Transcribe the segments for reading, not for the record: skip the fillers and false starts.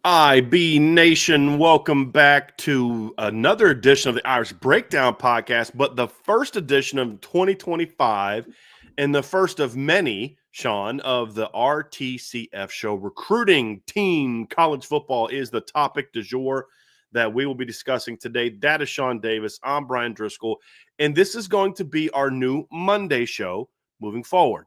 IB Nation, welcome back to another edition of the Irish Breakdown Podcast, but the first edition of 2025 and the first of many, Sean, of the RTCF show. Recruiting team college football is the topic du jour that we will be discussing today. That is Sean Davis. I'm Brian Driscoll, and this is going to be our new Monday show moving forward.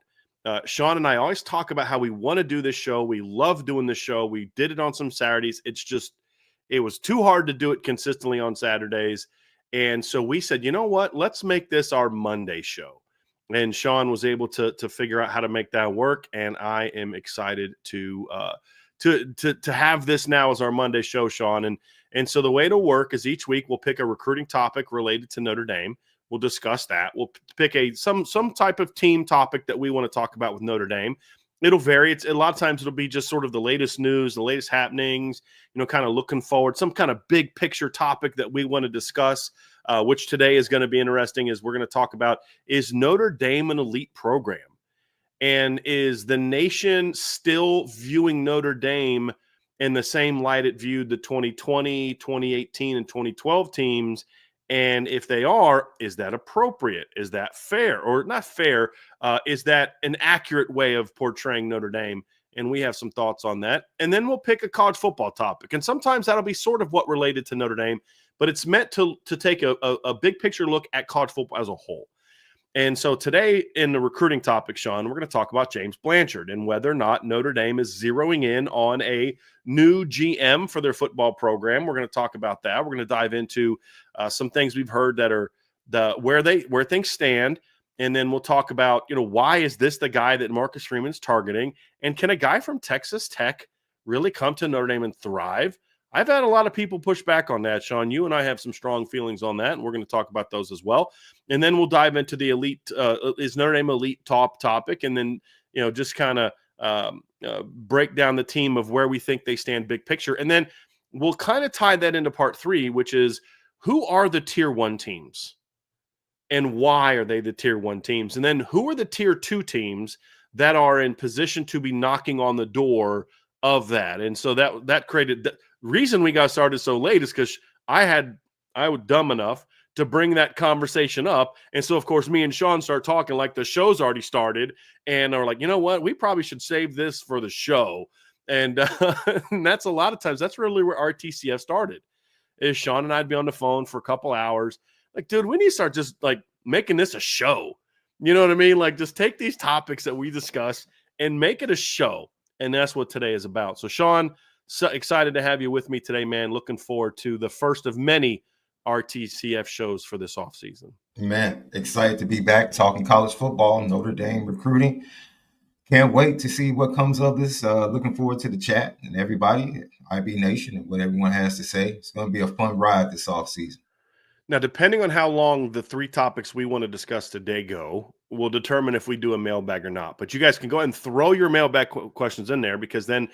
Sean and I always talk about how we want to do this show. We love doing this show. We did it on some Saturdays. It was too hard to do it consistently on Saturdays. And so we said, you know what? Let's make this our Monday show. And Sean was able to figure out how to make that work. And I am excited to have this now as our Monday show, Sean. And so the way it'll work is each week we'll pick a recruiting topic related to Notre Dame. We'll discuss that. We'll pick some type of team topic that we want to talk about with Notre Dame. It'll vary. A lot of times it'll be just sort of the latest news, the latest happenings, kind of looking forward, some kind of big picture topic that we want to discuss, which today is going to be interesting, is we're going to talk about, is Notre Dame an elite program? And is the nation still viewing Notre Dame in the same light it viewed the 2020, 2018, and 2012 teams? And if they are, is that appropriate? Is that fair or not fair? Is that an accurate way of portraying Notre Dame? And we have some thoughts on that. And then we'll pick a college football topic. And sometimes that'll be sort of what related to Notre Dame, but it's meant to take a big picture look at college football as a whole. And so today in the recruiting topic, Sean, we're going to talk about James Blanchard and whether or not Notre Dame is zeroing in on a new GM for their football program. We're going to talk about that. We're going to dive into some things we've heard that are where things stand. And then we'll talk about, why is this the guy that Marcus Freeman's targeting? And can a guy from Texas Tech really come to Notre Dame and thrive? I've had a lot of people push back on that, Sean. You and I have some strong feelings on that, and we're going to talk about those as well. And then we'll dive into the elite, is Notre Dame elite topic, and then, just kind of break down the team of where we think they stand big picture. And then we'll kind of tie that into part 3, which is, who are the tier 1 teams and why are they the tier 1 teams? And then who are the tier 2 teams that are in position to be knocking on the door of that? And so that created the reason we got started so late is because I was dumb enough to bring that conversation up. And so, of course, me and Sean start talking like the show's already started and are like, you know what, we probably should save this for the show. And, and that's a lot of times, that's really where RTCF started, is Sean and I'd be on the phone for a couple hours. Like, dude, we need to start just like making this a show. You know what I mean? Like, just take these topics that we discuss and make it a show. And that's what today is about. So, Sean, so excited to have you with me today, man. Looking forward to the first of many RTCF shows for this offseason. Man, excited to be back talking college football, Notre Dame recruiting. Can't wait to see what comes of this. Looking forward to the chat and everybody, IB Nation, and what everyone has to say. It's going to be a fun ride this offseason. Now, depending on how long the 3 topics we want to discuss today go, will determine if we do a mailbag or not. But you guys can go ahead and throw your mailbag questions in there, because then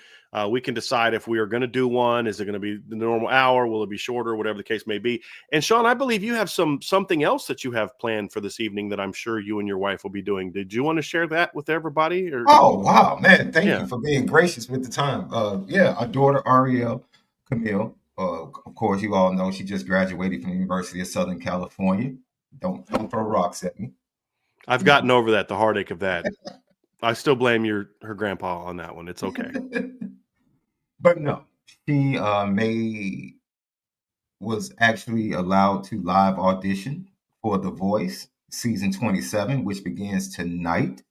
we can decide if we are going to do one. Is it going to be the normal hour? Will it be shorter? Whatever the case may be. And Sean, I believe you have something else that you have planned for this evening that I'm sure you and your wife will be doing. Did you want to share that with everybody? Or? Oh, wow, man. Thank you for being gracious with the time. Our daughter, Ariel Camille, of course, you all know she just graduated from the University of Southern California. Don't throw rocks at me. I've gotten over that, the heartache of that. I still blame her grandpa on that one. It's okay. But no, she was actually allowed to live audition for The Voice season 27, which begins tonight.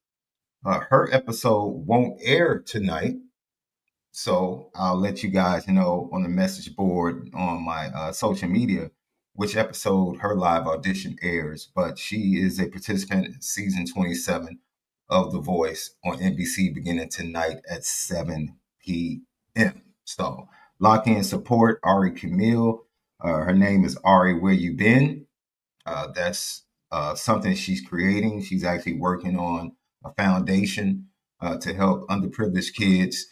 Her episode won't air tonight, so I'll let you guys know on the message board on my social media which episode her live audition airs. But she is a participant in season 27 of The Voice on NBC beginning tonight at 7 p.m. So lock in support, Ari Camille. Her name is Ari Where You Been. That's something she's creating. She's actually working on a foundation to help underprivileged kids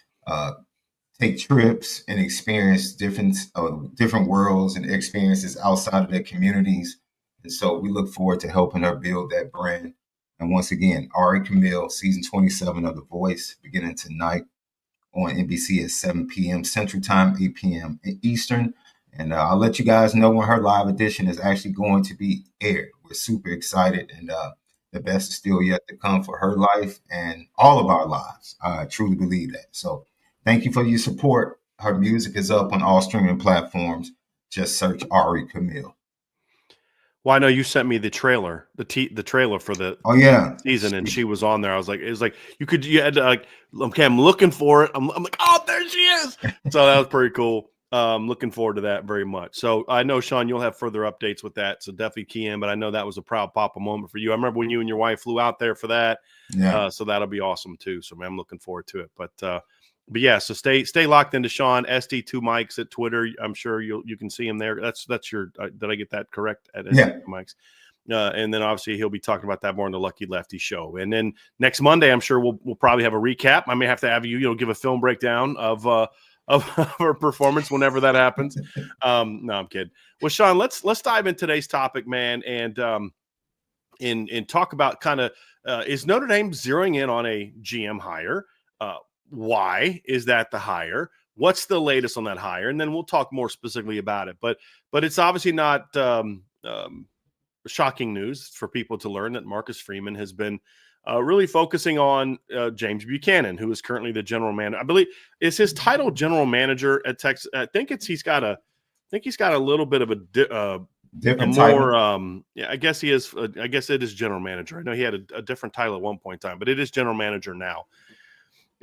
take trips and experience different worlds and experiences outside of their communities. And so we look forward to helping her build that brand. And once again, Ari Camille, season 27 of The Voice, beginning tonight on NBC at 7 p.m. Central Time, 8 p.m. Eastern. And I'll let you guys know when her live edition is actually going to be aired. We're super excited, and the best is still yet to come for her life and all of our lives. I truly believe that. So thank you for your support. Her music is up on all streaming platforms. Just search Ari Camille. Well, I know you sent me the trailer, the trailer for the season, and she was on there. I was like, it was like you had to like, okay, I'm looking for it. I'm like, oh, there she is. So that was pretty cool. Looking forward to that very much. So I know, Sean, you'll have further updates with that. So definitely key in. But I know that was a proud papa moment for you. I remember when you and your wife flew out there for that. Yeah. So that'll be awesome too. So man, I'm looking forward to it. But yeah, so stay locked into Sean SD2 Mics at Twitter. I'm sure you can see him there. That's your did I get that correct? At SD2 Mics. And then obviously he'll be talking about that more in the Lucky Lefty show. And then next Monday, I'm sure we'll probably have a recap. I may have to have you give a film breakdown of her performance whenever that happens. No, I'm kidding. Well, Sean, let's dive into today's topic, man, and talk about kind of is Notre Dame zeroing in on a GM hire? Why is that the hire? What's the latest on that hire? And then we'll talk more specifically about it. But it's obviously not shocking news for people to learn that Marcus Freeman has been really focusing on James Buchanan, who is currently the general manager. I believe is his title general manager at Texas. I think he's got a little bit of a different title. I guess he is. I guess it is general manager. I know he had a different title at one point in time, but it is general manager now.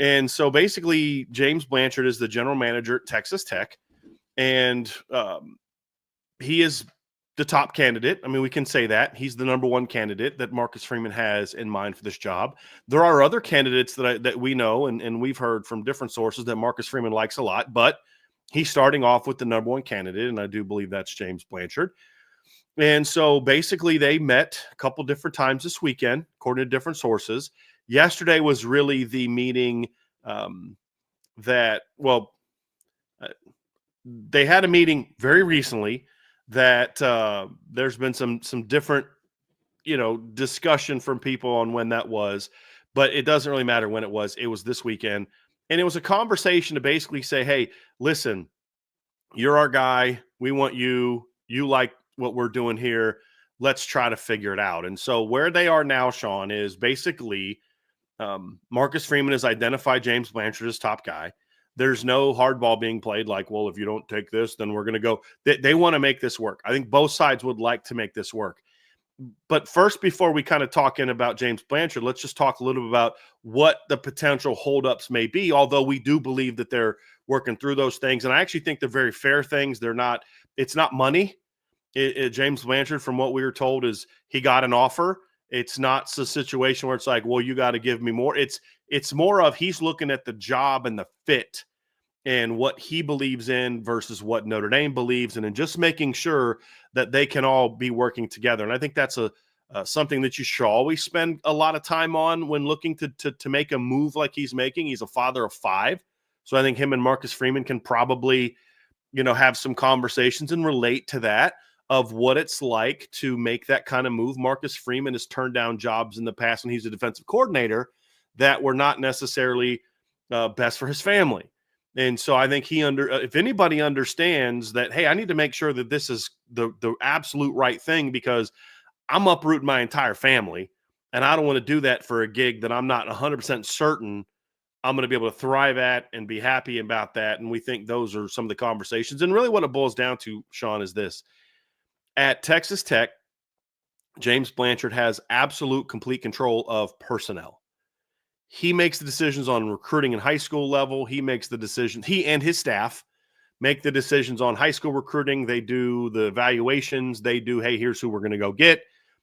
And so basically, James Blanchard is the general manager at Texas Tech, and he is the top candidate. I mean, we can say that. He's the number one candidate that Marcus Freeman has in mind for this job. There are other candidates that we know and we've heard from different sources that Marcus Freeman likes a lot, but he's starting off with the number one candidate, and I do believe that's James Blanchard. And so basically they met a couple different times this weekend, according to different sources. Yesterday was really the meeting they had a meeting very recently that there's been some different, discussion from people on when that was, but it doesn't really matter when it was. It was this weekend. And it was a conversation to basically say, hey, listen, you're our guy. We want you. You like what we're doing here. Let's try to figure it out. And so where they are now, Sean, is basically Marcus Freeman has identified James Blanchard as top guy. There's no hardball being played like, well, if you don't take this, then we're going to go. They want to make this work. I think both sides would like to make this work. But first, before we kind of talk in about James Blanchard, let's just talk a little bit about what the potential holdups may be, although we do believe that they're working through those things. And I actually think they're very fair things. It's not money. James Blanchard, from what we were told, is he got an offer. It's not a situation where it's like, well, you got to give me more. It's more of he's looking at the job and the fit and what he believes in versus what Notre Dame believes in, and just making sure that they can all be working together. And I think that's something that you should always spend a lot of time on when looking to make a move like he's making. He's a father of 5. So I think him and Marcus Freeman can probably, have some conversations and relate to that, of what it's like to make that kind of move. Marcus Freeman has turned down jobs in the past when he's a defensive coordinator that were not necessarily best for his family. And so I think if anybody understands that, hey, I need to make sure that this is the absolute right thing, because I'm uprooting my entire family, and I don't want to do that for a gig that I'm not 100% certain I'm going to be able to thrive at and be happy about that. And we think those are some of the conversations. And really what it boils down to, Sean, is this. At Texas Tech, James Blanchard has absolute complete control of personnel. He makes the decisions on recruiting in high school level. He makes the decisions. He and his staff make the decisions on high school recruiting. They do the evaluations. They do, hey, here's who we're going to go get.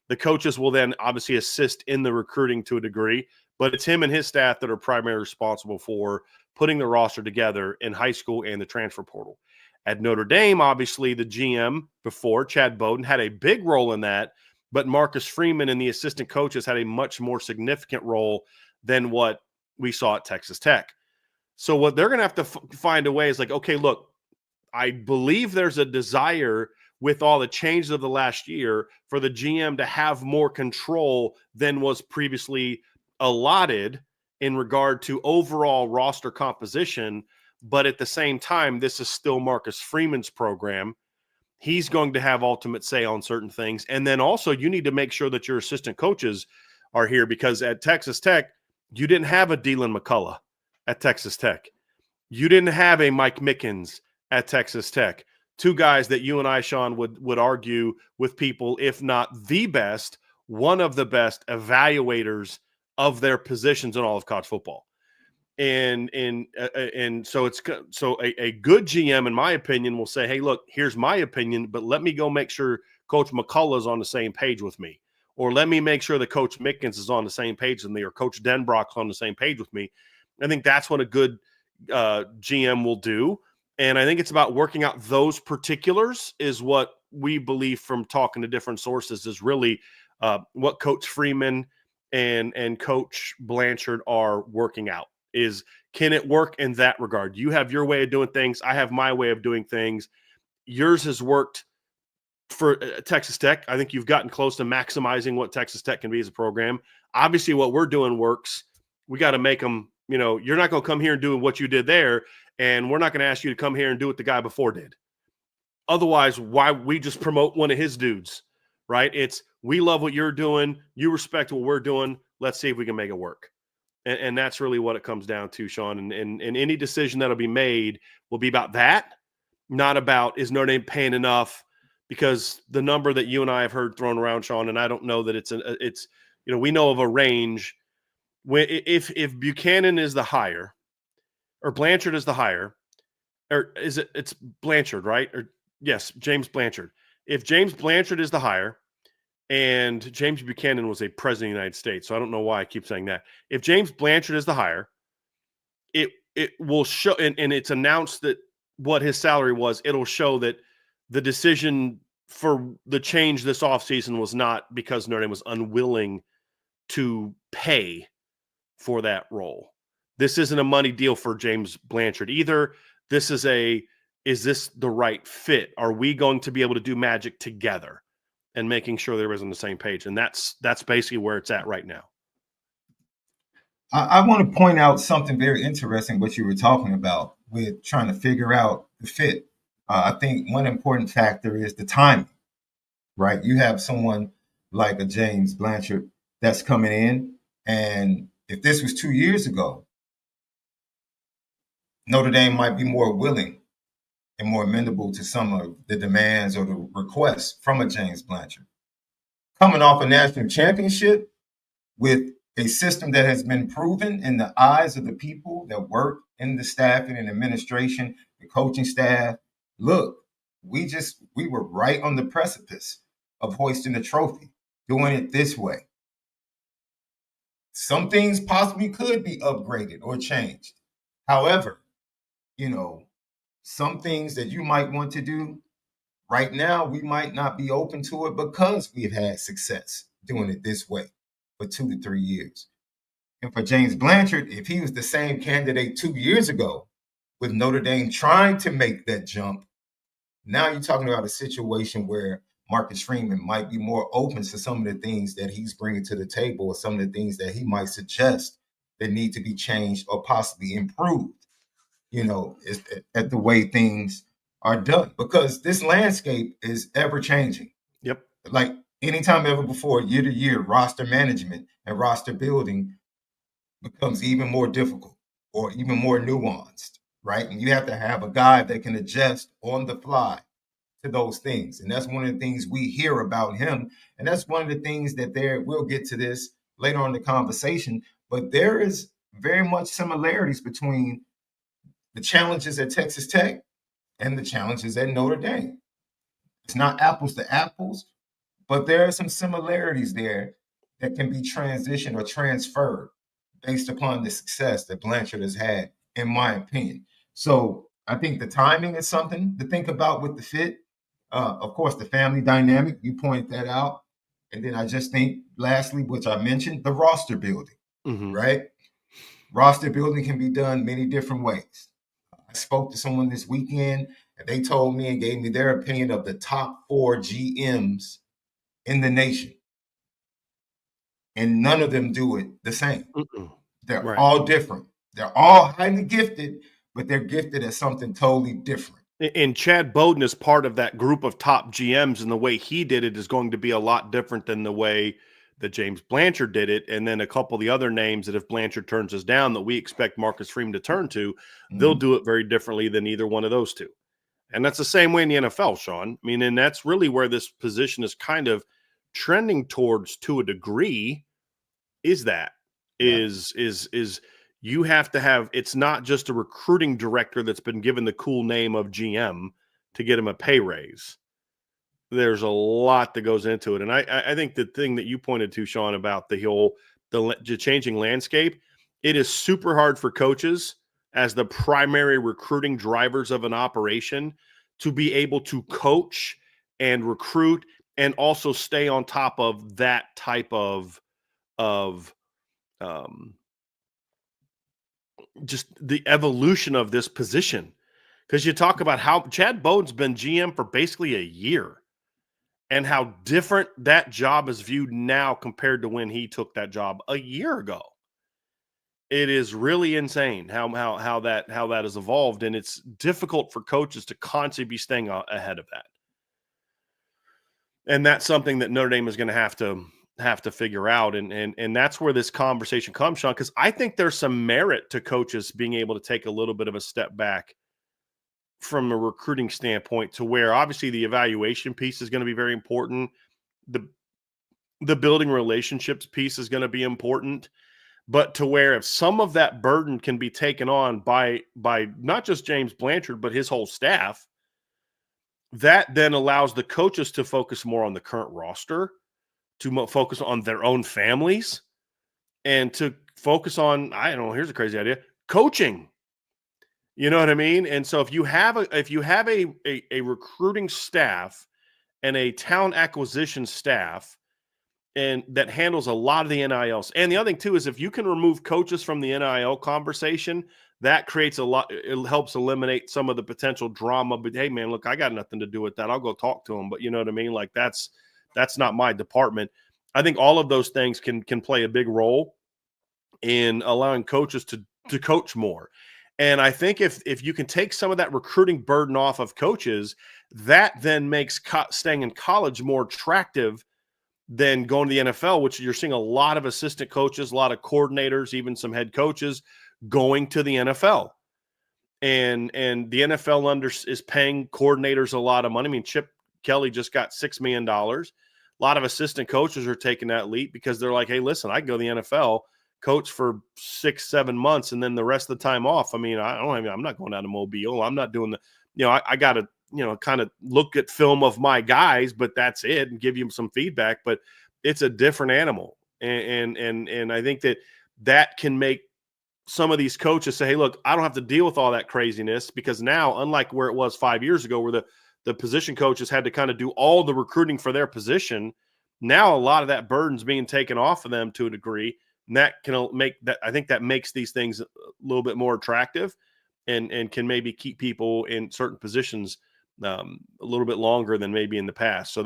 The coaches will then obviously assist in the recruiting to a degree, but it's him and his staff that are primarily responsible for putting the roster together in high school and the transfer portal. At Notre Dame, obviously, the GM before, Chad Bowden, had a big role in that, but Marcus Freeman and the assistant coaches had a much more significant role than what we saw at Texas Tech. So what they're going to have to find a way is like, okay, look, I believe there's a desire with all the changes of the last year for the GM to have more control than was previously allotted in regard to overall roster composition. But at the same time, this is still Marcus Freeman's program. He's going to have ultimate say on certain things. And then also you need to make sure that your assistant coaches are here, because at Texas Tech, you didn't have a Dylan McCullough at Texas Tech. You didn't have a Mike Mickens at Texas Tech. Two guys that you and I, Sean, would argue with people, if not the best, one of the best evaluators of their positions in all of college football. And so a good GM, in my opinion, will say, hey, look, here's my opinion, but let me go make sure Coach McCullough is on the same page with me. Or let me make sure that Coach Mickens is on the same page with me, or Coach Denbrock's on the same page with me. I think that's what a good GM will do. And I think it's about working out those particulars is what we believe from talking to different sources is really what Coach Freeman and Coach Blanchard are working out. Is can it work in that regard? You have your way of doing things. I have my way of doing things. Yours has worked for Texas Tech. I think you've gotten close to maximizing what Texas Tech can be as a program. Obviously, what we're doing works. We got to make them, you're not going to come here and do what you did there, and we're not going to ask you to come here and do what the guy before did. Otherwise, why we just promote one of his dudes, right? It's we love what you're doing. You respect what we're doing. Let's see if we can make it work. And that's really what it comes down to, Sean. And any decision that'll be made will be about that, not about is Notre Dame paying enough, because the number that you and I have heard thrown around, Sean, and I don't know that it's we know of a range. If Buchanan is the higher, or Blanchard is the higher, or it's Blanchard, right? Or yes, James Blanchard. If James Blanchard is the higher, and James Buchanan was a president of the United States, so I don't know why I keep saying that. If James Blanchard is the higher, it will show, and it's announced that what his salary was, it'll show that the decision for the change this offseason was not because Notre Dame was unwilling to pay for that role. This isn't a money deal for James Blanchard either. This is is this the right fit? Are we going to be able to do magic together? And making sure they're on the same page. And that's basically where it's at right now. I want to point out something very interesting, what you were talking about with trying to figure out the fit. I think one important factor is the timing, right? You have someone like a James Blanchard that's coming in. And if this was 2 years ago, Notre Dame might be more willing and more amenable to some of the demands or the requests from a James Blanchard. Coming off a national championship with a system that has been proven in the eyes of the people that work in the staffing and administration, the coaching staff. Look, we were right on the precipice of hoisting the trophy, doing it this way. Some things possibly could be upgraded or changed. However, some things that you might want to do right now, we might not be open to it because we've had success doing it this way for 2 to 3 years. And for James Blanchard, if he was the same candidate 2 years ago with Notre Dame trying to make that jump, now you're talking about a situation where Marcus Freeman might be more open to some of the things that he's bringing to the table, or some of the things that he might suggest that need to be changed or possibly improved. At the way things are done, because this landscape is ever changing. Yep. Like anytime ever before, year to year, roster management and roster building becomes even more difficult or even more nuanced, right? And you have to have a guy that can adjust on the fly to those things. And that's one of the things we hear about him. And that's one of the things that we'll get to this later on in the conversation, but there is very much similarities between the challenges at Texas Tech and the challenges at Notre Dame. It's not apples to apples, but there are some similarities there that can be transitioned or transferred based upon the success that Blanchard has had in my opinion. So I think the timing is something to think about with the fit. Of course, the family dynamic, you point that out. And then I just think, lastly, which I mentioned, the roster building, right? Roster building can be done many different ways. I spoke to someone this weekend, and they told me and gave me their opinion of the top 4 GMs in the nation. And none of them do it the same. They're Right. all different. They're all highly gifted, but they're gifted at something totally different. And Chad Bowden is part of that group of top GMs, and the way he did it is going to be a lot different than the way that James Blanchard did it. And then a couple of the other names that if Blanchard turns us down that we expect Marcus Freeman to turn to, they'll do it very differently than either one of those two. And that's the same way in the NFL, Sean. I mean, and that's really where this position is kind of trending towards to a degree. Is you have to have, it's not just a recruiting director that's been given the cool name of GM to get him a pay raise. There's a lot that goes into it. And I think the thing that you pointed to, Sean, about the changing landscape, it is super hard for coaches as the primary recruiting drivers of an operation to be able to coach and recruit and also stay on top of that type of just the evolution of this position. Because you talk about how Chad Bowden's been GM for basically a year and how different that job is viewed now compared to when he took that job a year ago. It is really insane how that has evolved, and it's difficult for coaches to constantly be staying ahead of that. And that's something that Notre Dame is going to have to figure out. And that's where this conversation comes, Sean, because I think there's some merit to coaches being able to take a little bit of a step back from a recruiting standpoint, to where obviously the evaluation piece is going to be very important. The building relationships piece is going to be important, but to where if some of that burden can be taken on by not just James Blanchard, but his whole staff, that then allows the coaches to focus more on the current roster, to focus on their own families, and to focus on, I don't know, here's a crazy idea, coaching. You know what I mean? And so if you have a recruiting staff and a talent acquisition staff and that handles a lot of the NILs, and the other thing too is if you can remove coaches from the NIL conversation, that creates a lot. It helps eliminate some of the potential drama. But hey, man, look, I got nothing to do with that. I'll go talk to them. But you know what I mean? Like that's not my department. I think all of those things can play a big role in allowing coaches to coach more. And I think if you can take some of that recruiting burden off of coaches, that then makes staying in college more attractive than going to the NFL, which you're seeing a lot of assistant coaches, a lot of coordinators, even some head coaches going to the NFL. And the NFL is paying coordinators a lot of money. I mean, Chip Kelly just got $6 million. A lot of assistant coaches are taking that leap because they're like, hey, listen, I can go to the NFL, coach for 6-7 months, and then the rest of the time off. I mean, I'm not going down to Mobile. I'm not doing I got to, kind of look at film of my guys, but that's it, and give you some feedback. But it's a different animal. And I think that can make some of these coaches say, hey, look, I don't have to deal with all that craziness, because now, unlike where it was 5 years ago, where the position coaches had to kind of do all the recruiting for their position, now a lot of that burden's being taken off of them to a degree. And that can make that, I think that makes these things a little bit more attractive and can maybe keep people in certain positions a little bit longer than maybe in the past. So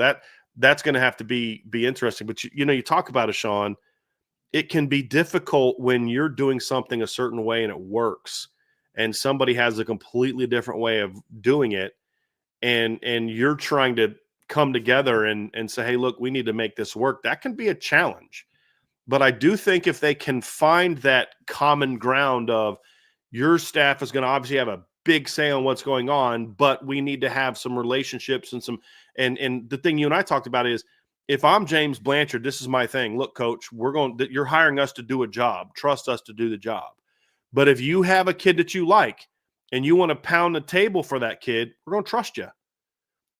that's going to have to be interesting. But you talk about it, Sean, it can be difficult when you're doing something a certain way and it works, and somebody has a completely different way of doing it. And you're trying to come together and say, hey, look, we need to make this work. That can be a challenge. But I do think if they can find that common ground of your staff is going to obviously have a big say on what's going on, but we need to have some relationships and the thing you and I talked about is, if I'm James Blanchard, this is my thing. Look, coach, you're hiring us to do a job. Trust us to do the job. But if you have a kid that you like and you want to pound the table for that kid, we're going to trust you.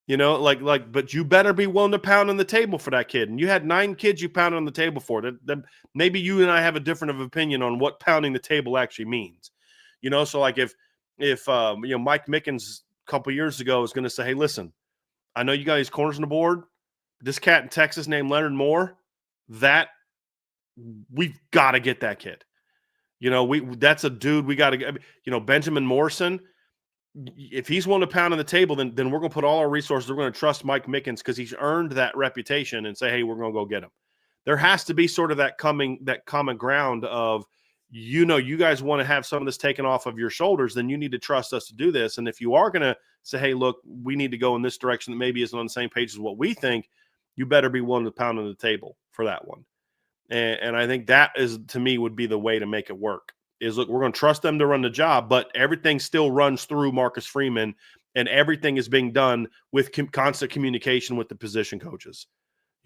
But you better be willing to pound on the table for that kid. And you had 9 kids you pounded on the table for. That maybe you and I have a different of opinion on what pounding the table actually means. So like if Mike Mickens a couple years ago is going to say, hey, listen, I know you got these corners on the board. This cat in Texas named Leonard Moore, that we've got to get that kid. That's a dude we got to, Benjamin Morrison. If he's willing to pound on the table, then we're going to put all our resources. We're going to trust Mike Mickens because he's earned that reputation and say, hey, we're going to go get him. There has to be sort of that common ground of, you guys want to have some of this taken off of your shoulders, then you need to trust us to do this. And if you are going to say, hey, look, we need to go in this direction that maybe isn't on the same page as what we think, you better be willing to pound on the table for that one. And I think that is, to me, would be the way to make it work. Is, look, we're going to trust them to run the job, but everything still runs through Marcus Freeman, and everything is being done with constant communication with the position coaches.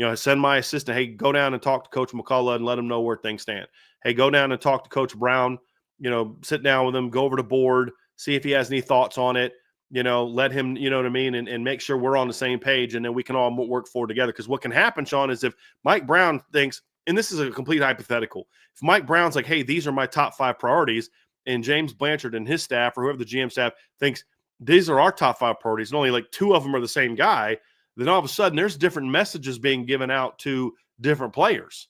I send my assistant, hey, go down and talk to Coach McCullough and let him know where things stand. Hey, go down and talk to Coach Brown, sit down with him, go over the board, see if he has any thoughts on it, let him, you know what I mean, and make sure we're on the same page, and then we can all work forward together. Because what can happen, Sean, is if Mike Brown thinks, and this is a complete hypothetical, if Mike Brown's like, hey, these are my top 5 priorities, and James Blanchard and his staff or whoever the GM staff thinks these are our top 5 priorities, and only like 2 of them are the same guy, then all of a sudden there's different messages being given out to different players.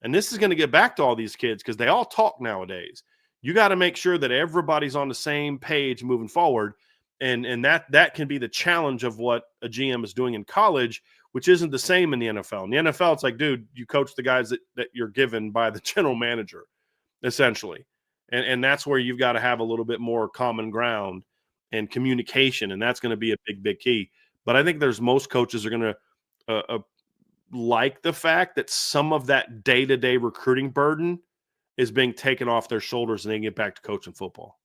And this is going to get back to all these kids because they all talk nowadays. You got to make sure that everybody's on the same page moving forward. And that can be the challenge of what a GM is doing in college, which isn't the same in the NFL. In the NFL, it's like, dude, you coach the guys that you're given by the general manager, essentially. And that's where you've got to have a little bit more common ground and communication, and that's going to be a big, big key. But I think most coaches are going to like the fact that some of that day-to-day recruiting burden is being taken off their shoulders and they can get back to coaching football.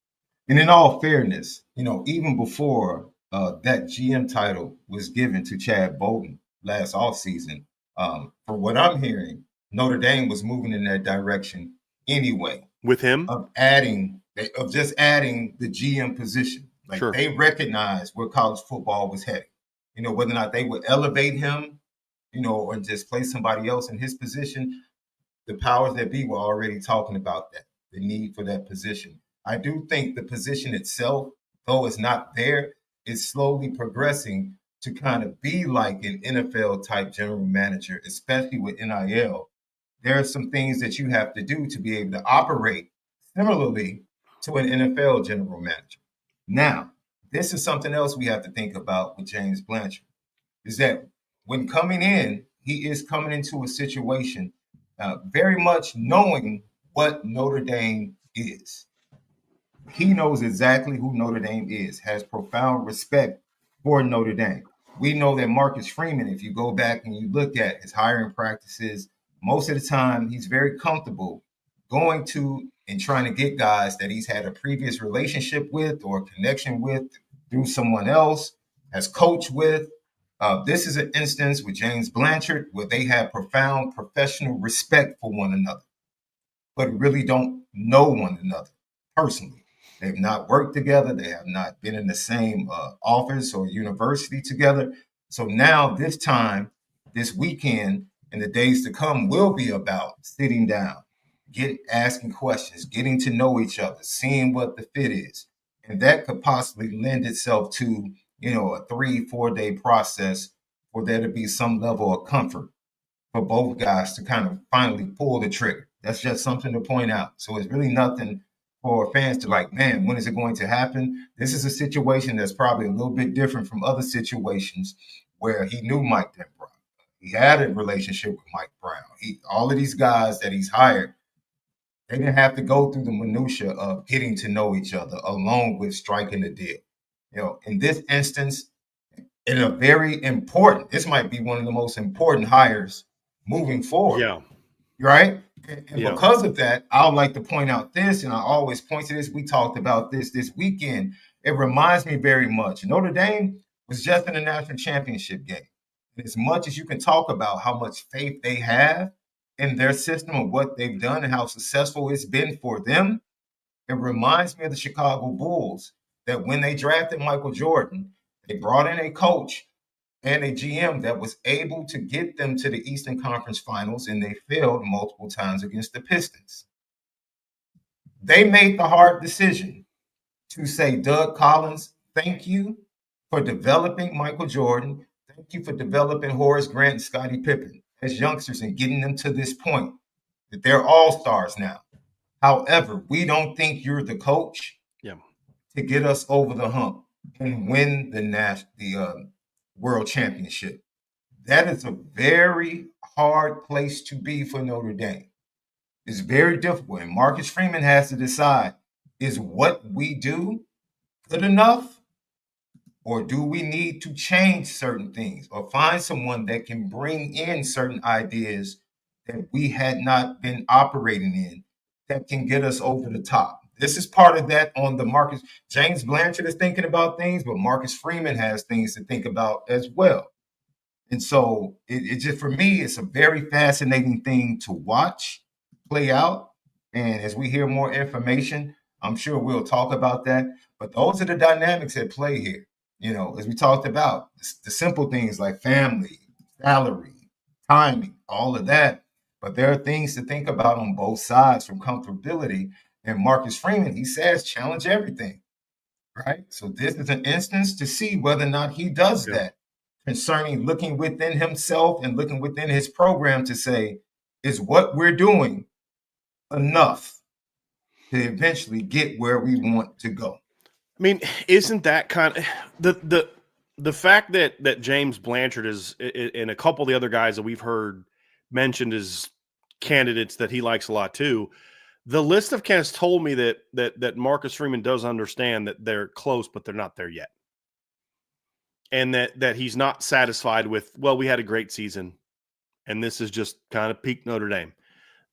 And in all fairness, even before that GM title was given to Chad Bolden last offseason, from what I'm hearing, Notre Dame was moving in that direction anyway. With him? Of just adding the GM position. Like, sure. They recognized where college football was heading. Whether or not they would elevate him, or just place somebody else in his position, the powers that be were already talking about that, the need for that position. I do think the position itself, though it's not there, is slowly progressing to kind of be like an NFL-type general manager, especially with NIL. There are some things that you have to do to be able to operate similarly to an NFL general manager. Now, this is something else we have to think about with James Blanchard, is that when coming in, he is coming into a situation very much knowing what Notre Dame is. He knows exactly who Notre Dame is, has profound respect for Notre Dame. We know that Marcus Freeman, if you go back and you look at his hiring practices, most of the time he's very comfortable going to and trying to get guys that he's had a previous relationship with or connection with through someone else, has coached with. This is an instance with James Blanchard where they have profound professional respect for one another, but really don't know one another personally. They've not worked together. They have not been in the same office or university together. So now this weekend, and the days to come will be about sitting down, asking questions, getting to know each other, seeing what the fit is. And that could possibly lend itself to, a 3-4 day process for there to be some level of comfort for both guys to kind of finally pull the trigger. That's just something to point out. So it's really nothing for fans to like, man, when is it going to happen? This is a situation that's probably a little bit different from other situations where he knew Mike Brown. He had a relationship with Mike Brown. All of these guys that he's hired, they didn't have to go through the minutia of getting to know each other along with striking a deal. In this instance, this might be one of the most important hires moving forward. Yeah. Right? And because of that, I would like to point out this, and I always point to this. We talked about this weekend. It reminds me very much. Notre Dame was just in the national championship game. And as much as you can talk about how much faith they have in their system of what they've done and how successful it's been for them, it reminds me of the Chicago Bulls, that when they drafted Michael Jordan, they brought in a coach and a GM that was able to get them to the Eastern Conference Finals, and they failed multiple times against the Pistons. They made the hard decision to say, Doug Collins, thank you for developing Michael Jordan. Thank you for developing Horace Grant and Scottie Pippen as youngsters and getting them to this point that they're all-stars now. However, we don't think you're the coach to get us over the hump and win the world championship. That is a very hard place to be for Notre Dame. It's very difficult. And Marcus Freeman has to decide, is what we do good enough? Or do we need to change certain things or find someone that can bring in certain ideas that we had not been operating in that can get us over the top? This is part of that on the Marcus. James Blanchard is thinking about things, but Marcus Freeman has things to think about as well. And so it just, for me, it's a very fascinating thing to watch play out. And as we hear more information, I'm sure we'll talk about that. But those are the dynamics at play here. You know, as we talked about, the simple things like family, salary, timing, all of that. But there are things to think about on both sides from comfortability. And Marcus Freeman, he says, challenge everything, right? So this is an instance to see whether or not he does that concerning looking within himself and looking within his program to say, is what we're doing enough to eventually get where we want to go? I mean, isn't that kind of the fact that James Blanchard is, and a couple of the other guys that we've heard mentioned as candidates that he likes a lot too. The list of candidates told me that Marcus Freeman does understand that they're close, but they're not there yet, and that he's not satisfied with, well, we had a great season, and this is just kind of peak Notre Dame.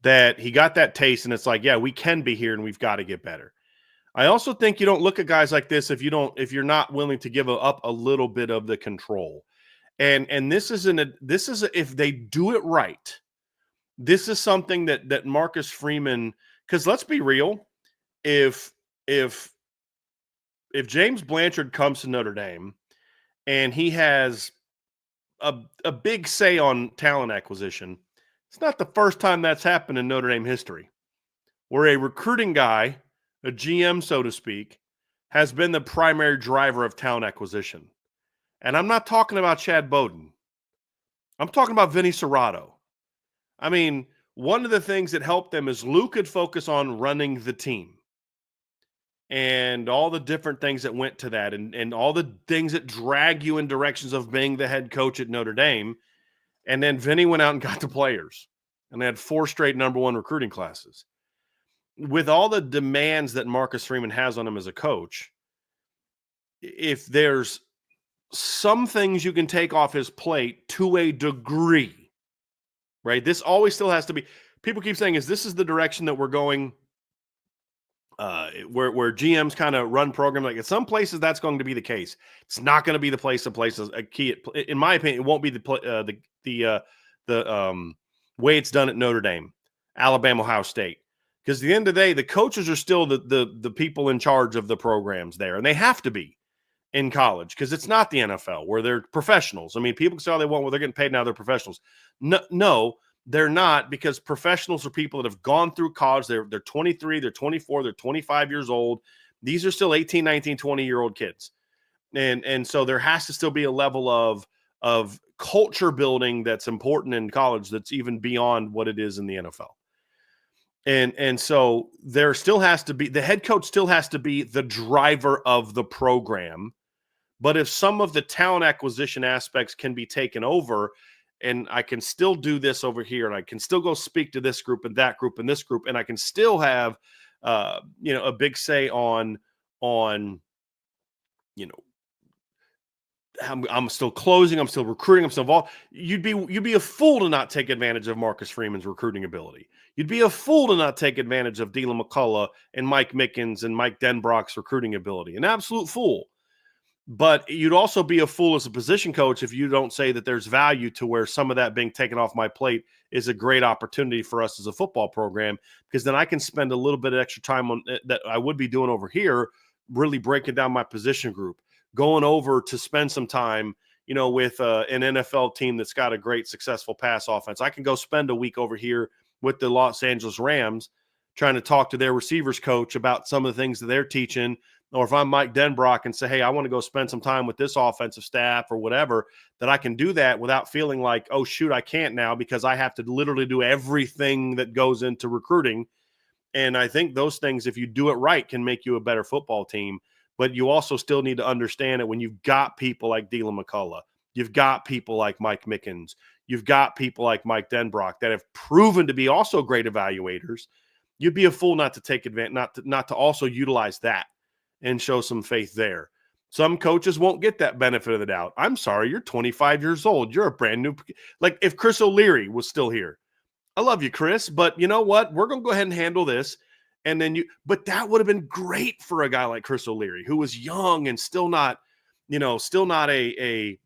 That he got that taste, and it's like, yeah, we can be here, and we've got to get better. I also think you don't look at guys like this if you're not willing to give up a little bit of the control. And this is if they do it right, this is something that Marcus Freeman, because let's be real, if James Blanchard comes to Notre Dame and he has a big say on talent acquisition, it's not the first time that's happened in Notre Dame history, where a recruiting guy, a GM, so to speak, has been the primary driver of talent acquisition. And I'm not talking about Chad Bowden. I'm talking about Vinny Serrato. I mean, one of the things that helped them is Lou could focus on running the team and all the different things that went to that, and all the things that drag you in directions of being the head coach at Notre Dame. And then Vinny went out and got the players, and they had 4 straight #1 recruiting classes. With all the demands that Marcus Freeman has on him as a coach, if there's some things you can take off his plate to a degree, right? This always still has to be. People keep saying, is this is the direction that we're going, where GMs kind of run programs? Like, at some places, that's going to be the case. It's not going to be the place of places. A key, in my opinion, it won't be the way it's done at Notre Dame, Alabama, Ohio State. Because at the end of the day, the coaches are still the people in charge of the programs there, and they have to be in college, because it's not the NFL where they're professionals. I mean, people can say all they want, well, they're getting paid now, they're professionals. No, they're not, because professionals are people that have gone through college. They're 23, they're 24, they're 25 years old. These are still 18, 19, 20-year-old kids. And so there has to still be a level of culture building that's important in college that's even beyond what it is in the NFL. And so there still has to be, the head coach still has to be the driver of the program. But if some of the talent acquisition aspects can be taken over, and I can still do this over here, and I can still go speak to this group and that group and this group, and I can still have, a big say on, I'm still closing, I'm still recruiting, I'm still involved. You'd be a fool to not take advantage of Marcus Freeman's recruiting ability. You'd be a fool to not take advantage of Dylan McCullough and Mike Mickens and Mike Denbrock's recruiting ability. An absolute fool. But you'd also be a fool as a position coach if you don't say that there's value to where some of that being taken off my plate is a great opportunity for us as a football program, because then I can spend a little bit of extra time on that I would be doing over here, really breaking down my position group, going over to spend some time, with an NFL team that's got a great, successful pass offense. I can go spend a week over here with the Los Angeles Rams trying to talk to their receivers coach about some of the things that they're teaching or if I'm Mike Denbrock and say, hey, I want to go spend some time with this offensive staff or whatever, that I can do that without feeling like, oh, shoot, I can't now because I have to literally do everything that goes into recruiting. And I think those things, if you do it right, can make you a better football team. But you also still need to understand that when you've got people like Dylan McCullough, you've got people like Mike Mickens, you've got people like Mike Denbrock that have proven to be also great evaluators, you'd be a fool not to take advantage, not to also utilize that and show some faith there. Some coaches won't get that benefit of the doubt. I'm sorry, you're 25 years old. You're a brand new – like if Chris O'Leary was still here, I love you, Chris, but you know what? We're going to go ahead and handle this. And then but that would have been great for a guy like Chris O'Leary, who was young and still not a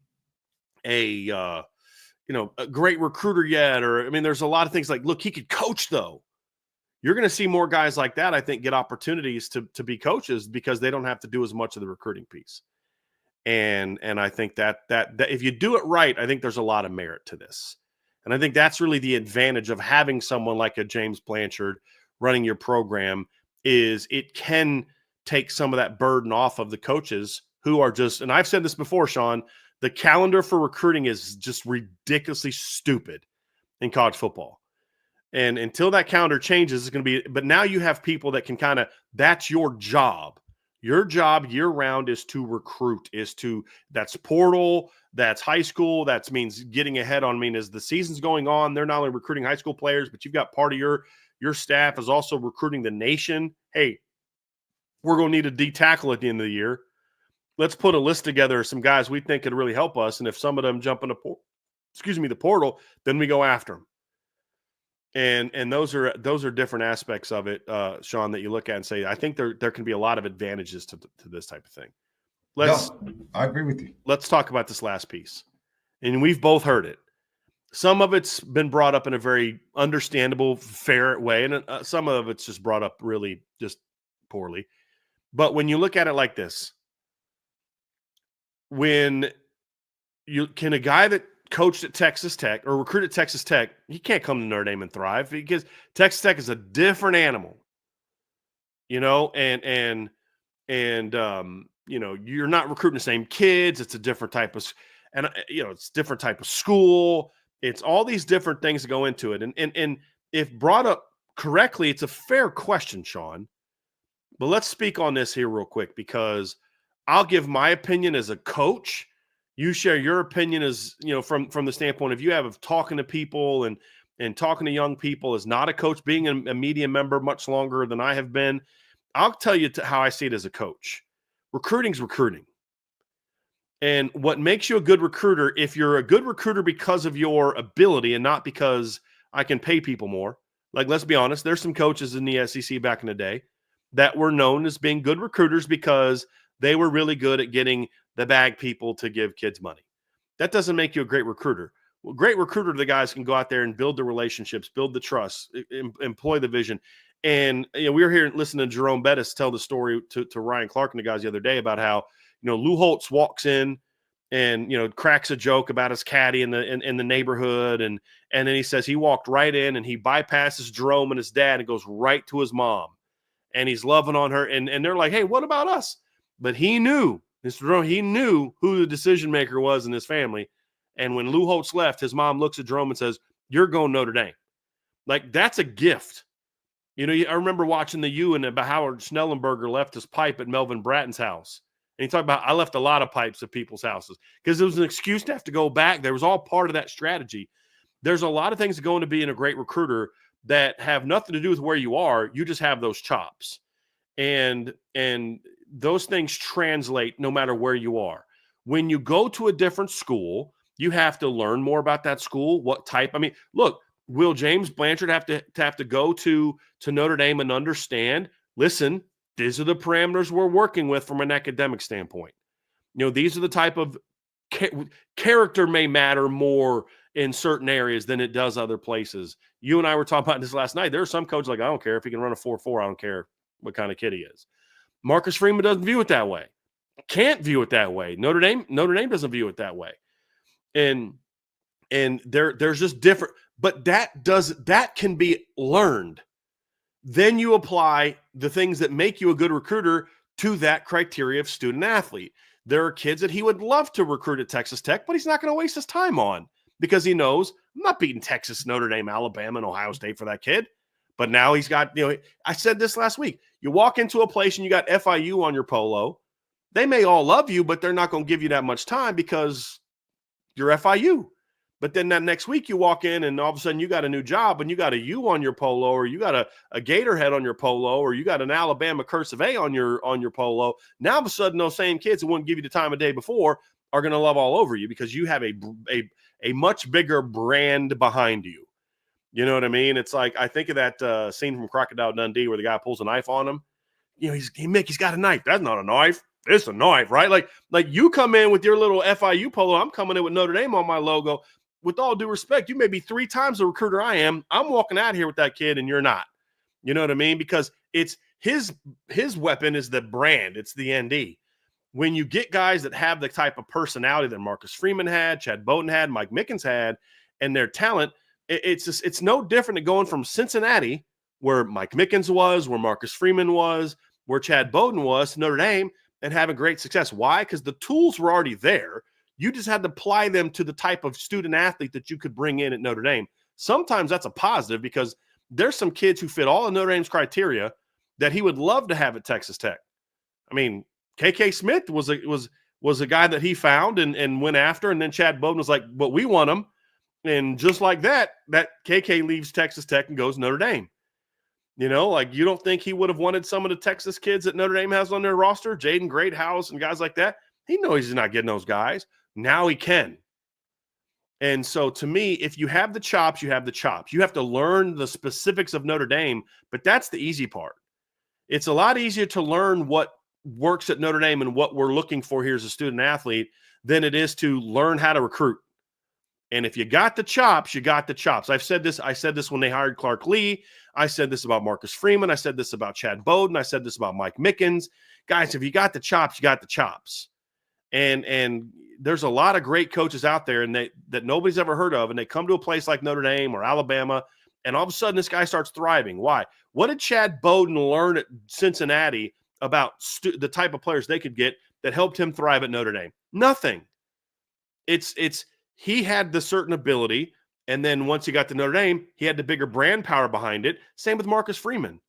great recruiter yet. Or, I mean, there's a lot of things like, look, he could coach though. You're going to see more guys like that, I think, get opportunities to be coaches because they don't have to do as much of the recruiting piece. And I think that if you do it right, I think there's a lot of merit to this. And I think that's really the advantage of having someone like a James Blanchard running your program, is it can take some of that burden off of the coaches who are just, and I've said this before, Sean, the calendar for recruiting is just ridiculously stupid in college football. And until that calendar changes, it's going to be, but now you have people that can kind of, that's your job. Your job year round is to recruit, that's portal, that's high school. That means getting ahead on, as the season's going on, they're not only recruiting high school players, but you've got part of your staff is also recruiting the nation. Hey, we're going to need a D tackle at the end of the year. Let's put a list together of some guys we think could really help us. And if some of them jump into the portal, then we go after them. And those are different aspects of it, Sean, that you look at and say, I think there can be a lot of advantages to this type of thing. I agree with you. Let's talk about this last piece. And we've both heard it. Some of it's been brought up in a very understandable, fair way, and some of it's just brought up really just poorly. But when you look at it like this, when a guy that coached at Texas Tech or recruited at Texas Tech, he can't come to Notre Dame and thrive because Texas Tech is a different animal, and you're not recruiting the same kids. It's a different type of, it's different type of school. It's all these different things that go into it. And if brought up correctly, it's a fair question, Sean, but let's speak on this here real quick, because I'll give my opinion as a coach. You share your opinion as, from the standpoint of you have of talking to people and talking to young people as not a coach, being a media member much longer than I have been. I'll tell you how I see it as a coach. Recruiting's recruiting. And what makes you a good recruiter, if you're a good recruiter because of your ability and not because I can pay people more, like, let's be honest, there's some coaches in the SEC back in the day that were known as being good recruiters because they were really good at getting the bag people to give kids money. That doesn't make you a great recruiter. Well, great recruiter, the guys can go out there and build the relationships, build the trust, employ the vision. And we were here listening to Jerome Bettis tell the story to Ryan Clark and the guys the other day about how, Lou Holtz walks in and, cracks a joke about his caddy in the neighborhood. And then he says he walked right in and he bypasses Jerome and his dad and goes right to his mom. And he's loving on her. And they're like, hey, what about us? But he knew, Mr. Jerome, he knew who the decision maker was in his family. And when Lou Holtz left, his mom looks at Jerome and says, you're going Notre Dame. Like, that's a gift. I remember watching the U and about Howard Schnellenberger left his pipe at Melvin Bratton's house. And he talked about, I left a lot of pipes at people's houses because it was an excuse to have to go back. There was all part of that strategy. There's a lot of things that go into being a great recruiter that have nothing to do with where you are. You just have those chops. And those things translate no matter where you are. When you go to a different school, you have to learn more about that school, what type. Look, will James Blanchard have to go to Notre Dame and understand, listen, these are the parameters we're working with from an academic standpoint. These are the type of character may matter more in certain areas than it does other places. You and I were talking about this last night. There are some coaches like, I don't care if he can run a 4.4. I don't care what kind of kid he is. Marcus Freeman doesn't view it that way. Can't view it that way. Notre Dame doesn't view it that way. And there's just different, but that can be learned. Then you apply the things that make you a good recruiter to that criteria of student athlete. There are kids that he would love to recruit at Texas Tech, but he's not going to waste his time on because he knows I'm not beating Texas, Notre Dame, Alabama, and Ohio State for that kid. But now he's got, I said this last week. You walk into a place and you got FIU on your polo. They may all love you, but they're not going to give you that much time because you're FIU. But then that next week you walk in and all of a sudden you got a new job and you got a U on your polo, or you got a Gator head on your polo, or you got an Alabama cursive A on your polo. Now all of a sudden those same kids who wouldn't give you the time of day before are going to love all over you because you have a much bigger brand behind you. You know what I mean? It's like I think of that scene from Crocodile Dundee where the guy pulls a knife on him. He's got a knife. That's not a knife. It's a knife, right? Like you come in with your little FIU polo. I'm coming in with Notre Dame on my logo. With all due respect, you may be 3 times the recruiter I am. I'm walking out here with that kid and you're not. You know what I mean? Because it's his weapon is the brand. It's the ND. When you get guys that have the type of personality that Marcus Freeman had, Chad Bowden had, Mike Mickens had, and their talent, it's no different than going from Cincinnati, where Mike Mickens was, where Marcus Freeman was, where Chad Bowden was, to Notre Dame and having great success. Why? Because the tools were already there. You just had to apply them to the type of student athlete that you could bring in at Notre Dame. Sometimes that's a positive because there's some kids who fit all of Notre Dame's criteria that he would love to have at Texas Tech. I mean, KK Smith was a guy that he found and went after, and then Chad Bowden was like, but we want him. And just like that KK leaves Texas Tech and goes Notre Dame. You don't think he would have wanted some of the Texas kids that Notre Dame has on their roster, Jaden Greathouse and guys like that. He knows he's not getting those guys. Now he can. And so to me, if you have the chops, you have the chops. You have to learn the specifics of Notre Dame, but that's the easy part. It's a lot easier to learn what works at Notre Dame and what we're looking for here as a student athlete than it is to learn how to recruit. And if you got the chops, you got the chops. I said this when they hired Clark Lee. I said this about Marcus Freeman. I said this about Chad Bowden. I said this about Mike Mickens. Guys, if you got the chops, you got the chops. And there's a lot of great coaches out there and that nobody's ever heard of, and they come to a place like Notre Dame or Alabama, and all of a sudden this guy starts thriving. Why? What did Chad Bowden learn at Cincinnati about the type of players they could get that helped him thrive at Notre Dame? Nothing. He had the certain ability, and then once he got to Notre Dame, he had the bigger brand power behind it. Same with Marcus Freeman.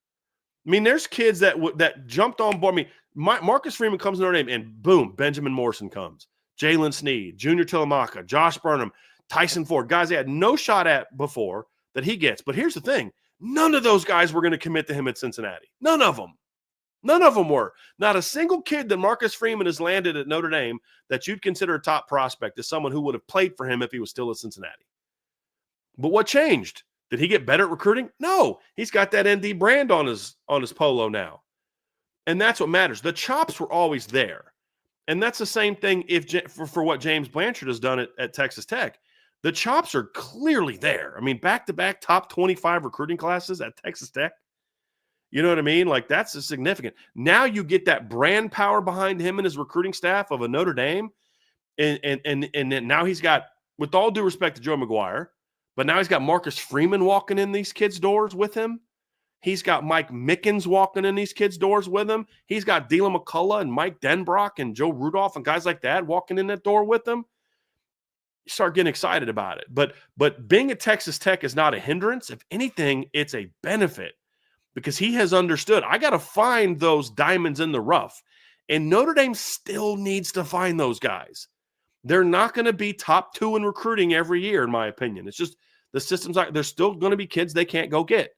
I mean, there's kids that jumped on board. I mean, Marcus Freeman comes to Notre Dame, and boom, Benjamin Morrison comes. Jalen Sneed, Junior Tilamaka, Josh Burnham, Tyson Ford, guys they had no shot at before that he gets. But here's the thing. None of those guys were going to commit to him at Cincinnati. None of them. None of them were. Not a single kid that Marcus Freeman has landed at Notre Dame that you'd consider a top prospect is someone who would have played for him if he was still at Cincinnati. But what changed? Did he get better at recruiting? No. He's got that ND brand on his polo now. And that's what matters. The chops were always there. And that's the same thing for what James Blanchard has done at Texas Tech. The chops are clearly there. I mean, back-to-back top 25 recruiting classes at Texas Tech. You know what I mean? Like, that's significant. Now you get that brand power behind him and his recruiting staff of a Notre Dame. And then now he's got, with all due respect to Joe McGuire, but now he's got Marcus Freeman walking in these kids' doors with him. He's got Mike Mickens walking in these kids' doors with him. He's got Dylan McCullough and Mike Denbrock and Joe Rudolph and guys like that walking in that door with him. You start getting excited about it. But being at Texas Tech is not a hindrance. If anything, it's a benefit because he has understood, I got to find those diamonds in the rough. And Notre Dame still needs to find those guys. They're not going to be top 2 in recruiting every year, in my opinion. It's just the system's like, there's still going to be kids they can't go get.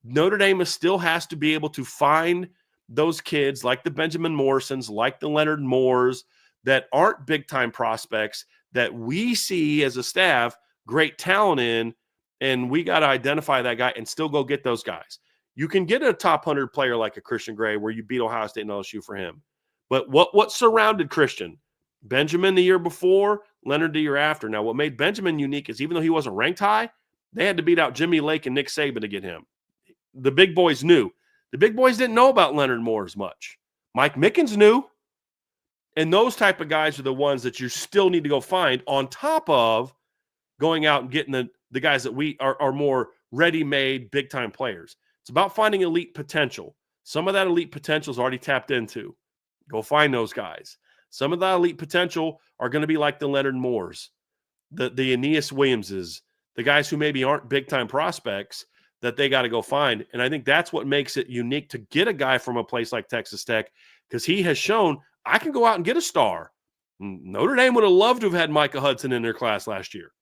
Notre Dame still has to be able to find those kids like the Benjamin Morrisons, like the Leonard Moores, that aren't big-time prospects that we see as a staff great talent in, and we got to identify that guy and still go get those guys. You can get a top 100 player like a Christian Gray where you beat Ohio State and LSU for him. But what surrounded Christian? Benjamin the year before, Leonard the year after. Now, what made Benjamin unique is even though he wasn't ranked high, they had to beat out Jimmy Lake and Nick Saban to get him. The big boys knew. The big boys didn't know about Leonard Moore as much. Mike Mickens knew. And those type of guys are the ones that you still need to go find on top of going out and getting the guys that we are more ready-made, big-time players. It's about finding elite potential. Some of that elite potential is already tapped into. Go find those guys. Some of that elite potential are going to be like the Leonard Moores, the Aeneas Williamses, the guys who maybe aren't big-time prospects that they got to go find. And I think that's what makes it unique to get a guy from a place like Texas Tech, because he has shown I can go out and get a star. Notre Dame would have loved to have had Micah Hudson in their class last year.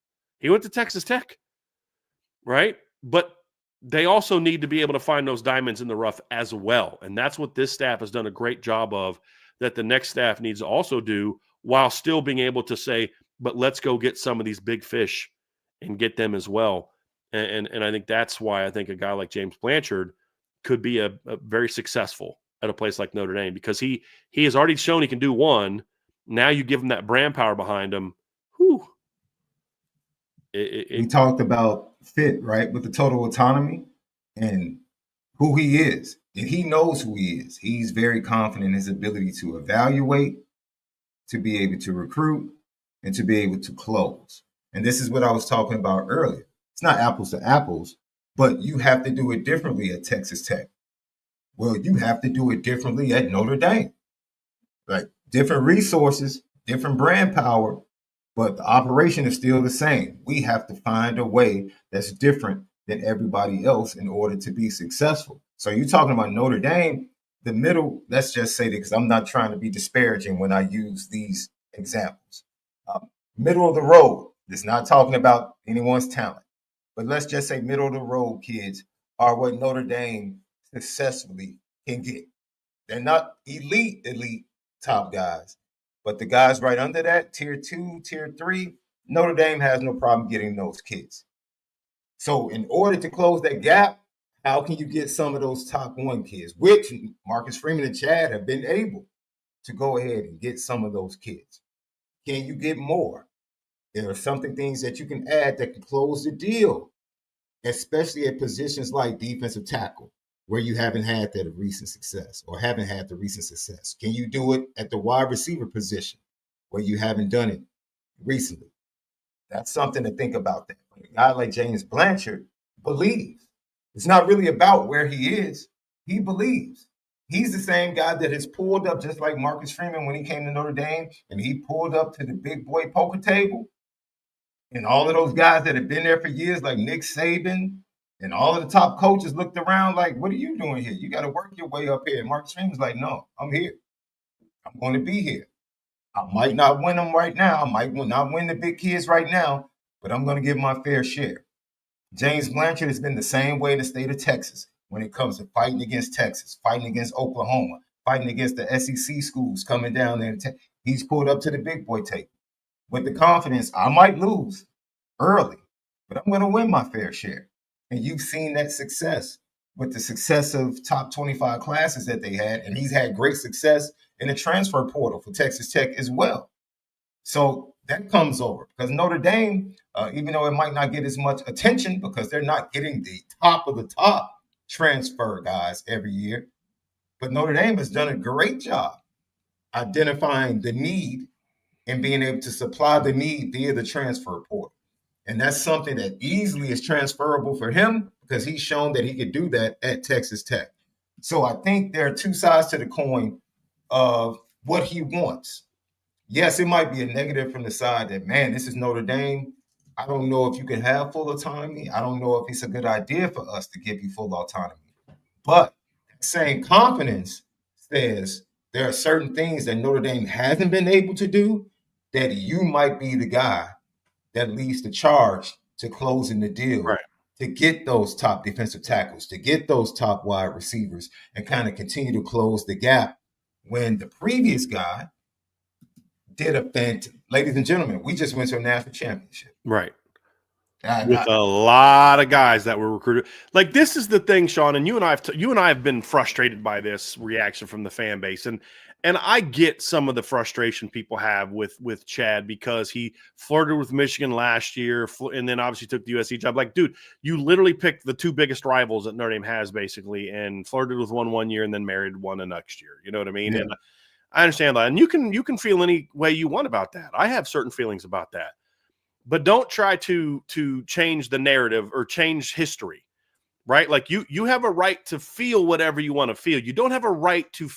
He went to Texas Tech, right? But they also need to be able to find those diamonds in the rough as well. And that's what this staff has done a great job of, that the next staff needs to also do, while still being able to say, but let's go get some of these big fish and get them as well. And I think that's why I think a guy like James Blanchard could be a very successful at a place like Notre Dame, because he has already shown he can do one. Now you give him that brand power behind him. Whew. We talked about fit, right, with the total autonomy and who he is. And he knows who he is. He's very confident in his ability to evaluate, to be able to recruit, and to be able to close. And this is what I was talking about earlier. It's not apples to apples, but you have to do it differently at Texas Tech. Well, you have to do it differently at Notre Dame. Like, different resources, different brand power, but the operation is still the same. We have to find a way that's different than everybody else in order to be successful. So you're talking about Notre Dame, the middle, let's just say that, because I'm not trying to be disparaging when I use these examples. Middle of the road, it's not talking about anyone's talent, but let's just say middle of the road kids are what Notre Dame successfully can get. They're not elite top guys, but the guys right under that, tier 2, tier 3, Notre Dame has no problem getting those kids. So in order to close that gap, how can you get some of those top 1 kids, which Marcus Freeman and Chad have been able to go ahead and get some of those kids? Can you get more? There are something things that you can add that can close the deal, especially at positions like defensive tackle, where you haven't had that recent success or haven't had the recent success. Can you do it at the wide receiver position where you haven't done it recently? That's something to think about. That a guy like James Blanchard believes. It's not really about where he is. He believes. He's the same guy that has pulled up, just like Marcus Freeman when he came to Notre Dame, and he pulled up to the big boy poker table. And all of those guys that have been there for years, like Nick Saban, and all of the top coaches looked around like, what are you doing here? You got to work your way up here. And Marcus Freeman's like, no, I'm here. I'm going to be here. I might not win them right now. I might not win the big kids right now, but I'm going to give my fair share. James Blanchard has been the same way in the state of Texas when it comes to fighting against Texas, fighting against Oklahoma, fighting against the SEC schools coming down there. He's pulled up to the big boy table with the confidence, I might lose early, but I'm going to win my fair share. And you've seen that success with the successive top 25 classes that they had. And he's had great success in the transfer portal for Texas Tech as well. So that comes over because Notre Dame, even though it might not get as much attention because they're not getting the top of the top transfer guys every year, but Notre Dame has done a great job identifying the need and being able to supply the need via the transfer portal. And that's something that easily is transferable for him because he's shown that he could do that at Texas Tech. So I think there are two sides to the coin of what he wants. Yes, it might be a negative from the side that, man, this is Notre Dame. I don't know if you can have full autonomy. I don't know if it's a good idea for us to give you full autonomy. But that same confidence says there are certain things that Notre Dame hasn't been able to do that you might be the guy that leads the charge to closing the deal, right, to get those top defensive tackles, to get those top wide receivers, and kind of continue to close the gap when the previous guy did a fantastic. Ladies and gentlemen, we just went to a national championship. Right. With a lot of guys that were recruited. Like, this is the thing, Sean, and you and I have been frustrated by this reaction from the fan base. And I get some of the frustration people have with Chad because he flirted with Michigan last year and then obviously took the USC job. Like, dude, you literally picked the two biggest rivals that Notre Dame has basically and flirted with one year and then married one the next year. You know what I mean? Yeah. And I understand that. And you can feel any way you want about that. I have certain feelings about that. But don't try to change the narrative or change history. right? Like you have a right to feel whatever you want to feel. You don't have a right to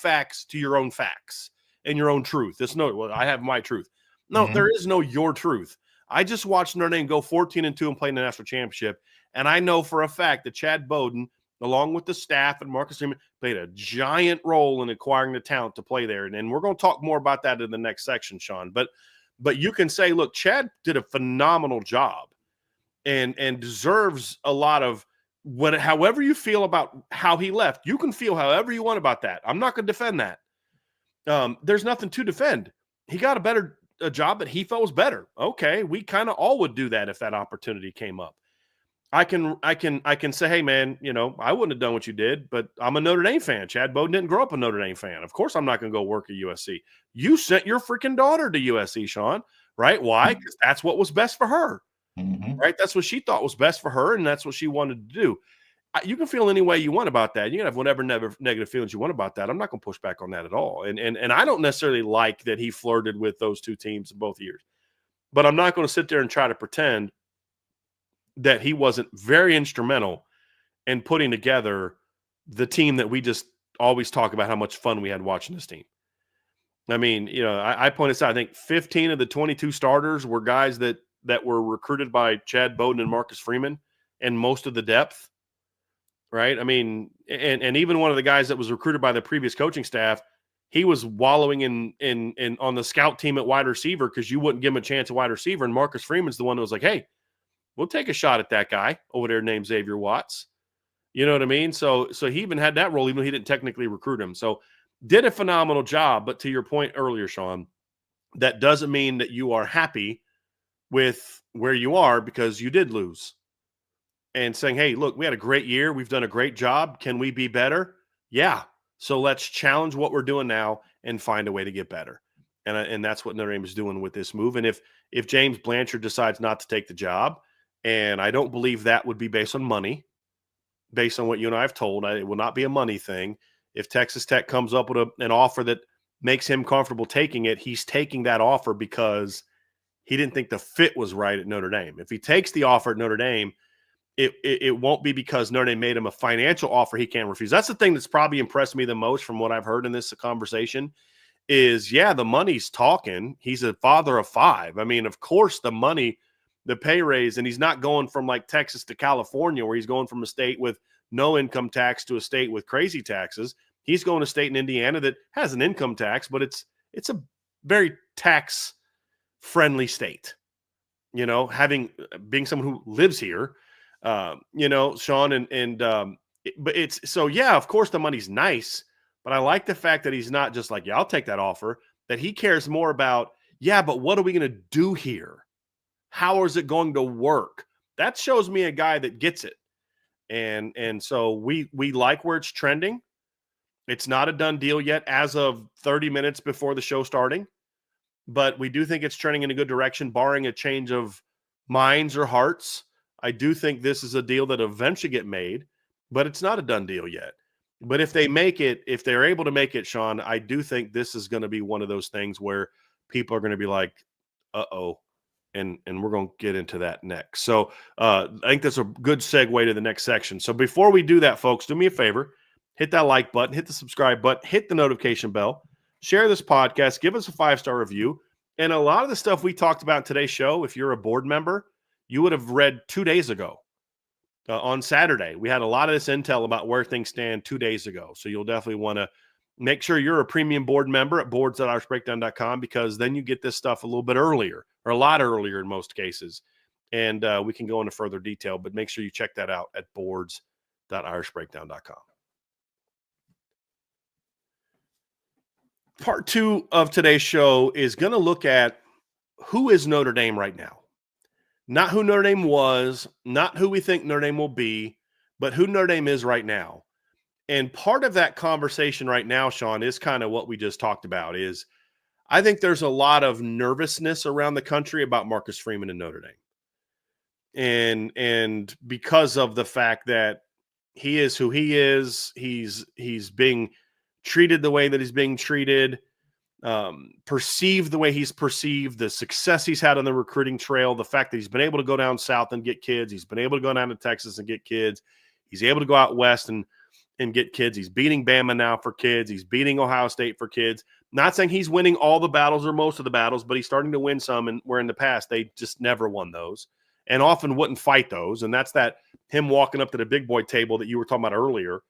your own facts and your own truth. There's no, well, I have my truth. No, there is no your truth. I just watched Notre Dame go 14-2 and play in the national championship. And I know for a fact that Chad Bowden, along with the staff and Marcus Freeman, played a giant role in acquiring the talent to play there. And we're going to talk more about that in the next section, Sean. But you can say, look, Chad did a phenomenal job and deserves a lot of however you feel about how he left. You can feel however you want about that. I'm not going to defend that. There's nothing to defend. He got a job that he felt was better. Okay, we kind of all would do that if that opportunity came up. I can say, hey man, I wouldn't have done what you did, but I'm a Notre Dame fan. Chad Bowden didn't grow up a Notre Dame fan. Of course, I'm not going to go work at USC. You sent your freaking daughter to USC, Sean, right? Why? Because that's what was best for her, right? That's what she thought was best for her, and that's what she wanted to do. You can feel any way you want about that. You can have whatever negative feelings you want about that. I'm not going to push back on that at all. And I don't necessarily like that he flirted with those two teams in both years, but I'm not going to sit there and try to pretend that he wasn't very instrumental in putting together the team that we just always talk about how much fun we had watching this team. I mean, I pointed out, I think 15 of the 22 starters were guys that were recruited by Chad Bowden and Marcus Freeman, and most of the depth, right? I mean, and even one of the guys that was recruited by the previous coaching staff, he was wallowing in on the scout team at wide receiver because you wouldn't give him a chance at wide receiver. And Marcus Freeman's the one that was like, hey, we'll take a shot at that guy over there named Xavier Watts. You know what I mean? So he even had that role, even though he didn't technically recruit him. So did a phenomenal job. But to your point earlier, Sean, that doesn't mean that you are happy with where you are because you did lose. And saying, hey, look, we had a great year. We've done a great job. Can we be better? Yeah. So let's challenge what we're doing now and find a way to get better. And that's what Notre Dame is doing with this move. And if James Blanchard decides not to take the job, and I don't believe that would be based on money, based on what you and I have told. It will not be a money thing. If Texas Tech comes up with an offer that makes him comfortable taking it, he's taking that offer because he didn't think the fit was right at Notre Dame. If he takes the offer at Notre Dame, it won't be because Notre Dame made him a financial offer he can't refuse. That's the thing that's probably impressed me the most from what I've heard in this conversation is, yeah, the money's talking. He's a father of 5. I mean, of course, the money – the pay raise, and he's not going from like Texas to California where he's going from a state with no income tax to a state with crazy taxes. He's going to a state in Indiana that has an income tax, but it's a very tax friendly state, being someone who lives here, Sean, but it's so, yeah, of course the money's nice, but I like the fact that he's not just like, yeah, I'll take that offer, that he cares more about, yeah, but what are we going to do here? How is it going to work? That shows me a guy that gets it. And so we like where it's trending. It's not a done deal yet as of 30 minutes before the show starting, but we do think it's trending in a good direction, barring a change of minds or hearts. I do think this is a deal that eventually get made, but it's not a done deal yet. But if they make it, if they're able to make it, Sean, I do think this is going to be one of those things where people are going to be like, uh-oh. And we're going to get into that next. So I think that's a good segue to the next section. So before we do that, folks, do me a favor. Hit that like button. Hit the subscribe button. Hit the notification bell. Share this podcast. Give us a 5-star review. And a lot of the stuff we talked about in today's show, if you're a board member, you would have read 2 days ago. On Saturday, we had a lot of this intel about where things stand 2 days ago. So you'll definitely want to make sure you're a premium board member at boards.irishbreakdown.com because then you get this stuff a little bit earlier, or a lot earlier in most cases. And we can go into further detail, but make sure you check that out at boards.irishbreakdown.com. Part 2 of today's show is going to look at who is Notre Dame right now. Not who Notre Dame was, not who we think Notre Dame will be, but who Notre Dame is right now. And part of that conversation right now, Sean, is kind of what we just talked about is I think there's a lot of nervousness around the country about Marcus Freeman and Notre Dame. And because of the fact that he is who he is, he's being treated the way that he's being treated, perceived the way he's perceived, the success he's had on the recruiting trail, the fact that he's been able to go down south and get kids, he's been able to go down to Texas and get kids. He's able to go out west and get kids. He's beating Bama now for kids. He's beating Ohio State for kids. Not saying he's winning all the battles or most of the battles, but he's starting to win some, and where in the past they just never won those and often wouldn't fight those. And that's that him walking up to the big boy table that you were talking about earlier.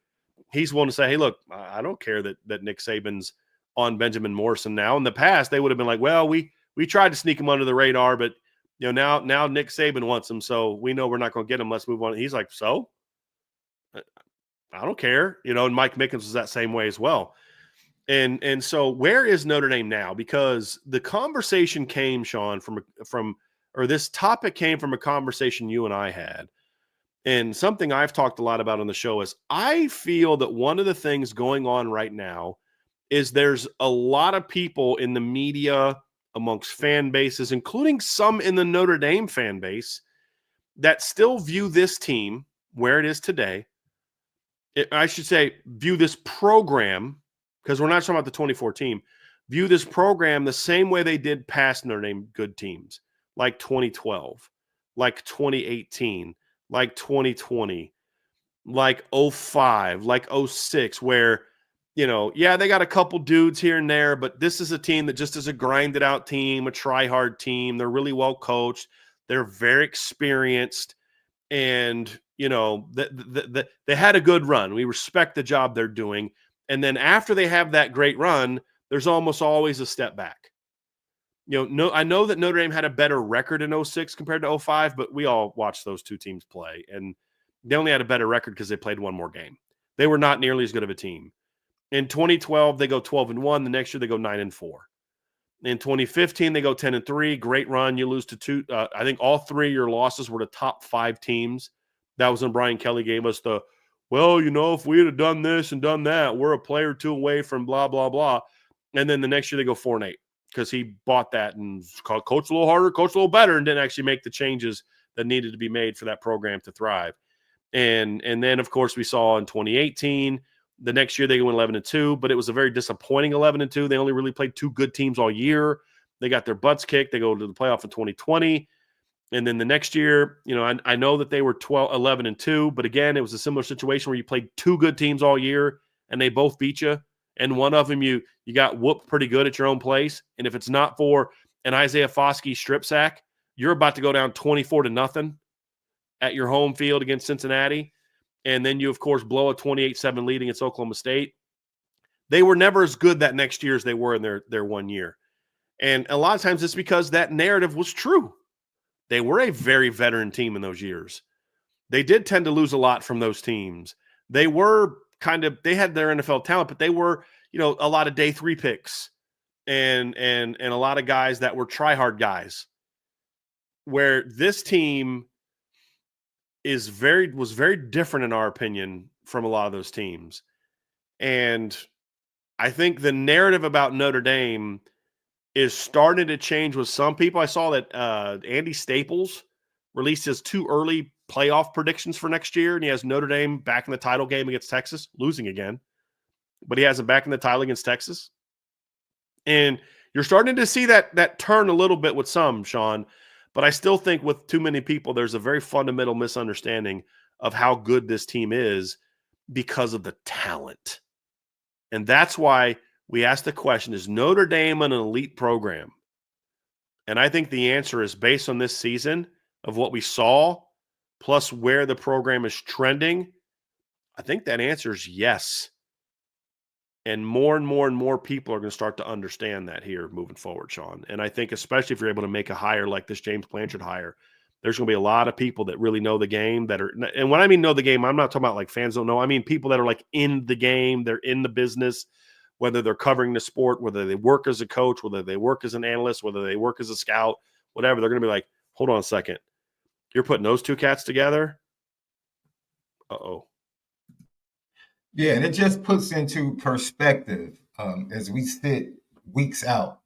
He's willing to say, hey, look, I don't care that Nick Saban's on Benjamin Morrison now. In the past, they would have been like, well, we tried to sneak him under the radar, but now Nick Saban wants him, so we know we're not going to get him. Let's move on. He's like, so? I don't care. And Mike Mickens was that same way as well. And so where is Notre Dame now? Because the conversation came, Sean, or this topic came from a conversation you and I had. And something I've talked a lot about on the show is I feel that one of the things going on right now is there's a lot of people in the media, amongst fan bases, including some in the Notre Dame fan base, that still view this team where it is today. I should say view this program, because we're not talking about the 24 team, view this program the same way they did past Notre Dame good teams, like 2012, like 2018, like 2020, like 05, like 06, where, they got a couple dudes here and there, but this is a team that just is a grinded out team, a try-hard team. They're really well coached. They're very experienced. And, they had a good run. We respect the job they're doing. And then after they have that great run, there's almost always a step back. I know that Notre Dame had a better record in 06 compared to 05, but we all watched those two teams play. And they only had a better record because they played one more game. They were not nearly as good of a team. In 2012, they go 12-1. The next year, they go 9-4. In 2015, they go 10-3. Great run. You lose to two. I think all three of your losses were to top 5 teams. That was when Brian Kelly gave us the, if we had done this and done that, we're a player or two away from blah, blah, blah. And then the next year, they go 4-8 because he bought that and coach a little harder, coach a little better, and didn't actually make the changes that needed to be made for that program to thrive. And then, of course, we saw in 2018, the next year they went 11-2, but it was a very disappointing 11-2. They only really played 2 good teams all year. They got their butts kicked. They go to the playoff in 2020. And then the next year, I know that they were 11-2, but again, it was a similar situation where you played 2 good teams all year and they both beat you. And one of them, you got whooped pretty good at your own place. And if it's not for an Isaiah Foskey strip sack, you're about to go down 24-0 at your home field against Cincinnati. And then you, of course, blow a 28-7 lead against Oklahoma State. They were never as good that next year as they were in their 1 year. And a lot of times it's because that narrative was true. They were a very veteran team in those years. They did tend to lose a lot from those teams. They were they had their NFL talent, but they were, a lot of day 3 picks and a lot of guys that were try-hard guys. Where this team was very different in our opinion from a lot of those teams. And I think the narrative about Notre Dame is starting to change with some people. I saw that Andy Staples released his 2 early playoff predictions for next year, and he has Notre Dame back in the title game against Texas, losing again, but he has them back in the title against Texas. And you're starting to see that turn a little bit with some, Sean. But I still think with too many people, there's a very fundamental misunderstanding of how good this team is because of the talent. And that's why we asked the question, is Notre Dame an elite program? And I think the answer is based on this season of what we saw, plus where the program is trending. I think that answer is yes. And more people are going to start to understand that here moving forward, Sean. And I think especially if you're able to make a hire like this James Blanchard hire, there's going to be a lot of people that really know the game and when I mean know the game, I'm not talking about like fans don't know. I mean people that are like in the game, they're in the business, whether they're covering the sport, whether they work as a coach, whether they work as an analyst, whether they work as a scout, whatever. They're going to be like, hold on a second. You're putting those 2 cats together? Uh-oh. Yeah, and it just puts into perspective as we sit weeks out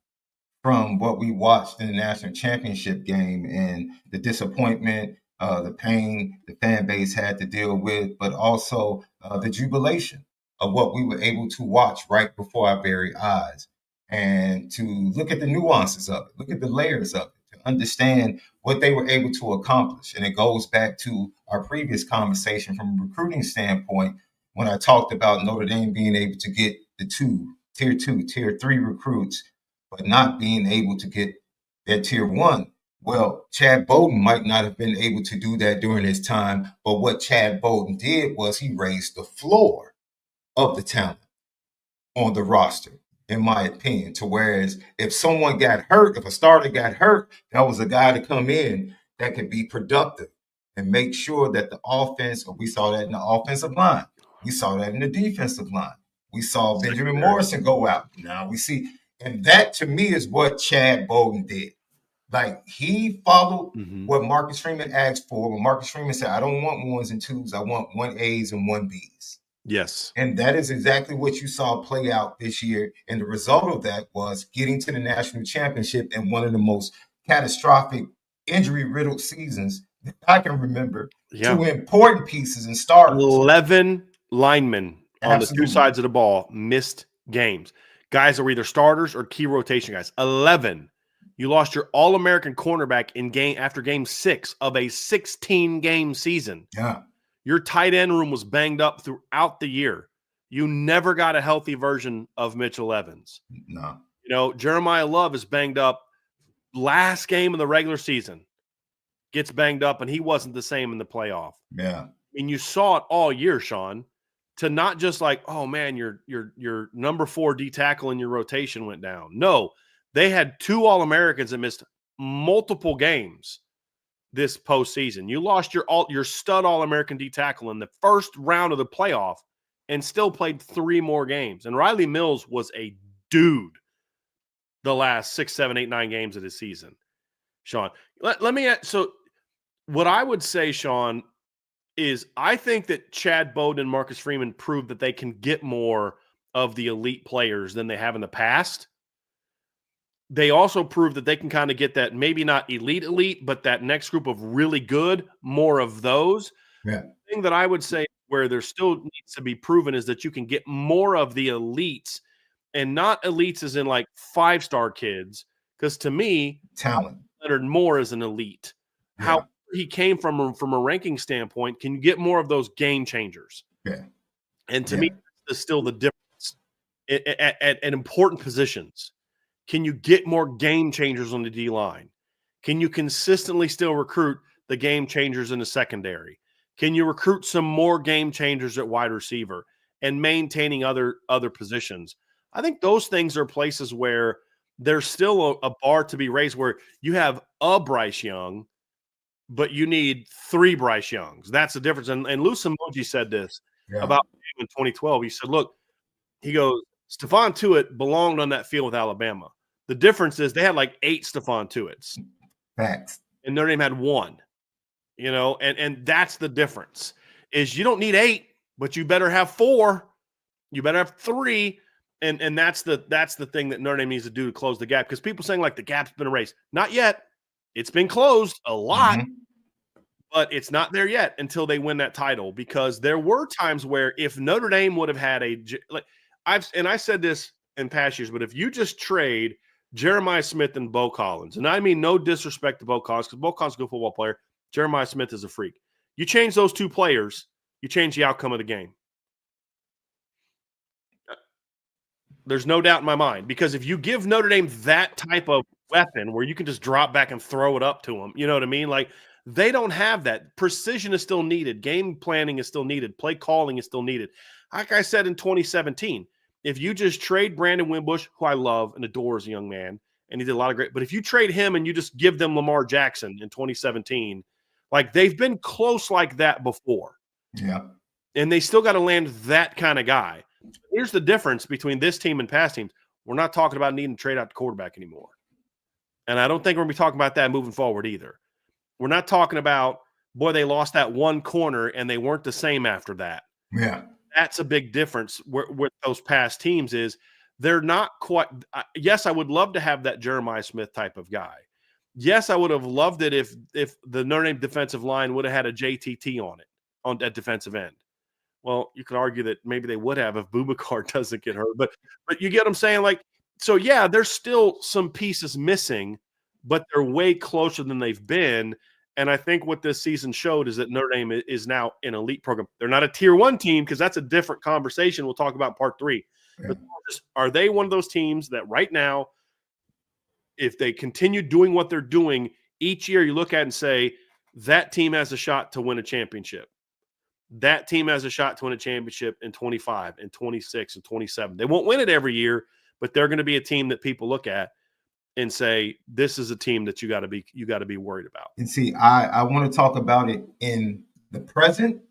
from what we watched in the national championship game and the disappointment, the pain the fan base had to deal with, but also the jubilation of what we were able to watch right before our very eyes, and to look at the nuances of it, look at the layers of it, to understand what they were able to accomplish. And it goes back to our previous conversation from a recruiting standpoint when I talked about Notre Dame being able to get the tier 3 recruits, but not being able to get their tier 1. Well, Chad Bowden might not have been able to do that during his time, but what Chad Bowden did was he raised the floor of the talent on the roster, in my opinion. To whereas if someone got hurt, if a starter got hurt, that was a guy to come in that could be productive and make sure that the offense, we saw that in the offensive line. We saw that in the defensive line. We saw Benjamin Morrison go out. Now we see, and that to me is what Chad Bowden did. Like he followed what Marcus Freeman asked for. When Marcus Freeman said, I don't want 1s and 2s, I want 1As and 1Bs. Yes. And that is exactly what you saw play out this year. And the result of that was getting to the national championship in one of the most catastrophic injury-riddled seasons that I can remember. Yeah. 2 important pieces and starters. 11 linemen on Absolutely. the 2 sides of the ball missed games. Guys that were either starters or key rotation guys. 11. You lost your All-American cornerback in after game 6 of a 16-game season. Yeah. Your tight end room was banged up throughout the year. You never got a healthy version of Mitchell Evans. No. You know, Jeremiah Love is banged up last game of the regular season. Gets banged up, and he wasn't the same in the playoff. Yeah. And you saw it all year, Sean, to not just like, oh, man, your number 4 D tackle in your rotation went down. No, they had 2 All-Americans that missed multiple games this postseason. You lost your stud All-American D tackle in the first round of the playoff and still played 3 more games. And Riley Mills was a dude the last 6, 7, 8, 9 games of the season. Sean, let me – so what I would say, Sean, is I think that Chad Bowden and Marcus Freeman proved that they can get more of the elite players than they have in the past. They also proved that they can kind of get that maybe not elite, but that next group of really good, more of those. Yeah. The thing that I would say where there still needs to be proven is that you can get more of the elites, and not elites as in like 5-star kids, because to me, talent. Leonard Moore is an elite. Yeah. How he came from a ranking standpoint, can you get more of those game changers? Yeah. And to me, that's still the difference at important positions. Can you get more game changers on the D line? Can you consistently still recruit the game changers in the secondary? Can you recruit some more game changers at wide receiver and maintaining other positions? I think those things are places where there's still a bar to be raised, where you have a Bryce Young, but you need 3 Bryce Youngs. That's the difference. And Lou Emoji said this about him in 2012. He said, look, he goes, Stephon Tuitt belonged on that field with Alabama. The difference is they had like 8 Stephon Tuitts. Facts. And Notre Dame had 1. You know, and that's the difference. Is you don't need 8, but you better have 4. You better have 3. And that's the thing that Notre Dame needs to do to close the gap. Because people saying like the gap's been erased. Not yet. It's been closed a lot, but it's not there yet until they win that title. Because there were times where if Notre Dame would have had I said this in past years, but if you just trade Jeremiah Smith and Bo Collins, and I mean no disrespect to Bo Collins, because Bo Collins is a good football player, Jeremiah Smith is a freak. You change those 2 players, you change the outcome of the game. There's no doubt in my mind, because if you give Notre Dame that type of weapon where you can just drop back and throw it up to them, you know what I mean? Like, they don't have that. Precision is still needed. Game planning is still needed. Play calling is still needed. Like I said in 2017, if you just trade Brandon Wimbush, who I love and adore as a young man, and he did a lot of great, but if you trade him and you just give them Lamar Jackson in 2017, like, they've been close like that before. Yeah. And they still got to land that kind of guy. Here's the difference between this team and past teams. We're not talking about needing to trade out the quarterback anymore. And I don't think we're going to be talking about that moving forward either. We're not talking about, boy, they lost that 1 corner and they weren't the same after that. Yeah. That's a big difference with those past teams is they're not quite – yes, I would love to have that Jeremiah Smith type of guy. Yes, I would have loved it if the Notre Dame defensive line would have had a JTT on at defensive end. Well, you could argue that maybe they would have if Boubacar doesn't get hurt. But you get what I'm saying? Like, so, yeah, there's still some pieces missing, but they're way closer than they've been. And I think what this season showed is that Notre Dame is now an elite program. They're not a tier 1 team because that's a different conversation. We'll talk about part 3. Yeah. But are they one of those teams that right now, if they continue doing what they're doing each year, you look at and say, that team has a shot to win a championship. That team has a shot to win a championship in 25 and 26 and 27. They won't win it every year, but they're going to be a team that people look at and say, this is a team that you got to be worried about. And see, I want to talk about it in the present.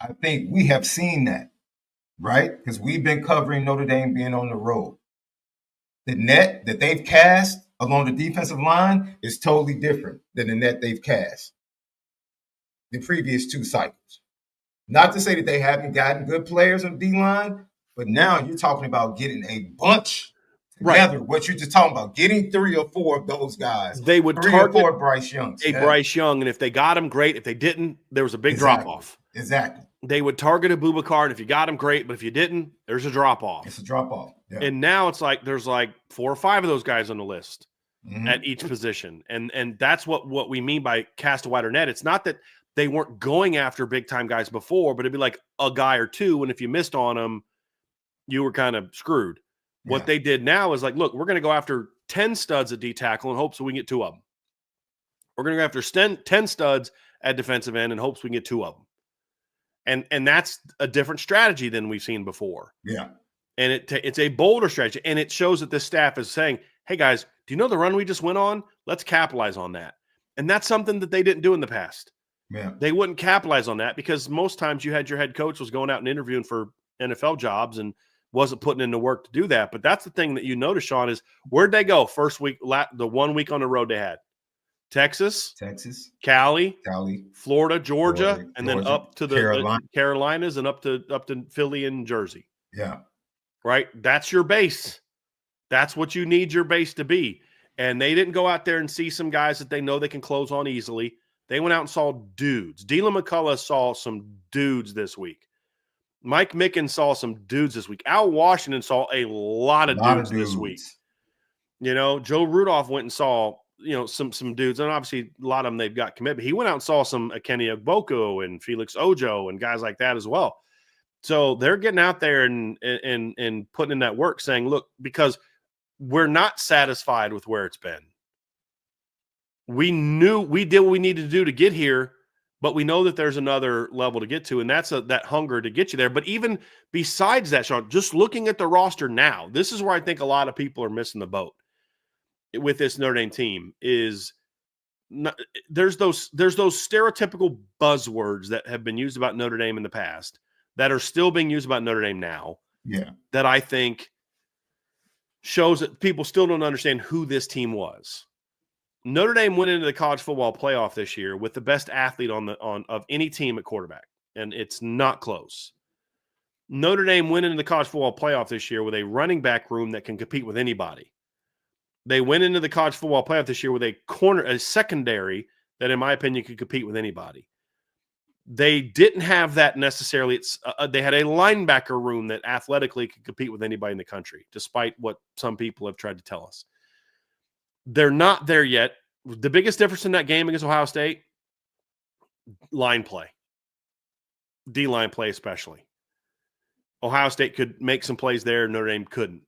I think we have seen that, right? Because we've been covering Notre Dame being on the road. The net that they've cast along the defensive line is totally different than the net they've cast the previous 2 cycles. Not to say that they haven't gotten good players on D-line, but now you're talking about getting a bunch together. Right. What you're just talking about, getting 3 or 4 of those guys. They would 3 target or 4 Bryce Youngs. Bryce Young, and if they got him, great. If they didn't, there was a big drop-off. Exactly. They would target a Boubacar, and if you got him, great. But if you didn't, there's a drop-off. It's a drop-off. Yeah. And now it's like there's like 4 or 5 of those guys on the list at each position. And that's what we mean by cast a wider net. It's not that they weren't going after big-time guys before, but it'd be like a guy or 2, and if you missed on them, you were kind of screwed. Yeah. What they did now is like, look, we're going to go after 10 studs at D-tackle in hopes that we can get 2 of them. We're going to go after 10 studs at defensive end in hopes we can get 2 of them. And that's a different strategy than we've seen before. Yeah. And it's a bolder strategy. And it shows that this staff is saying, hey, guys, do you know the run we just went on? Let's capitalize on that. And that's something that they didn't do in the past. Yeah. They wouldn't capitalize on that because most times you had your head coach was going out and interviewing for NFL jobs and wasn't putting in the work to do that. But that's the thing that you notice, Sean, is where'd they go first week, the 1 week on the road they had? Texas, Cali, Florida, Georgia, and then up to the Carolinas and up to Philly and Jersey. Yeah. Right? That's your base. That's what you need your base to be. And they didn't go out there and see some guys that they know they can close on easily. They went out and saw dudes. Dylan McCullough saw some dudes this week. Mike Mickens saw some dudes this week. Al Washington saw a lot of dudes this week. You know, Joe Rudolph went and saw, you know, some dudes. And obviously a lot of them they've got committed. But he went out and saw some Kenny Ogboko and Felix Ojo and guys like that as well. So they're getting out there and putting in that work saying, look, because we're not satisfied with where it's been. We knew we did what we needed to do to get here, but we know that there's another level to get to, and that's that hunger to get you there. But even besides that, Sean, just looking at the roster now, this is where I think a lot of people are missing the boat with this Notre Dame team is there's those stereotypical buzzwords that have been used about Notre Dame in the past that are still being used about Notre Dame now. Yeah. That I think shows that people still don't understand who this team was. Notre Dame went into the college football playoff this year with the best athlete of any team at quarterback, and it's not close. Notre Dame went into the college football playoff this year with a running back room that can compete with anybody. They went into the college football playoff this year with a secondary that, in my opinion, could compete with anybody. They didn't have that necessarily. They had a linebacker room that athletically could compete with anybody in the country, despite what some people have tried to tell us. They're not there yet. The biggest difference in that game against Ohio State, line play. D-line play especially. Ohio State could make some plays there. Notre Dame couldn't.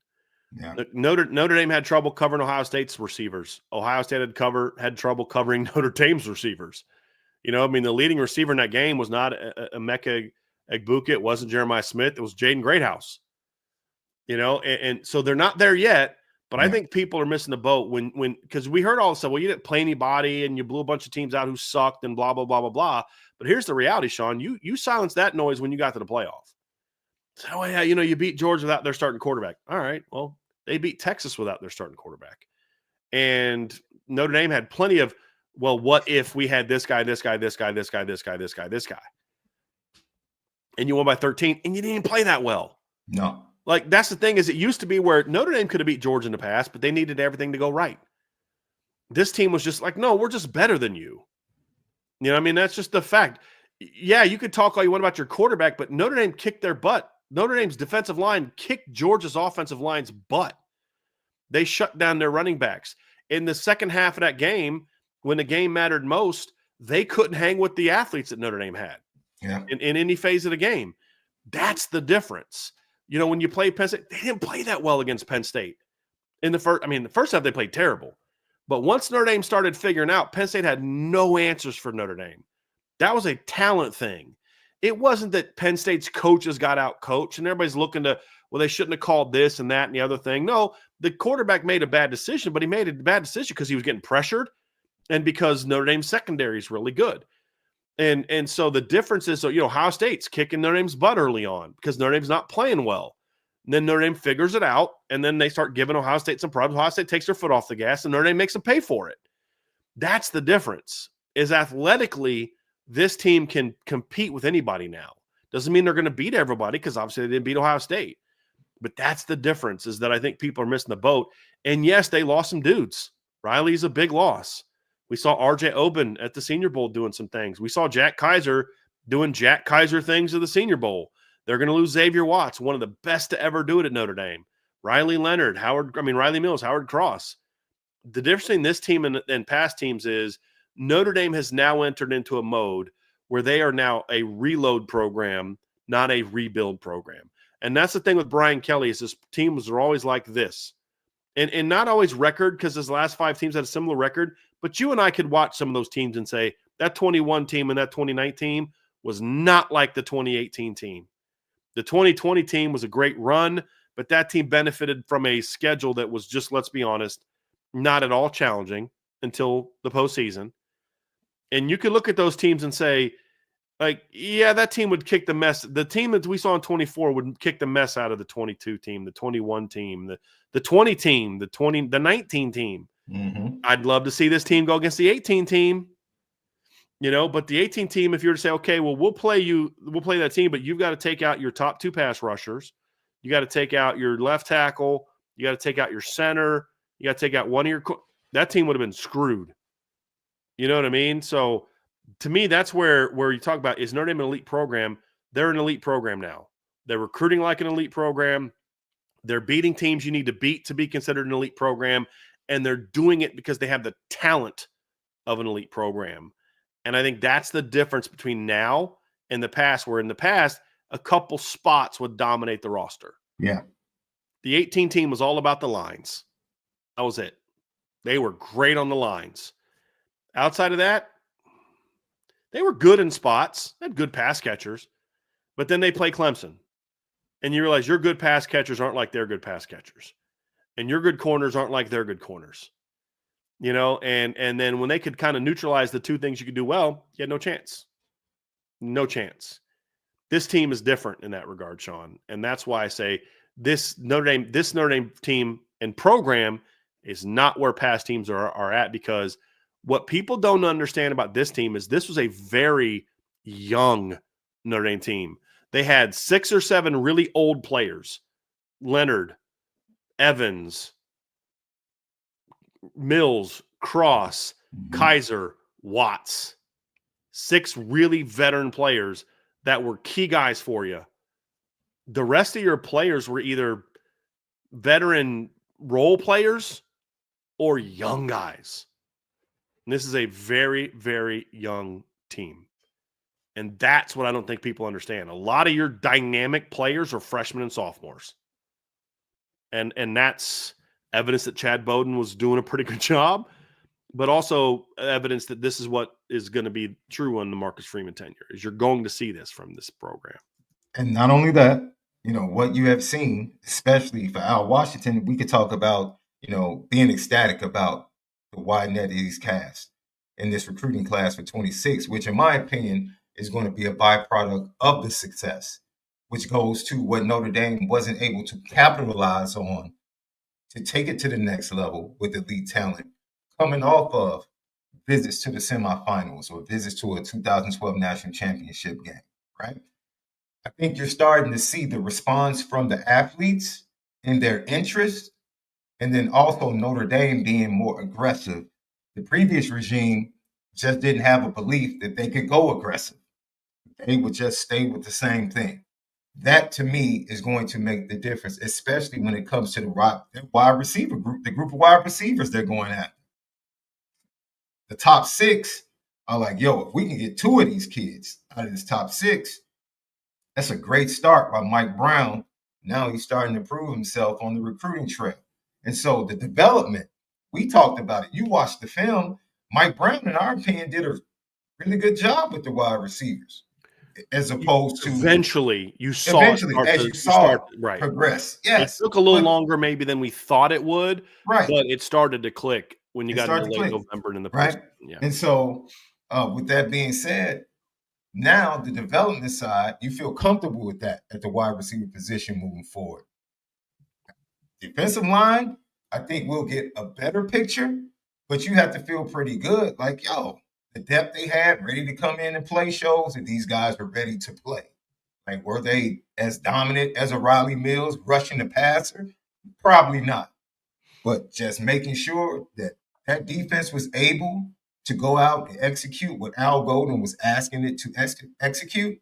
Yeah. Notre Dame had trouble covering Ohio State's receivers. Ohio State had trouble covering Notre Dame's receivers. You know, I mean, the leading receiver in that game was not Emeka Egbuka. It wasn't Jeremiah Smith. It was Jaden Greathouse. You know, and so they're not there yet. But I think people are missing the boat when because we heard all this stuff. Well, you didn't play anybody and you blew a bunch of teams out who sucked and blah, blah, blah, blah, blah. But here's the reality, Sean. You silenced that noise when you got to the playoff. So, oh, yeah, you know, you beat Georgia without their starting quarterback. All right, well, they beat Texas without their starting quarterback. And Notre Dame had plenty of, well, what if we had this guy, this guy, this guy, this guy, this guy, this guy, this guy. And you won by 13, and you didn't even play that well. No. Like, that's the thing is it used to be where Notre Dame could have beat Georgia in the past, but they needed everything to go right. This team was just like, no, we're just better than you. You know what I mean? That's just the fact. Yeah, you could talk all you want about your quarterback, but Notre Dame kicked their butt. Notre Dame's defensive line kicked Georgia's offensive line's butt. They shut down their running backs. in the second half of that game, when the game mattered most, they couldn't hang with the athletes that Notre Dame had in any phase of the game. That's the difference. When you play Penn State, they didn't play that well against Penn State. In the first half they played terrible. But once Notre Dame started figuring out, Penn State had no answers for Notre Dame. That was a talent thing. It wasn't that Penn State's coaches got out coached and everybody's looking to, well, they shouldn't have called this and that and the other thing. No, the quarterback made a bad decision, but he made a bad decision because he was getting pressured and because Notre Dame's secondary is really good. And so the difference is, Ohio State's kicking Notre Dame's butt early on because Notre Dame's not playing well. And then Notre Dame figures it out, and then they start giving Ohio State some problems. Ohio State takes their foot off the gas, and Notre Dame makes them pay for it. That's the difference, is athletically, this team can compete with anybody now. Doesn't mean they're going to beat everybody because obviously they didn't beat Ohio State. But that's the difference, is that I think people are missing the boat. And yes, they lost some dudes. Riley's a big loss. We saw RJ Oben at the Senior Bowl doing some things. We saw Jack Kaiser doing Jack Kaiser things at the Senior Bowl. They're going to lose Xavier Watts, one of the best to ever do it at Notre Dame. Riley Mills, Howard Cross. The difference between this team and past teams is Notre Dame has now entered into a mode where they are now a reload program, not a rebuild program. And that's the thing with Brian Kelly, is his teams are always like this. And not always record, because his last 5 teams had a similar record, but you and I could watch some of those teams and say that 21 team and that 29 team was not like the 2018 team. The 2020 team was a great run, but that team benefited from a schedule that was just, let's be honest, not at all challenging until the postseason. And you could look at those teams and say, like, yeah, that team would kick the mess. The team that we saw in 24 would kick the mess out of the 22 team, the 21 team, the 20 team, the 19 team. Mm-hmm. I'd love to see this team go against the 18 team. But the 18 team, if you were to say, okay, well, we'll play that team, but you've got to take out your top 2 pass rushers. You got to take out your left tackle. You got to take out your center. You got to take out one of your – that team would have been screwed. You know what I mean? So, to me, that's where you talk about, is Notre Dame an elite program? They're an elite program now. They're recruiting like an elite program. They're beating teams you need to beat to be considered an elite program, and they're doing it because they have the talent of an elite program. And I think that's the difference between now and the past, where in the past, a couple spots would dominate the roster. Yeah. The 18 team was all about the lines. That was it. They were great on the lines. Outside of that, they were good in spots. They had good pass catchers. But then they play Clemson. And you realize your good pass catchers aren't like their good pass catchers. And your good corners aren't like their good corners. And then when they could kind of neutralize the 2 things you could do well, you had no chance. No chance. This team is different in that regard, Sean. And that's why I say this Notre Dame team and program is not where past teams are at, because what people don't understand about this team is this was a very young Notre Dame team. They had 6 or 7 really old players. Leonard, Evans, Mills, Cross, Kaiser, Watts. 6 really veteran players that were key guys for you. The rest of your players were either veteran role players or young guys. And this is a very, very young team. And that's what I don't think people understand. A lot of your dynamic players are freshmen and sophomores. And that's evidence that Chad Bowden was doing a pretty good job, but also evidence that this is what is going to be true on the Marcus Freeman tenure, is you're going to see this from this program. And not only that, what you have seen, especially for Al Washington, we could talk about, being ecstatic about the wide net he's cast in this recruiting class for 26, which in my opinion is going to be a byproduct of the success, which goes to what Notre Dame wasn't able to capitalize on to take it to the next level with elite talent, coming off of visits to the semifinals or visits to a 2012 national championship game, right? I think you're starting to see the response from the athletes and their interest, and then also Notre Dame being more aggressive. The previous regime just didn't have a belief that they could go aggressive. They would just stay with the same thing. That, to me, is going to make the difference, especially when it comes to the wide receiver group, the group of wide receivers they're going after. the top 6 are like, yo, if we can get 2 of these kids out of this top 6, that's a great start by Mike Brown. Now he's starting to prove himself on the recruiting trail. And so the development, we talked about it. You watched the film. Mike Brown, in our opinion, did a really good job with the wide receivers, as opposed to Eventually, you saw eventually, it as you saw it right. progress. It Yes, took a little but longer maybe than we thought it would, right, but it started to click when you it got into started to late click, November and in the postseason. right. Yeah. And so, with that being said, now the development side, you feel comfortable with that at the wide receiver position moving forward. Defensive line, I think we'll get a better picture, but you have to feel pretty good. Like, yo, the depth they had ready to come in and play shows that these guys were ready to play. Like, were they as dominant as a Riley Mills rushing the passer? Probably not. But just making sure that that defense was able to go out and execute what Al Golden was asking it to execute,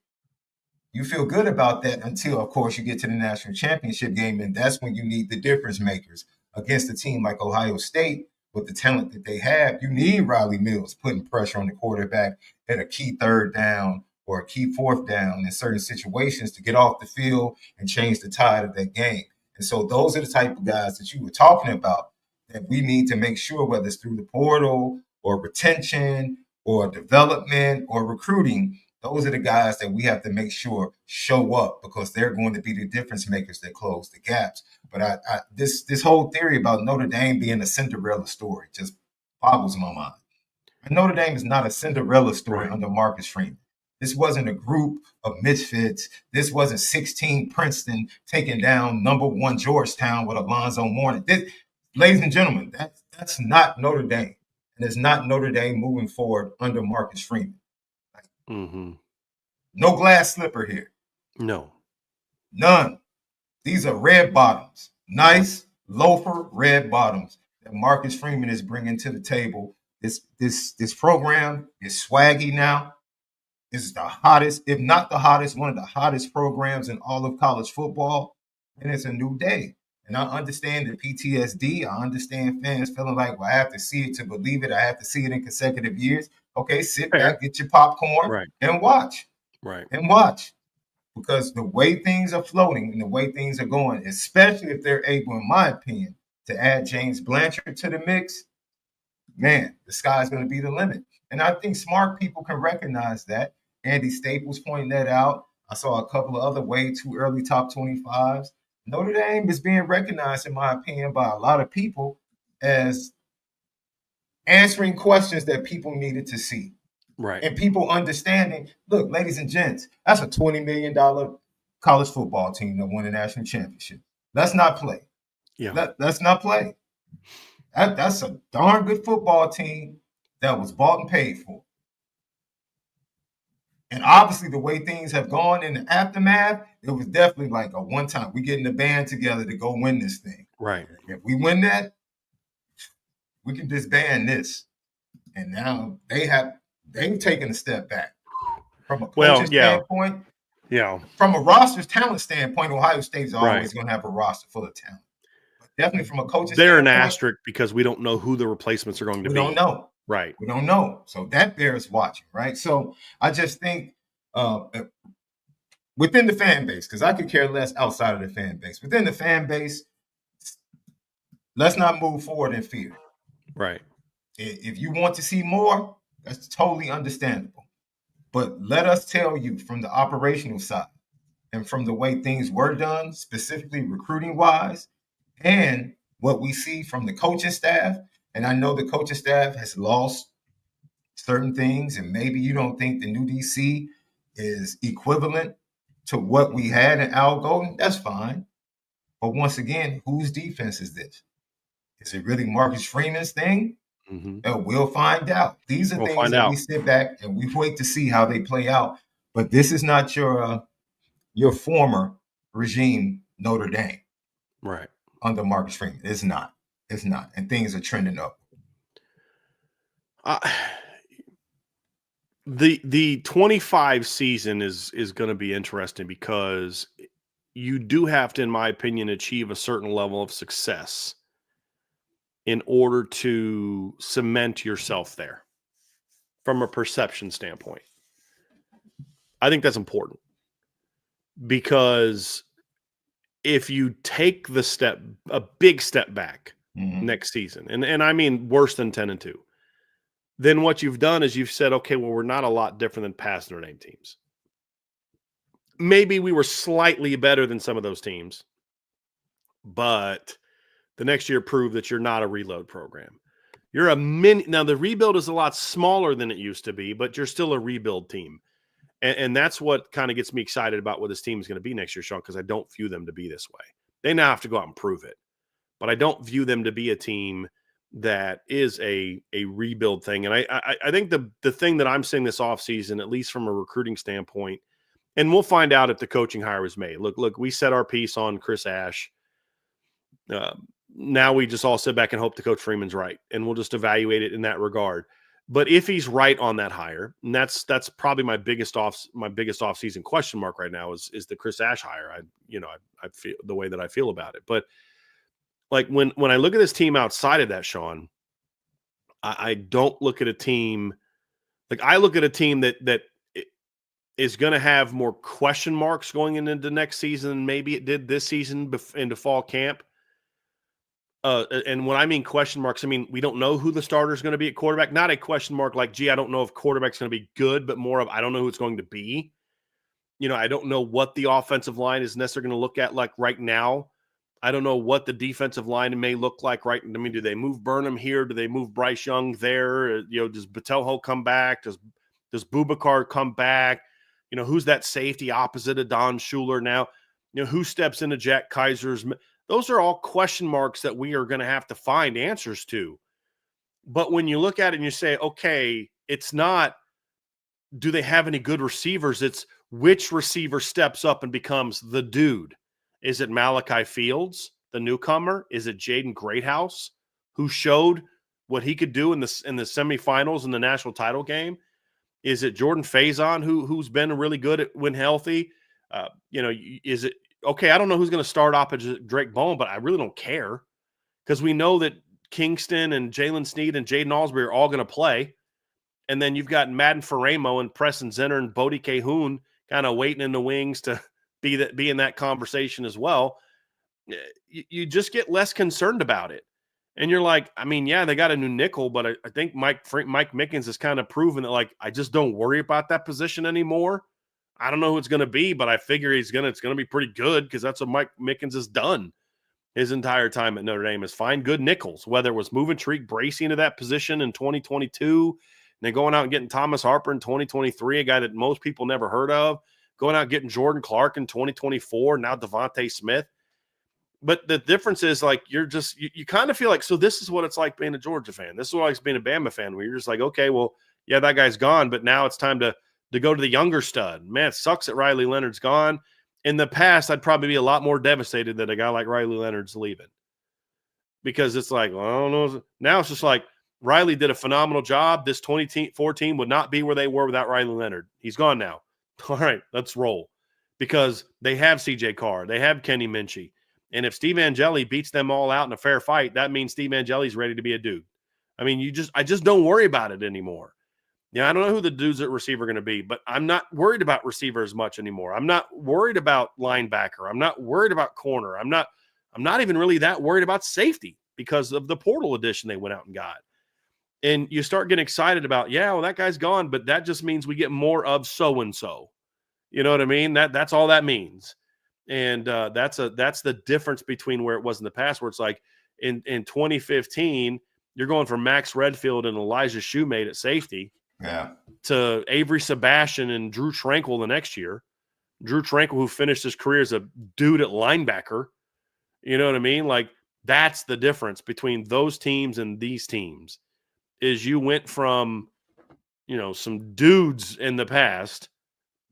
you feel good about that until, of course, you get to the national championship game. And that's when you need the difference makers against a team like Ohio State with the talent that they have. You need Riley Mills putting pressure on the quarterback at a key 3rd down or a key 4th down in certain situations to get off the field and change the tide of that game. And so those are the type of guys that you were talking about that we need to make sure, whether it's through the portal or retention or development or recruiting, those are the guys that we have to make sure show up, because they're going to be the difference makers that close the gaps. But this whole theory about Notre Dame being a Cinderella story just boggles my mind. And Notre Dame is not a Cinderella story under Marcus Freeman. This wasn't a group of misfits. This wasn't 16 Princeton taking down #1 Georgetown with Alonzo Mourning. Ladies and gentlemen, that's not Notre Dame. And it's not Notre Dame moving forward under Marcus Freeman. Mm-hmm. No glass slipper here. No. None. These are red bottoms. Nice loafer red bottoms that Marcus Freeman is bringing to the table. This program is swaggy now. It's the hottest, if not the hottest, one of the hottest programs in all of college football. And it's a new day. And I understand the PTSD. I understand fans feeling like, well, I have to see it to believe it. I have to see it in consecutive years. Okay, sit back, get your popcorn, and watch. Right. And watch. Because the way things are floating and the way things are going, especially if they're able, in my opinion, to add James Blanchard to the mix, man, the sky's going to be the limit. And I think smart people can recognize that. Andy Staples pointing that out. I saw a couple of other way too early top 25s. Notre Dame is being recognized, in my opinion, by a lot of people as answering questions that people needed to see. Right. And people understanding, look, ladies and gents, that's a $20 million college football team that won a national championship. Let's not play. Yeah. Let's not play. That's a darn good football team that was bought and paid for. And obviously, the way things have gone in the aftermath, it was definitely like a one time. We getting the band together to go win this thing. Right. If we win that, we can disband this. And now they've taken a step back from a coaching standpoint. Yeah. From a roster's talent standpoint, Ohio State is always going to have a roster full of talent. But definitely from a coaching they're standpoint, an asterisk because we don't know who the replacements are going to be. We don't know. Right. We don't know. So that bears watching, right? So I just think within the fan base, because I could care less outside of the fan base. Within the fan base, let's not move forward in fear. Right. If you want to see more, that's totally understandable. But let us tell you from the operational side and from the way things were done, specifically recruiting-wise, and what we see from the coaching staff. And I know the coaching staff has lost certain things, and maybe you don't think the new DC is equivalent to what we had in Al Golden. That's fine. But once again, whose defense is this? Is it really Marcus Freeman's thing? Mm-hmm. We'll find out. These are things that we sit back and we wait to see how they play out. But this is not your former regime, Notre Dame. Right. Under Marcus Freeman. It's not. It's not. And things are trending up. The 25 season is going to be interesting because you do have to, in my opinion, achieve a certain level of success in order to cement yourself there. from a perception standpoint. I think that's important because if you take a big step back next season, and I mean worse than 10-2, then what you've done is you've said, okay, well, we're not a lot different than past Notre Dame teams. Maybe we were slightly better than some of those teams, but the next year proved that you're not a reload program. You're a now the rebuild is a lot smaller than it used to be, but you're still a rebuild team. And that's what kind of gets me excited about what this team is going to be next year, Sean, because I don't view them to be this way. They now have to go out and prove it. But I don't view them to be a team that is a rebuild thing. And I think the thing that I'm seeing this offseason, at least from a recruiting standpoint, and we'll find out if the coaching hire was made. Look, we set our piece on Chris Ash. Now we just all sit back and hope the Coach Freeman's right, and we'll just evaluate it in that regard. But if he's right on that hire, and that's probably my biggest offseason question mark right now is the Chris Ash hire. I feel the way that I feel about it. But like when I look at this team outside of that, Sean, I don't look at a team like I look at a team that is going to have more question marks going into next season than maybe it did this season into fall camp. And when I mean question marks, I mean, we don't know who the starter is going to be at quarterback. Not a question mark like, gee, I don't know if quarterback's going to be good, but more of, I don't know who it's going to be. I don't know what the offensive line is necessarily going to look at like right now. I don't know what the defensive line may look like right. I mean, do they move Burnham here? Do they move Bryce Young there? Does Batelho come back? Does Boubacar come back? Who's that safety opposite of Don Schuler now? Who steps into Jack Kaiser's? Those are all question marks that we are going to have to find answers to. But when you look at it and you say, okay, it's not, do they have any good receivers? It's which receiver steps up and becomes the dude. Is it Malachi Fields, the newcomer? Is it Jaden Greathouse, who showed what he could do in the semifinals in the national title game? Is it Jordan Faison, who's been really good when healthy? Is it, okay, I don't know who's going to start opposite Drake Bowen, but I really don't care because we know that Kingston and Jalen Sneed and Jaden Alsbury are all going to play. And then you've got Madden Faramo and Preston Zenner and Bodie Cahoon kind of waiting in the wings to be in that conversation as well. You just get less concerned about it. And you're like, I mean, yeah, they got a new nickel, but I think Mike Mickens has kind of proven that, like, I just don't worry about that position anymore. I don't know who it's going to be, but I figure it's going to be pretty good because that's what Mike Mickens has done his entire time at Notre Dame is find good nickels, whether it was moving Tariq Bracy into that position in 2022 and then going out and getting Thomas Harper in 2023, a guy that most people never heard of, going out and getting Jordan Clark in 2024, now Devontae Smith. But the difference is, like, you kind of feel like, so this is what it's like being a Georgia fan. This is what it's being a Bama fan, where you're just like, okay, well, yeah, that guy's gone, but now it's time to go to the younger stud. Man, it sucks that Riley Leonard's gone. In the past, I'd probably be a lot more devastated that a guy like Riley Leonard's leaving. Because it's like, well, I don't know. Now it's just like, Riley did a phenomenal job. This 2024 team would not be where they were without Riley Leonard. He's gone now. All right, let's roll. Because they have CJ Carr. They have Kenny Minchie. And if Steve Angeli beats them all out in a fair fight, that means Steve Angeli's ready to be a dude. I mean, I just don't worry about it anymore. I don't know who the dudes at receiver are going to be, but I'm not worried about receiver as much anymore. I'm not worried about linebacker. I'm not worried about corner. I'm not even really that worried about safety because of the portal edition they went out and got. And you start getting excited about, yeah, well, that guy's gone, but that just means we get more of so-and-so. You know what I mean? That's all that means. And that's the difference between where it was in the past, where it's like in 2015, you're going from Max Redfield and Elijah Shoemate at safety to Avery Sebastian and Drew Tranquil the next year. Drew Tranquil, who finished his career as a dude at linebacker. You know what I mean? Like, that's the difference between those teams and these teams, is you went from, some dudes in the past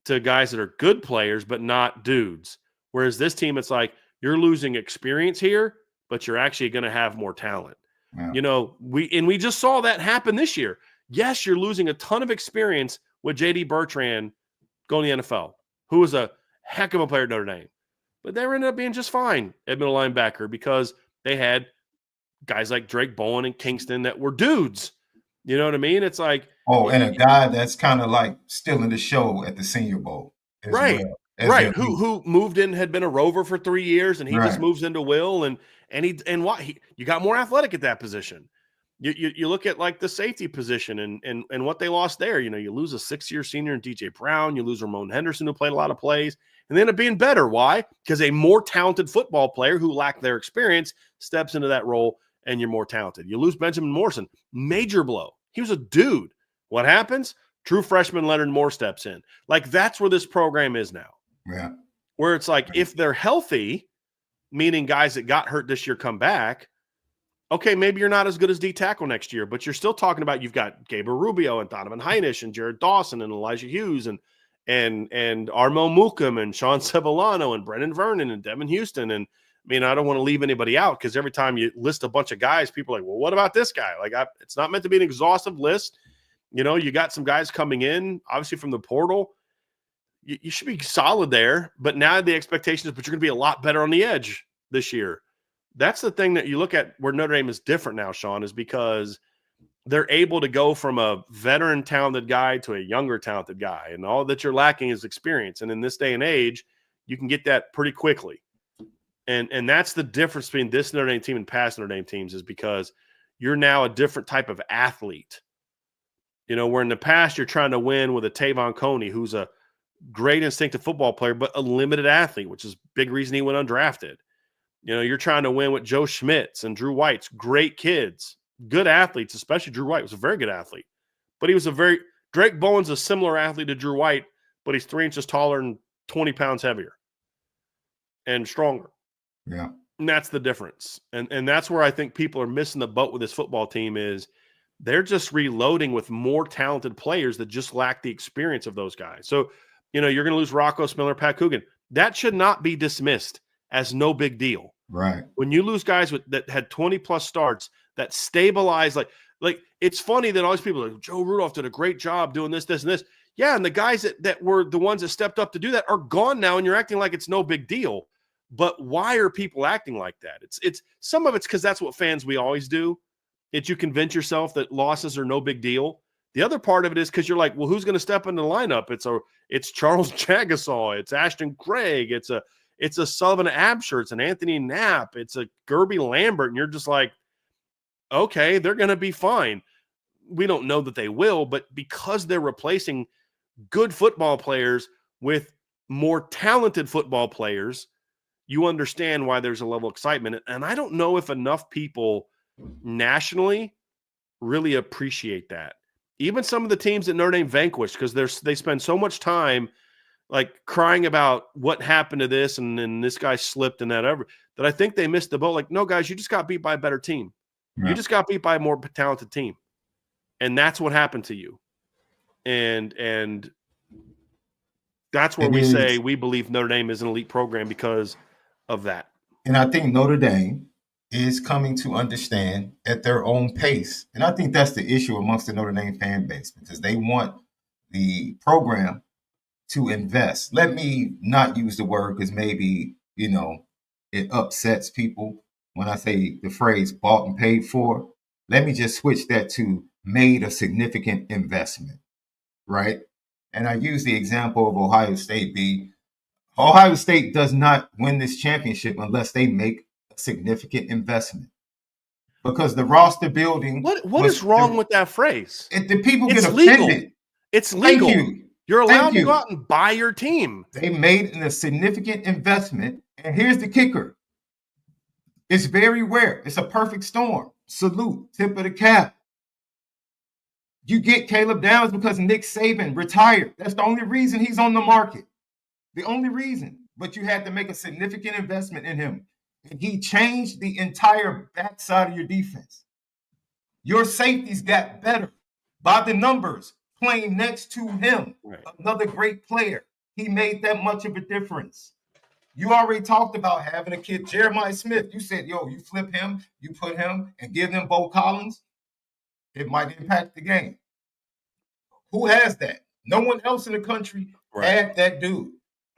to guys that are good players but not dudes. Whereas this team, it's like you're losing experience here, but you're actually going to have more talent. Yeah. We just saw that happen this year. Yes, you're losing a ton of experience with J.D. Bertrand going to the NFL, who was a heck of a player at Notre Dame. But they ended up being just fine at middle linebacker because they had guys like Drake Bowen and Kingston that were dudes. You know what I mean? It's like, And a guy that's kind of like still in the show at the Senior Bowl as right, well as right. their Who moved in, had been a Rover for 3 years, and he just right. moves into Will, and you got more athletic at that position. You look at like the safety position and what they lost there. You know, you lose a 6-year senior in DJ Brown, you lose Ramon Henderson, who played a lot of plays, and they end up being better. Why? Because a more talented football player who lacked their experience steps into that role, and you're more talented. You lose Benjamin Morrison, major blow. He was a dude. What happens? True freshman Leonard Moore steps in. Like, that's where this program is now. Yeah. Where it's like, if they're healthy, meaning guys that got hurt this year come back, okay, maybe you're not as good as D tackle next year, but you're still talking about you've got Gabriel Rubio and Donovan Heinisch and Jared Dawson and Elijah Hughes and Armo Mukum and Sean Cebulano and Brendan Vernon and Devin Houston. And I mean, I don't want to leave anybody out, because every time you list a bunch of guys, people are like, well, what about this guy? Like, it's not meant to be an exhaustive list. You know, you got some guys coming in, obviously from the portal. You should be solid there, but now the expectation is, but you're going to be a lot better on the edge this year. That's the thing that you look at where Notre Dame is different now, Sean, is because they're able to go from a veteran talented guy to a younger talented guy, and all that you're lacking is experience. And in this day and age, you can get that pretty quickly. And that's the difference between this Notre Dame team and past Notre Dame teams, is because you're now a different type of athlete. You know, where in the past you're trying to win with a Tavon Coney, who's a great instinctive football player, but a limited athlete, which is a big reason he went undrafted. You know, you're trying to win with Joe Schmitz and Drew White's great kids, good athletes, especially Drew White was a very good athlete. But he was Drake Bowen's a similar athlete to Drew White, but he's 3 inches taller and 20 pounds heavier and stronger. Yeah. And that's the difference. And that's where I think people are missing the boat with this football team, is they're just reloading with more talented players that just lack the experience of those guys. So, you know, you're going to lose Rocco Smiller, Pat Coogan. That should not be dismissed as no big deal. Right. When you lose guys that had 20-plus starts, that stabilize, like it's funny that all these people are like, Joe Rudolph did a great job doing this, this, and this. Yeah, and the guys that were the ones that stepped up to do that are gone now, and you're acting like it's no big deal. But why are people acting like that? It's some of it's because that's what fans we always do. It's you convince yourself that losses are no big deal. The other part of it is because you're like, well, who's going to step into the lineup? It's Charles Jagasaw, it's Ashton Craig, it's a Sullivan Absher, it's an Anthony Knapp, it's a Gerby Lambert, and you're just like, okay, they're going to be fine. We don't know that they will, but because they're replacing good football players with more talented football players, you understand why there's a level of excitement. And I don't know if enough people nationally really appreciate that. Even some of the teams that Notre Dame vanquished, because they spend so much time like crying about what happened to this and then this guy slipped and that I think they missed the boat. Like, no, guys, you just got beat by a better team. Yeah. You just got beat by a more talented team. And that's what happened to you. And that's where say we believe Notre Dame is an elite program because of that. And I think Notre Dame is coming to understand at their own pace. And I think that's the issue amongst the Notre Dame fan base, because they want the program to invest. Let me not use the word, because maybe, you know, it upsets people when I say the phrase bought and paid for. Let me just switch that to made a significant investment, right? And I use the example of Ohio State. Ohio State does not win this championship unless they make a significant investment, because the roster building. What is wrong with that phrase? The people get offended. Legal. It's legal. Thank you. You're allowed to go out and buy your team. They made a significant investment. And here's the kicker. It's very rare. It's a perfect storm. Salute. Tip of the cap. You get Caleb Downs because Nick Saban retired. That's the only reason he's on the market. The only reason. But you had to make a significant investment in him. And he changed the entire backside of your defense. Your safeties got better by the numbers playing next to him. Right. Another great player. He made that much of a difference. You already talked about having a kid, Jeremiah Smith. You said, yo, you flip him, you put him and give them Bo Collins. It might impact the game. Who has that? No one else in the country had that dude.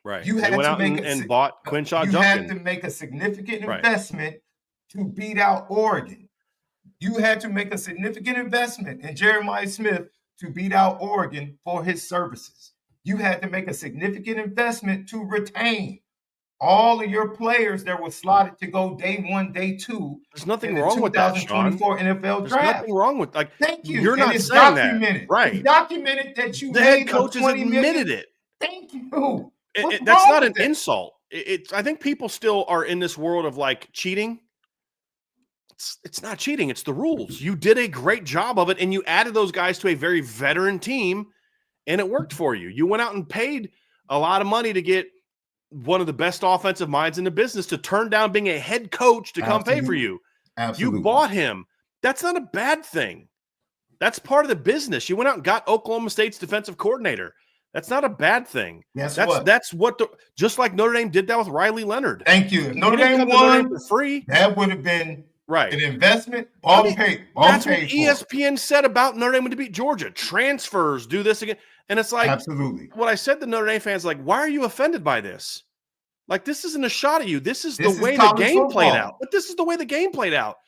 Right. You had to make and bought Quinshon Judkins. You had to make a significant investment to beat out Oregon. You had to make a significant investment in Jeremiah Smith to beat out Oregon for his services. You had to make a significant investment to retain all of your players that were slotted to go day 1, day 2. There's nothing in the wrong with that, Sean. 2024 NFL There's draft. nothing wrong with Thank you. You're and not it's saying that, documented. right? It's documented that you the made head coaches $20 million. admitted it. Thank you. That's not an insult. I think people still are in this world of like cheating. It's not cheating. It's the rules. You did a great job of it, and you added those guys to a very veteran team, and it worked for you. You went out and paid a lot of money to get one of the best offensive minds in the business to turn down being a head coach to come pay for you. Absolutely. You bought him. That's not a bad thing. That's part of the business. You went out and got Oklahoma State's defensive coordinator. That's not a bad thing. That's what just like Notre Dame did that with Riley Leonard. Thank you. If Notre Dame won for free, that would have been right. an investment. That's what ESPN said about Notre Dame to beat Georgia. Transfers do this again. And it's like, absolutely. What I said to Notre Dame fans, like, why are you offended by this? Like, this isn't a shot at you. This is the way the game played out. But this is the way the game played out.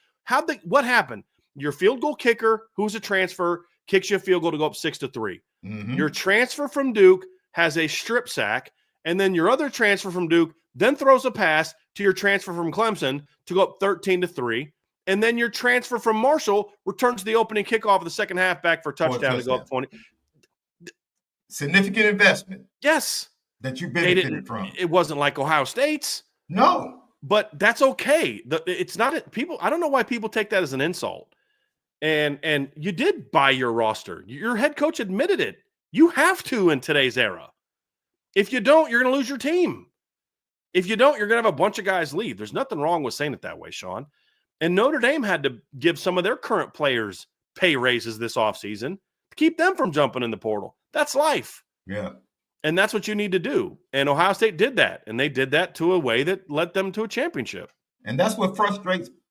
What happened? Your field goal kicker, who's a transfer, kicks you a field goal to go up 6-3. Mm-hmm. Your transfer from Duke has a strip sack, and then your other transfer from Duke then throws a pass to your transfer from Clemson to go up 13-3. And then your transfer from Marshall returns the opening kickoff of the second half back for a touchdown to go up 20. Significant investment. Yes. That you benefited from. It wasn't like Ohio State's. No. But that's okay. It's not people. I don't know why people take that as an insult. And you did buy your roster. Your head coach admitted it. You have to in today's era. If you don't, you're going to lose your team. If you don't, you're going to have a bunch of guys leave. There's nothing wrong with saying it that way, Sean. And Notre Dame had to give some of their current players pay raises this offseason to keep them from jumping in the portal. That's life. Yeah. And that's what you need to do. And Ohio State did that. And they did that to a way that led them to a championship. And that's what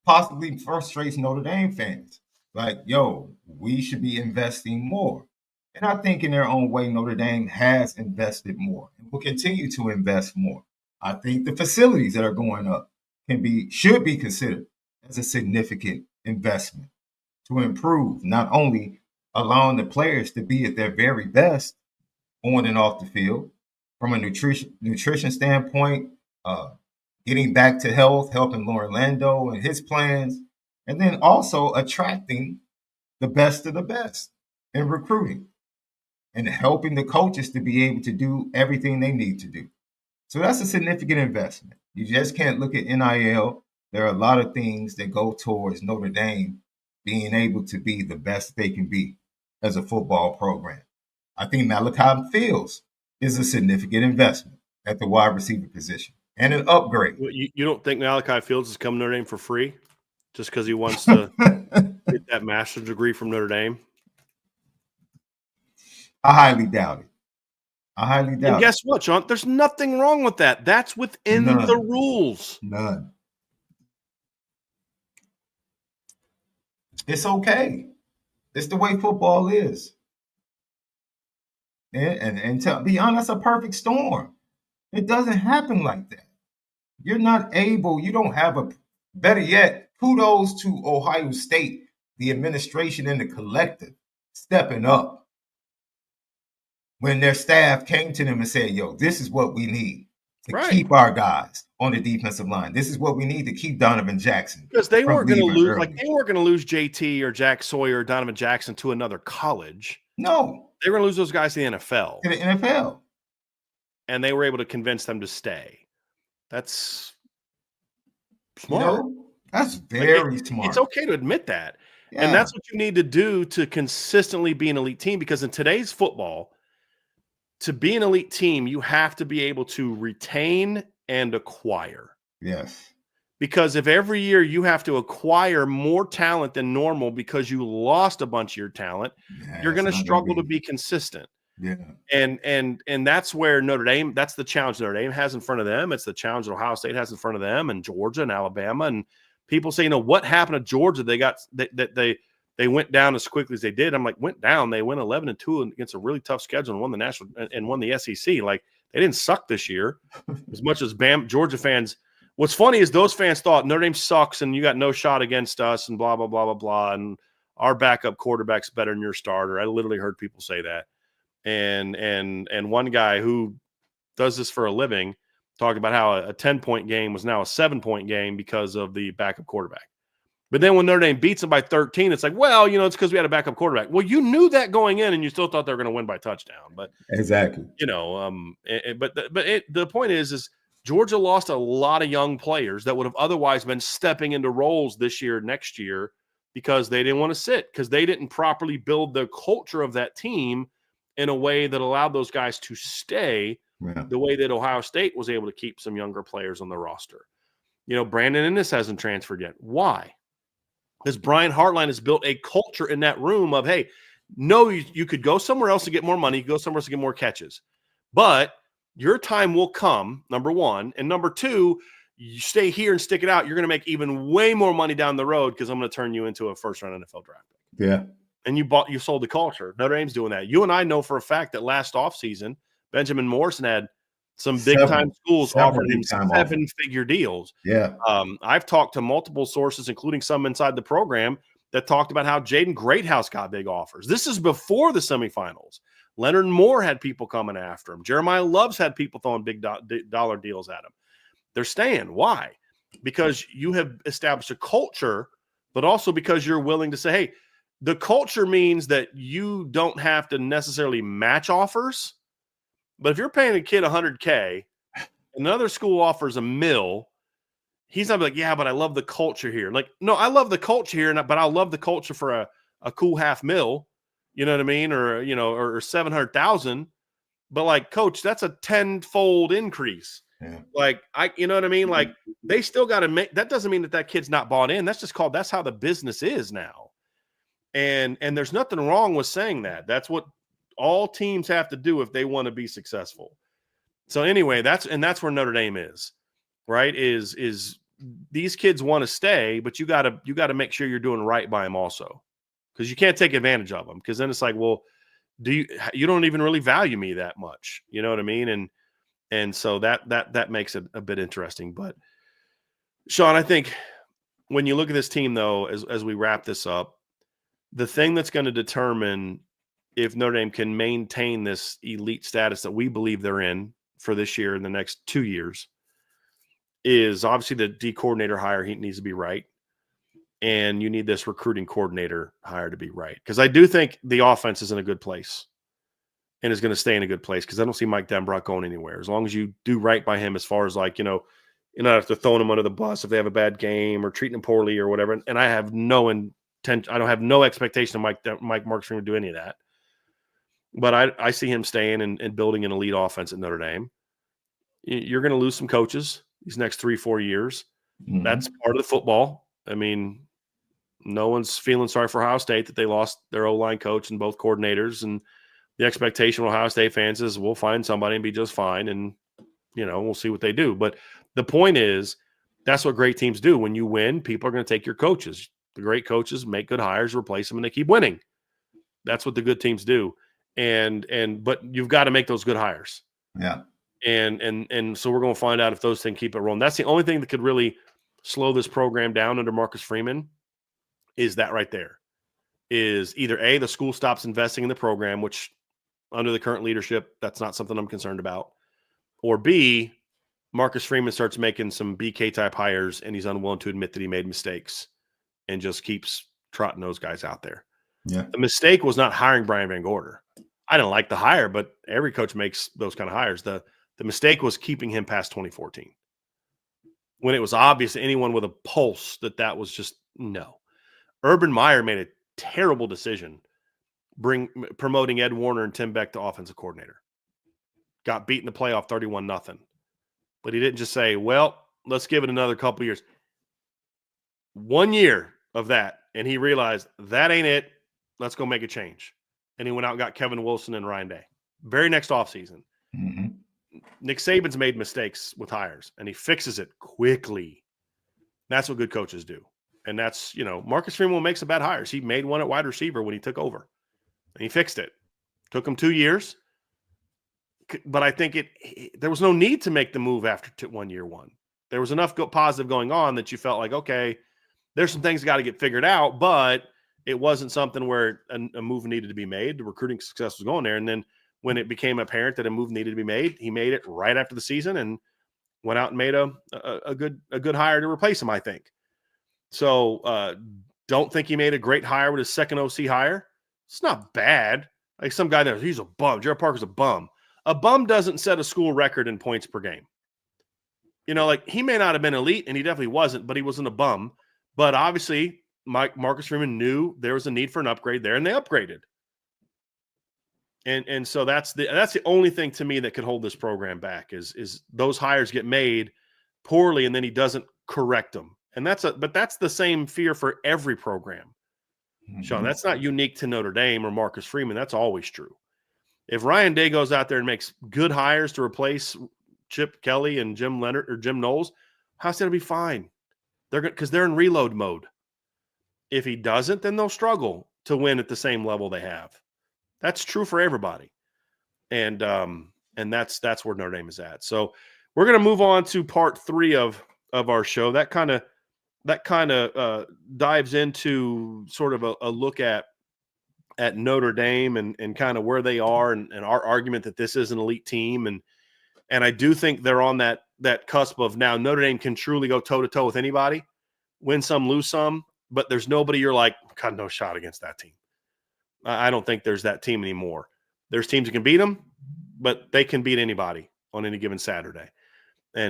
possibly frustrates Notre Dame fans. Like, yo, we should be investing more. And I think in their own way, Notre Dame has invested more and will continue to invest more. I think the facilities that are going up should be considered as a significant investment to improve, not only allowing the players to be at their very best on and off the field, from a nutrition standpoint, getting back to health, helping Orlando and his plans, and then also attracting the best of the best in recruiting and helping the coaches to be able to do everything they need to do. So that's a significant investment. You just can't look at NIL. There are a lot of things that go towards Notre Dame being able to be the best they can be as a football program. I think Malachi Fields is a significant investment at the wide receiver position and an upgrade. You don't think Malachi Fields is coming to Notre Dame for free just because he wants to get that master's degree from Notre Dame? I highly doubt it. And guess what, Sean? There's nothing wrong with that. That's within the rules. None. It's okay. It's the way football is. And to be honest, a perfect storm. It doesn't happen like that. You're not able, you don't have better yet, kudos to Ohio State, the administration and the collective stepping up when their staff came to them and said, yo, this is what we need to keep our guys on the defensive line. This is what we need to keep Donovan Jackson. Because they weren't going to lose, they weren't going to lose JT or Jack Sawyer or Donovan Jackson to another college. No. They were going to lose those guys to the NFL. To the NFL. And they were able to convince them to stay. That's smart. That's very smart. It's okay to admit that. Yeah. And that's what you need to do to consistently be an elite team, because in today's football, to be an elite team, you have to be able to retain and acquire. Yes. Because if every year you have to acquire more talent than normal because you lost a bunch of your talent, you're going to struggle to be consistent. Yeah. And that's where Notre Dame, that's the challenge Notre Dame has in front of them. It's the challenge that Ohio State has in front of them, and Georgia and Alabama. And people say, what happened to Georgia? They went down as quickly as they did. I'm like, went down. They went 11-2 against a really tough schedule and won the national and won the SEC. Like, they didn't suck this year as much as Georgia fans What's funny is those fans thought Notre Dame sucks and you got no shot against us and blah, blah, blah, blah, blah. And our backup quarterback's better than your starter. I literally heard people say that. And one guy who does this for a living talked about how a 10-point game was now a 7-point game because of the backup quarterback. But then when Notre Dame beats them by 13, it's like, well, it's because we had a backup quarterback. Well, you knew that going in, and you still thought they were going to win by touchdown. But exactly, the point is Georgia lost a lot of young players that would have otherwise been stepping into roles this year, next year, because they didn't want to sit, because they didn't properly build the culture of that team in a way that allowed those guys to stay the way that Ohio State was able to keep some younger players on the roster. Brandon Ennis hasn't transferred yet. Why? Because Brian Hartline has built a culture in that room of, hey, no, you could go somewhere else to get more money, you could go somewhere else to get more catches. But your time will come, number one. And number two, you stay here and stick it out. You're going to make even way more money down the road because I'm going to turn you into a first-round NFL draft pick. Yeah. And you sold the culture. Notre Dame's doing that. You and I know for a fact that last offseason, Benjamin Morrison had some big-time schools offering him 7-figure deals. Yeah. I've talked to multiple sources, including some inside the program, that talked about how Jaden Greathouse got big offers. This is before the semifinals. Leonard Moore had people coming after him. Jeremiah Loves had people throwing big dollar deals at him. They're staying. Why? Because you have established a culture, but also because you're willing to say, hey, the culture means that you don't have to necessarily match offers. But if you're paying a kid $100K, another school offers $1 million, he's not like, yeah, but I love the culture here. Like, no, I love the culture here, but I'll love the culture for a cool $500,000. You know what I mean? Or 700,000. But like, coach, that's a 10-fold increase. Yeah. Like, you know what I mean? Like, they still got to make, that doesn't mean that kid's not bought in. That's how the business is now. And there's nothing wrong with saying that. That's what all teams have to do if they want to be successful. So anyway, that's where Notre Dame is, right? Is these kids want to stay, but you got to make sure you're doing right by them also, because you can't take advantage of them. Because then it's like, well, you don't even really value me that much, you know what I mean? And so that makes it a bit interesting. But Sean, I think when you look at this team, though, as we wrap this up, the thing that's going to determine if Notre Dame can maintain this elite status that we believe they're in for this year and the next 2 years is obviously the D coordinator hire. He needs to be right. And you need this recruiting coordinator hire to be right. Because I do think the offense is in a good place and is going to stay in a good place, because I don't see Mike Denbrock going anywhere. As long as you do right by him, as far as like, you're not after throwing him under the bus if they have a bad game or treating him poorly or whatever. And I have no intent. I don't have no expectation of Mike Marks to do any of that. But I see him staying and building an elite offense at Notre Dame. You're going to lose some coaches these next 3-4 years. Mm-hmm. That's part of the football. I mean, no one's feeling sorry for Ohio State that they lost their O-line coach and both coordinators. And the expectation of Ohio State fans is we'll find somebody and be just fine. And, we'll see what they do. But the point is, that's what great teams do. When you win, people are going to take your coaches. The great coaches make good hires, replace them, and they keep winning. That's what the good teams do. But you've got to make those good hires. Yeah. And so we're going to find out if those things keep it rolling. That's the only thing that could really slow this program down under Marcus Freeman, is that right there. Is either A, the school stops investing in the program, which under the current leadership, that's not something I'm concerned about. Or B, Marcus Freeman starts making some BK type hires and he's unwilling to admit that he made mistakes and just keeps trotting those guys out there. Yeah. The mistake was not hiring Brian Van Gorder. I didn't like the hire, but every coach makes those kind of hires. The mistake was keeping him past 2014, when it was obvious to anyone with a pulse that was just no. Urban Meyer made a terrible decision promoting Ed Warner and Tim Beck to offensive coordinator. Got beat in the playoff 31-0. But he didn't just say, well, let's give it another couple years. 1 year of that, and he realized that ain't it. Let's go make a change. And he went out and got Kevin Wilson and Ryan Day. Very next offseason. Mm-hmm. Nick Saban's made mistakes with hires, and he fixes it quickly. That's what good coaches do. And that's, Marcus Freeman will make some bad hires. He made one at wide receiver when he took over, and he fixed it. Took him 2 years. But I think there was no need to make the move after 1 year. There was enough positive going on that you felt like, okay, there's some things got to get figured out, but it wasn't something where a move needed to be made. The recruiting success was going there. And then when it became apparent that a move needed to be made, he made it right after the season and went out and made a good hire to replace him, I think. So don't think he made a great hire with his second OC hire. It's not bad. Like some guy there, he's a bum. Jared Parker's a bum. A bum doesn't set a school record in points per game. You know, like he may not have been elite, and he definitely wasn't, but he wasn't a bum. But obviously, Marcus Freeman knew there was a need for an upgrade there, and they upgraded. And so that's the only thing to me that could hold this program back is those hires get made poorly, and then he doesn't correct them. And but that's the same fear for every program. Mm-hmm. Sean, that's not unique to Notre Dame or Marcus Freeman. That's always true. If Ryan Day goes out there and makes good hires to replace Chip Kelly and Jim Leonard or Jim Knowles, how's that to be fine? They're good because they're in reload mode. If he doesn't, then they'll struggle to win at the same level they have. That's true for everybody. And that's where Notre Dame is at. So we're going to move on to part 3 of our show. That kind of dives into sort of a look at Notre Dame and kind of where they are and our argument that this is an elite team. And I do think they're on that cusp of now Notre Dame can truly go toe-to-toe with anybody, win some, lose some, but there's nobody you're like, God, no shot against that team. I don't think there's that team anymore. There's teams that can beat them, but they can beat anybody on any given Saturday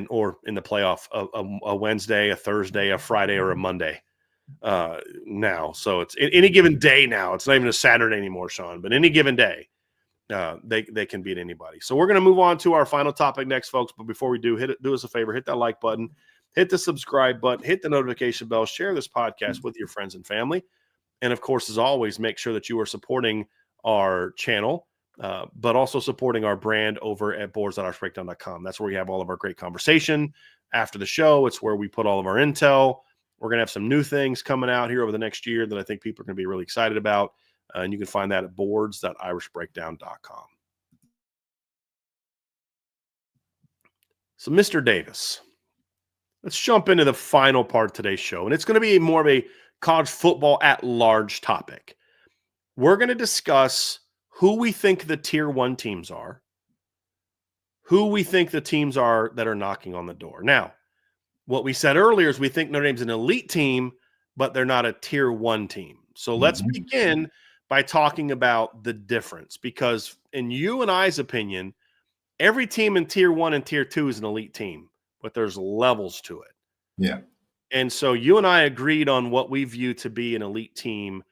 or in the playoff a Wednesday, a Thursday, a Friday, or a Monday now. So it's any given day now. It's not even a Saturday anymore, Sean, but any given day. They can beat anybody. So we're going to move on to our final topic next, folks. But before we do, do us a favor, hit that like button, hit the subscribe button, hit the notification bell, share this podcast with your friends and family. And of course, as always, make sure that you are supporting our channel, but also supporting our brand over at boards.irishbreakdown.com. That's where we have all of our great conversation after the show. It's where we put all of our intel. We're going to have some new things coming out here over the next year that I think people are going to be really excited about. And you can find that at boards.irishbreakdown.com. So, Mr. Davis, let's jump into the final part of today's show. And it's going to be more of a college football at large topic. We're going to discuss who we think the tier 1 teams are, who we think the teams are that are knocking on the door. Now, what we said earlier is we think Notre Dame's an elite team, but they're not a tier 1 team. So let's begin by talking about the difference, because in you and I's opinion, every team in tier 1 and tier 2 is an elite team, but there's levels to it. Yeah. And so you and I agreed on what we view to be an elite team,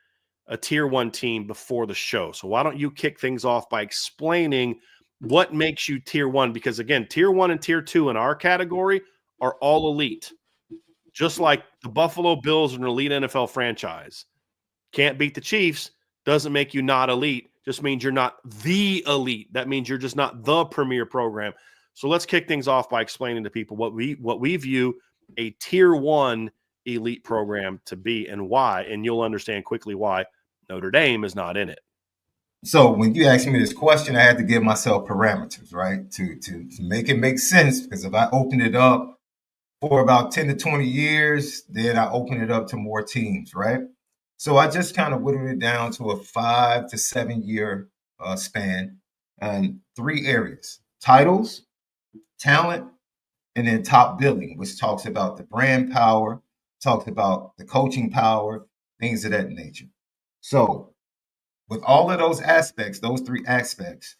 a tier 1 team before the show. So why don't you kick things off by explaining what makes you tier 1? Because again, tier 1 and tier 2 in our category are all elite. Just like the Buffalo Bills are an elite NFL franchise. Can't beat the Chiefs doesn't make you not elite. Just means you're not the elite. That means you're just not the premier program. So let's kick things off by explaining to people what we view a tier 1 elite program to be and why, and you'll understand quickly why Notre Dame is not in it. So when you asked me this question, I had to give myself parameters, right, to make it make sense, because if I open it up for about 10 to 20 years, then I open it up to more teams, right? So I just kind of whittled it down to a 5 to 7 year span and 3 areas: titles, talent, and then top billing, which talks about the brand power, talks about the coaching power, things of that nature. So with all of those aspects, those 3 aspects,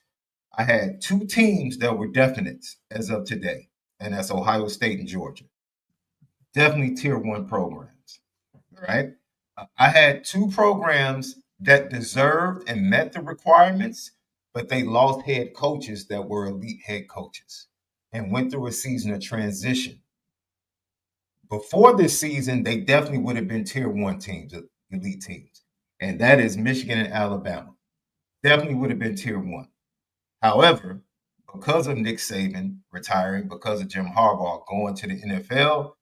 I had 2 teams that were definite as of today, and that's Ohio State and Georgia. Definitely tier 1 programs, all right? I had 2 programs that deserved and met the requirements, but they lost head coaches that were elite head coaches and went through a season of transition. Before this season, they definitely would have been tier 1 teams, elite teams, and that is Michigan and Alabama. Definitely would have been tier 1. However, because of Nick Saban retiring, because of Jim Harbaugh going to the NFL,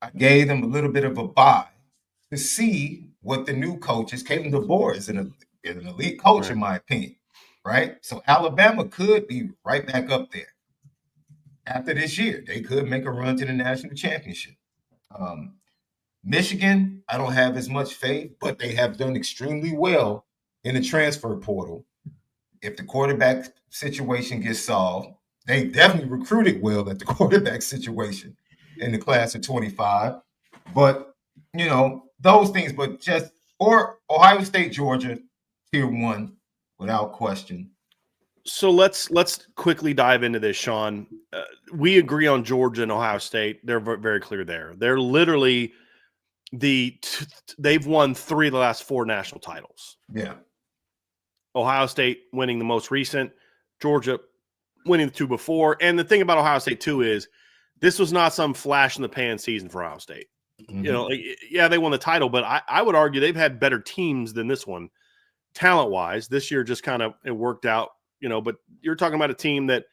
I gave them a little bit of a bye to see what the new coaches. Kalen DeBoer is an elite coach, in my opinion, right? So Alabama could be right back up there. after this year. They could make a run to the national championship. Michigan, I don't have as much faith, but they have done extremely well in the transfer portal. If the quarterback situation gets solved, they definitely recruited well at the quarterback situation in the class of 25. But, those things, but or Ohio State, Georgia, tier 1, without question. So let's quickly dive into this, Sean. We agree on Georgia and Ohio State. They're very clear there. They're literally they've won 3 of the last 4 national titles. Yeah. Ohio State winning the most recent, Georgia winning the 2 before. And the thing about Ohio State too is this was not some flash in the pan season for Ohio State. Mm-hmm. They won the title, but I would argue they've had better teams than this one, talent-wise. This year just kind of it worked out. But you're talking about a team that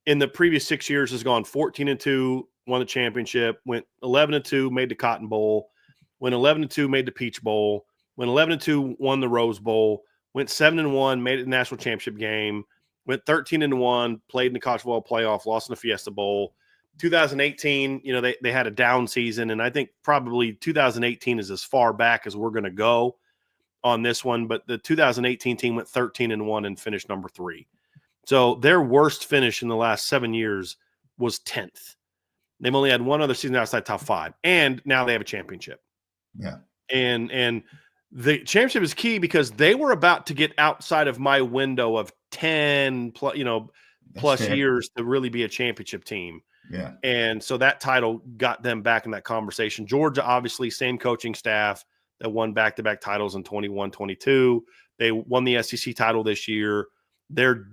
in the previous 6 years has gone 14-2, won the championship, went 11-2, made the Cotton Bowl, went 11-2, made the Peach Bowl, went 11-2, won the Rose Bowl, went 7-1, made it the national championship game, went 13-1, played in the College Football Playoff, lost in the Fiesta Bowl. 2018, they had a down season, and I think probably 2018 is as far back as we're going to go on this one, but the 2018 team went 13-1 and finished number 3. So their worst finish in the last 7 years was 10th. They've only had one other season outside top 5, and now they have a championship. Yeah. And the championship is key because they were about to get outside of my window of 10 plus years to really be a championship team. Yeah. And so that title got them back in that conversation. Georgia, obviously, same coaching staff that won back-to-back titles in 21-22. They won the SEC title this year. Their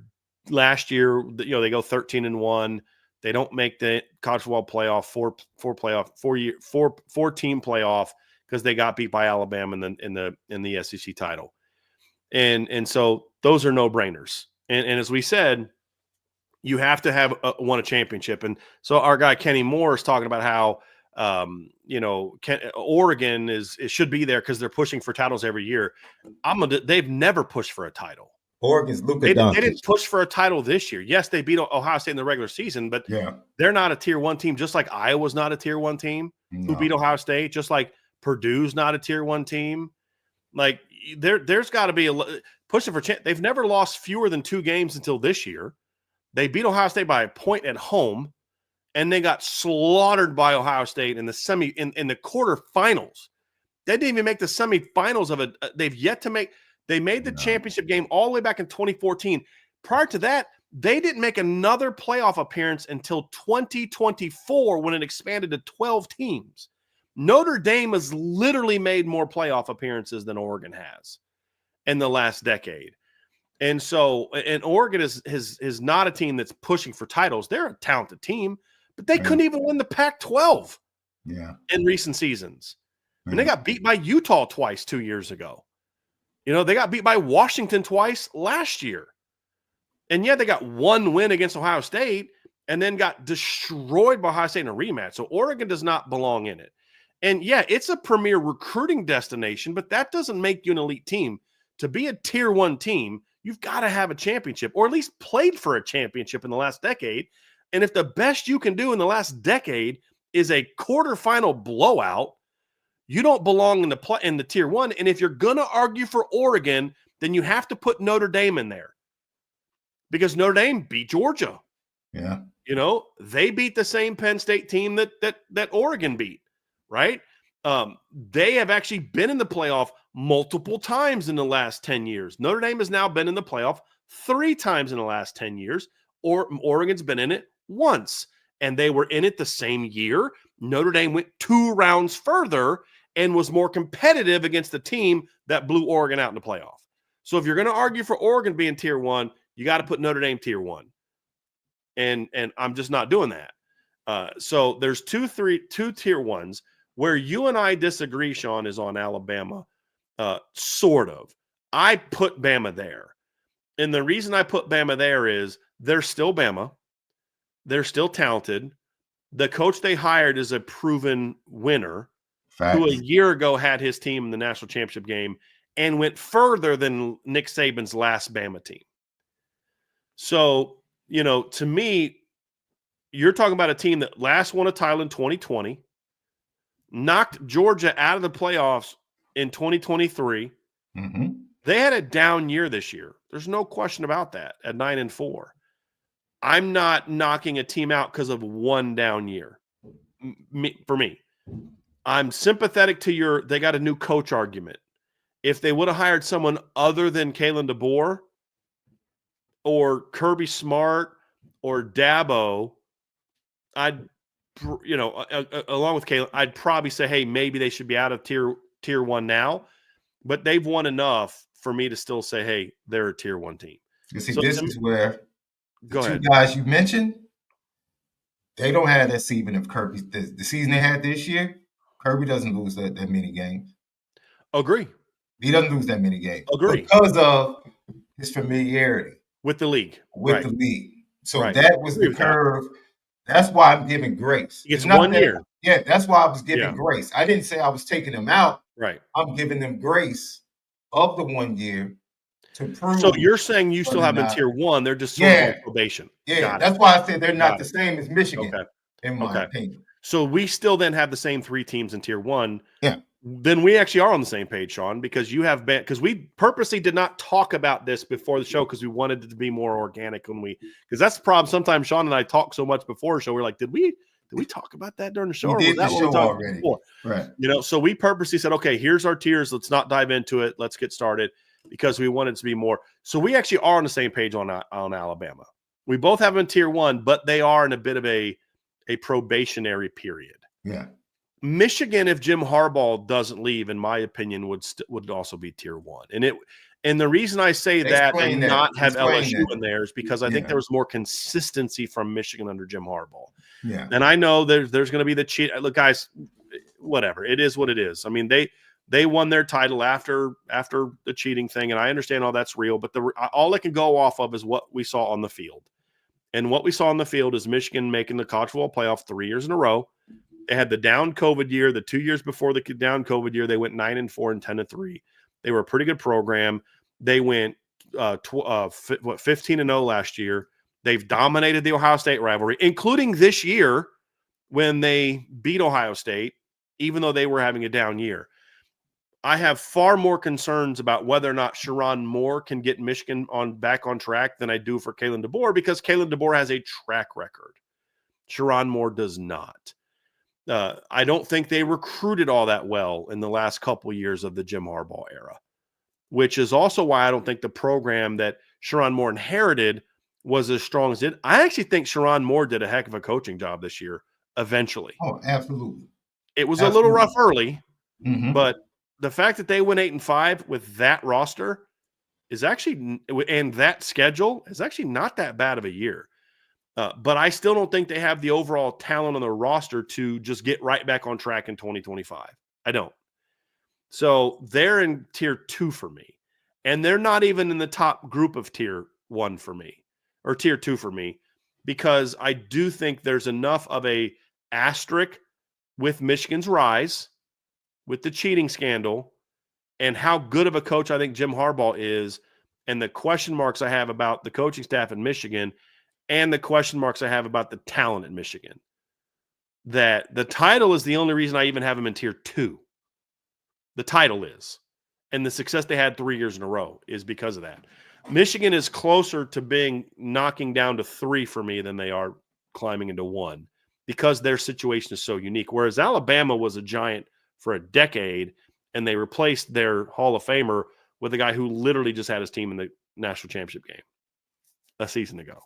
last year, they go 13-1. They don't make the College Football Playoff, four-team playoff because they got beat by Alabama in the SEC title. And so those are no-brainers. And as we said, you have to have won a championship. And so our guy Kenny Moore is talking about how Oregon should be there because they're pushing for titles every year. They've never pushed for a title. Oregon's Luka Doncic. They didn't push for a title this year. Yes, they beat Ohio State in the regular season, but they're not a tier 1 team, just like Iowa's not a tier 1 team who beat Ohio State, just like Purdue's not a tier 1 team. Like there's got to be pushing for – they've never lost fewer than 2 games until this year. They beat Ohio State by a point at home, and they got slaughtered by Ohio State in the in the quarterfinals. They didn't even make the semifinals of it. They've yet to make – they made the championship game all the way back in 2014. Prior to that, they didn't make another playoff appearance until 2024 when it expanded to 12 teams. Notre Dame has literally made more playoff appearances than Oregon has in the last decade. And so, and Oregon is not a team that's pushing for titles. They're a talented team, but they couldn't even win the Pac-12 in recent seasons. And they got beat by Utah twice 2 years ago. They got beat by Washington twice last year. And they got one win against Ohio State and then got destroyed by Ohio State in a rematch. So Oregon does not belong in it. And it's a premier recruiting destination, but that doesn't make you an elite team. To be a tier 1 team, you've got to have a championship or at least played for a championship in the last decade. And if the best you can do in the last decade is a quarterfinal blowout, you don't belong in the tier 1. And if you're going to argue for Oregon, then you have to put Notre Dame in there because Notre Dame beat Georgia. Yeah. They beat the same Penn State team that Oregon beat, right? They have actually been in the playoff multiple times in the last 10 years. Notre Dame has now been in the playoff 3 times in the last 10 years, or Oregon's been in it once, and they were in it the same year. Notre Dame went 2 rounds further and was more competitive against the team that blew Oregon out in the playoff. So if you're going to argue for Oregon being tier 1, you got to put Notre Dame tier 1. And I'm just not doing that. So there's two tier 1s. Where you and I disagree, Sean, is on Alabama. Sort of. I put Bama there. And the reason I put Bama there is they're still Bama. They're still talented. The coach they hired is a proven winner. Facts. Who a year ago had his team in the national championship game and went further than Nick Saban's last Bama team. So, to me, you're talking about a team that last won a title in 2020, knocked Georgia out of the playoffs in 2023. Mm-hmm. They had a down year this year. There's no question about that at 9-4. I'm not knocking a team out because of one down year. For me, I'm sympathetic to they got a new coach argument. If they would have hired someone other than Kalen DeBoer or Kirby Smart or Dabo, along with Kalen, I'd probably say, hey, maybe they should be out of tier one now. But they've won enough for me to still say, hey, they're a tier one team. You see, this is where the two ahead. guys you mentioned, they don't have that season of Kirby. The season they had this year, Kirby doesn't lose that many games. Agree. He doesn't lose that many games. Agree. Because of his familiarity with the league. The league. So right. that was the curve. That's why I'm giving grace. It's not 1 year. Yeah, that's why I was giving grace. I didn't say I was taking them out. Right. I'm giving them grace of the 1 year to prove. So you're saying you still have in tier one. They're just sort of on probation. Yeah, that's why I said they're not the same as Michigan, in my opinion. So we still then have the same 3 teams in tier one. Yeah. Then we actually are on the same page, Sean, because because we purposely did not talk about this before the show because we wanted it to be more organic because that's the problem. Sometimes Sean and I talk so much before the show. We're like, did we talk about that during the show? We did the show already. Right. So we purposely said, okay, here's our tiers. Let's not dive into it. Let's get started because we wanted it to be more. So we actually are on the same page on Alabama. We both have them in tier one, but they are in a bit of a probationary period. Yeah. Michigan, if Jim Harbaugh doesn't leave, in my opinion, would also be tier one. And the reason I say that and not have LSU in there is because I think there was more consistency from Michigan under Jim Harbaugh. Yeah. And I know there's going to be the cheat. Look, guys, whatever. It is what it is. I mean, they won their title after the cheating thing, and I understand all that's real, but all it can go off of is what we saw on the field. And what we saw on the field is Michigan making the college football playoff 3 years in a row. They had the down COVID year. The 2 years before the down COVID year, they went 9-4 and 10-3. They were a pretty good program. They went 15-0 last year. They've dominated the Ohio State rivalry, including this year when they beat Ohio State, even though they were having a down year. I have far more concerns about whether or not Sherrone Moore can get Michigan back on track than I do for Kalen DeBoer because Kalen DeBoer has a track record. Sherrone Moore does not. I don't think they recruited all that well in the last couple of years of the Jim Harbaugh era, which is also why I don't think the program that Sherrone Moore inherited was as strong as it. I actually think Sherrone Moore did a heck of a coaching job this year, eventually. Oh, absolutely. It was a little rough early, but the fact that they went 8-5 with that roster is actually, and that schedule is actually not that bad of a year. But I still don't think they have the overall talent on the roster to just get right back on track in 2025. I don't. So they're in tier 2 for me. And they're not even in the top group of tier 1 for me or tier 2 for me because I do think there's enough of a asterisk with Michigan's rise, with the cheating scandal, and how good of a coach I think Jim Harbaugh is, and the question marks I have about the coaching staff in Michigan and the question marks I have about the talent in Michigan, that the title is the only reason I even have them in tier 2. The title is. And the success they had 3 years in a row is because of that. Michigan is closer to knocking down to 3 for me than they are climbing into 1 because their situation is so unique. Whereas Alabama was a giant for a decade, and they replaced their Hall of Famer with a guy who literally just had his team in the national championship game a season ago.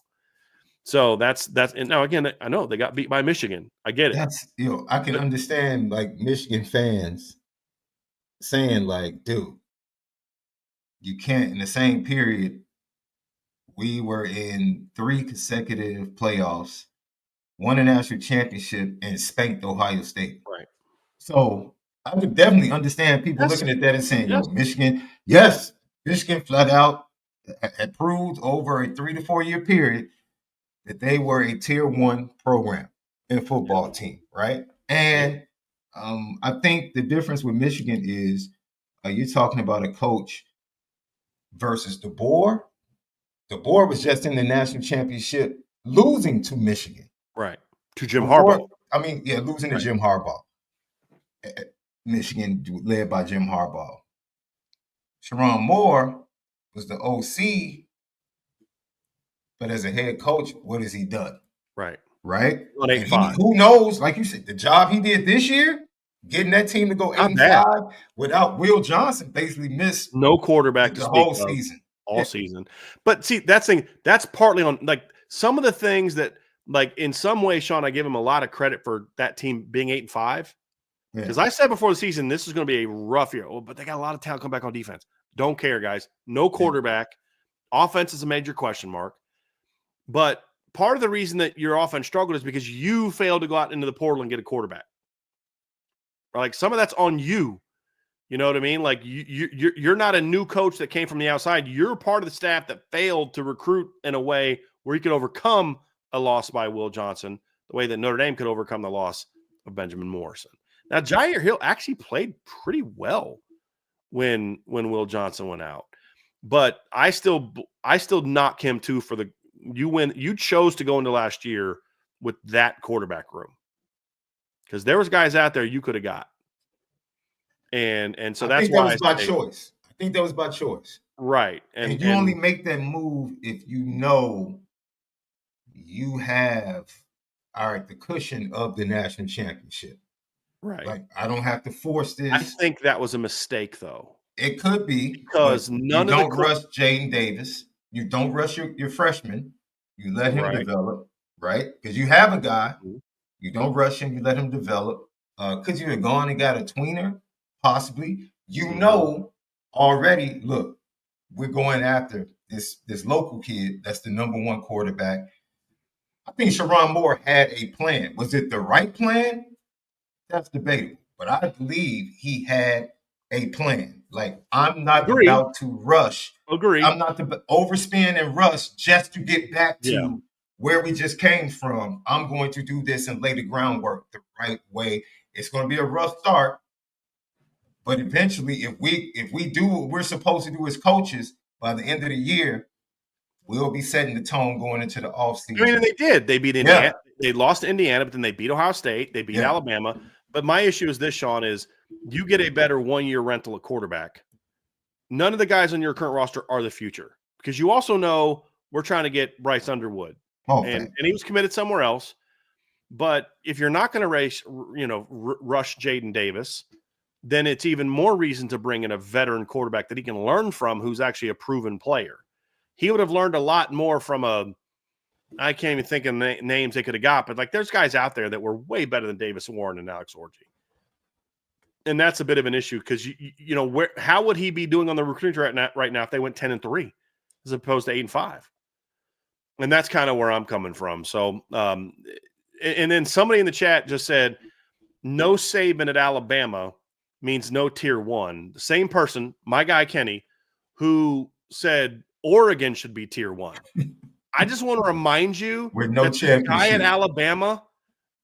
So that's and now again, I know they got beat by Michigan. I get it. That's I can understand like Michigan fans saying like, dude, you can't in the same period. We were in 3 consecutive playoffs, won a national championship, and spanked Ohio State. Right. So I would definitely understand people looking at that and saying, Michigan flat out had proved over a 3 to 4 year period that they were a tier 1 program and football team, right? And I think the difference with Michigan is you're talking about a coach versus DeBoer. DeBoer was just in the national championship losing to Michigan. Right. To Jim Harbaugh. Losing to Jim Harbaugh. Michigan led by Jim Harbaugh. Sherrone Moore was the OC, but as a head coach, what has he done? Right. Right? On 8-5. Who knows, like you said, the job he did this year, getting that team to go 8-5 without Will Johnson, basically missed no quarterback the whole season. All season. But see, that's partly on like some of the things that, like, in some way, Sean, I give him a lot of credit for that team being 8-5. Because I said before the season, this is going to be a rough year. But they got a lot of talent come back on defense. Don't care, guys. No quarterback. Offense is a major question mark. But part of the reason that your offense struggled is because you failed to go out into the portal and get a quarterback. Like, some of that's on you. You know what I mean? Like, you're not a new coach that came from the outside. You're part of the staff that failed to recruit in a way where you could overcome a loss by Will Johnson, the way that Notre Dame could overcome the loss of Benjamin Morrison. Now, Jair Hill actually played pretty well when Will Johnson went out, but I still knock him too for the you chose to go into last year with that quarterback room because there was guys out there you could have got, and so that's why that was by choice. I think that was by choice, right? And you only make that move if you know you have the cushion of the national championship. Right. Like, I don't have to force this. I think that was a mistake, though. It could be. Because none of the... You don't rush Jaden Davis. You don't rush your freshman. You let him develop, right? Because you have a guy. You don't rush him. You let him develop. Could you have gone and got a tweener? Possibly. You know already, look, we're going after this local kid that's the number one quarterback. I think Sherrone Moore had a plan. Was it the right plan? That's debatable, but I believe he had a plan. Like, I'm not about to rush. I'm not to overspend and rush just to get back to where we just came from. I'm going to do this and lay the groundwork the right way. It's going to be a rough start, but eventually, if we do what we're supposed to do as coaches, by the end of the year, we'll be setting the tone going into the offseason. I mean, they did. They beat Indiana. They lost to Indiana, but then they beat Ohio State. They beat Alabama. But my issue is this, Sean, is you get a better one-year rental at quarterback. None of the guys on your current roster are the future because you also know we're trying to get Bryce Underwood. And he was committed somewhere else. But if you're not going to rush Jaden Davis, then it's even more reason to bring in a veteran quarterback that he can learn from who's actually a proven player. He would have learned a lot more from I can't even think of names they could have got, but like there's guys out there that were way better than Davis Warren and Alex Orji. And that's a bit of an issue because how would he be doing on the recruiting right now if they went 10-3 as opposed to 8-5? And that's kind of where I'm coming from. So, and then somebody in the chat just said, no Saban at Alabama means no tier one. The same person, my guy Kenny, who said Oregon should be tier one. I just want to remind you that the guy at Alabama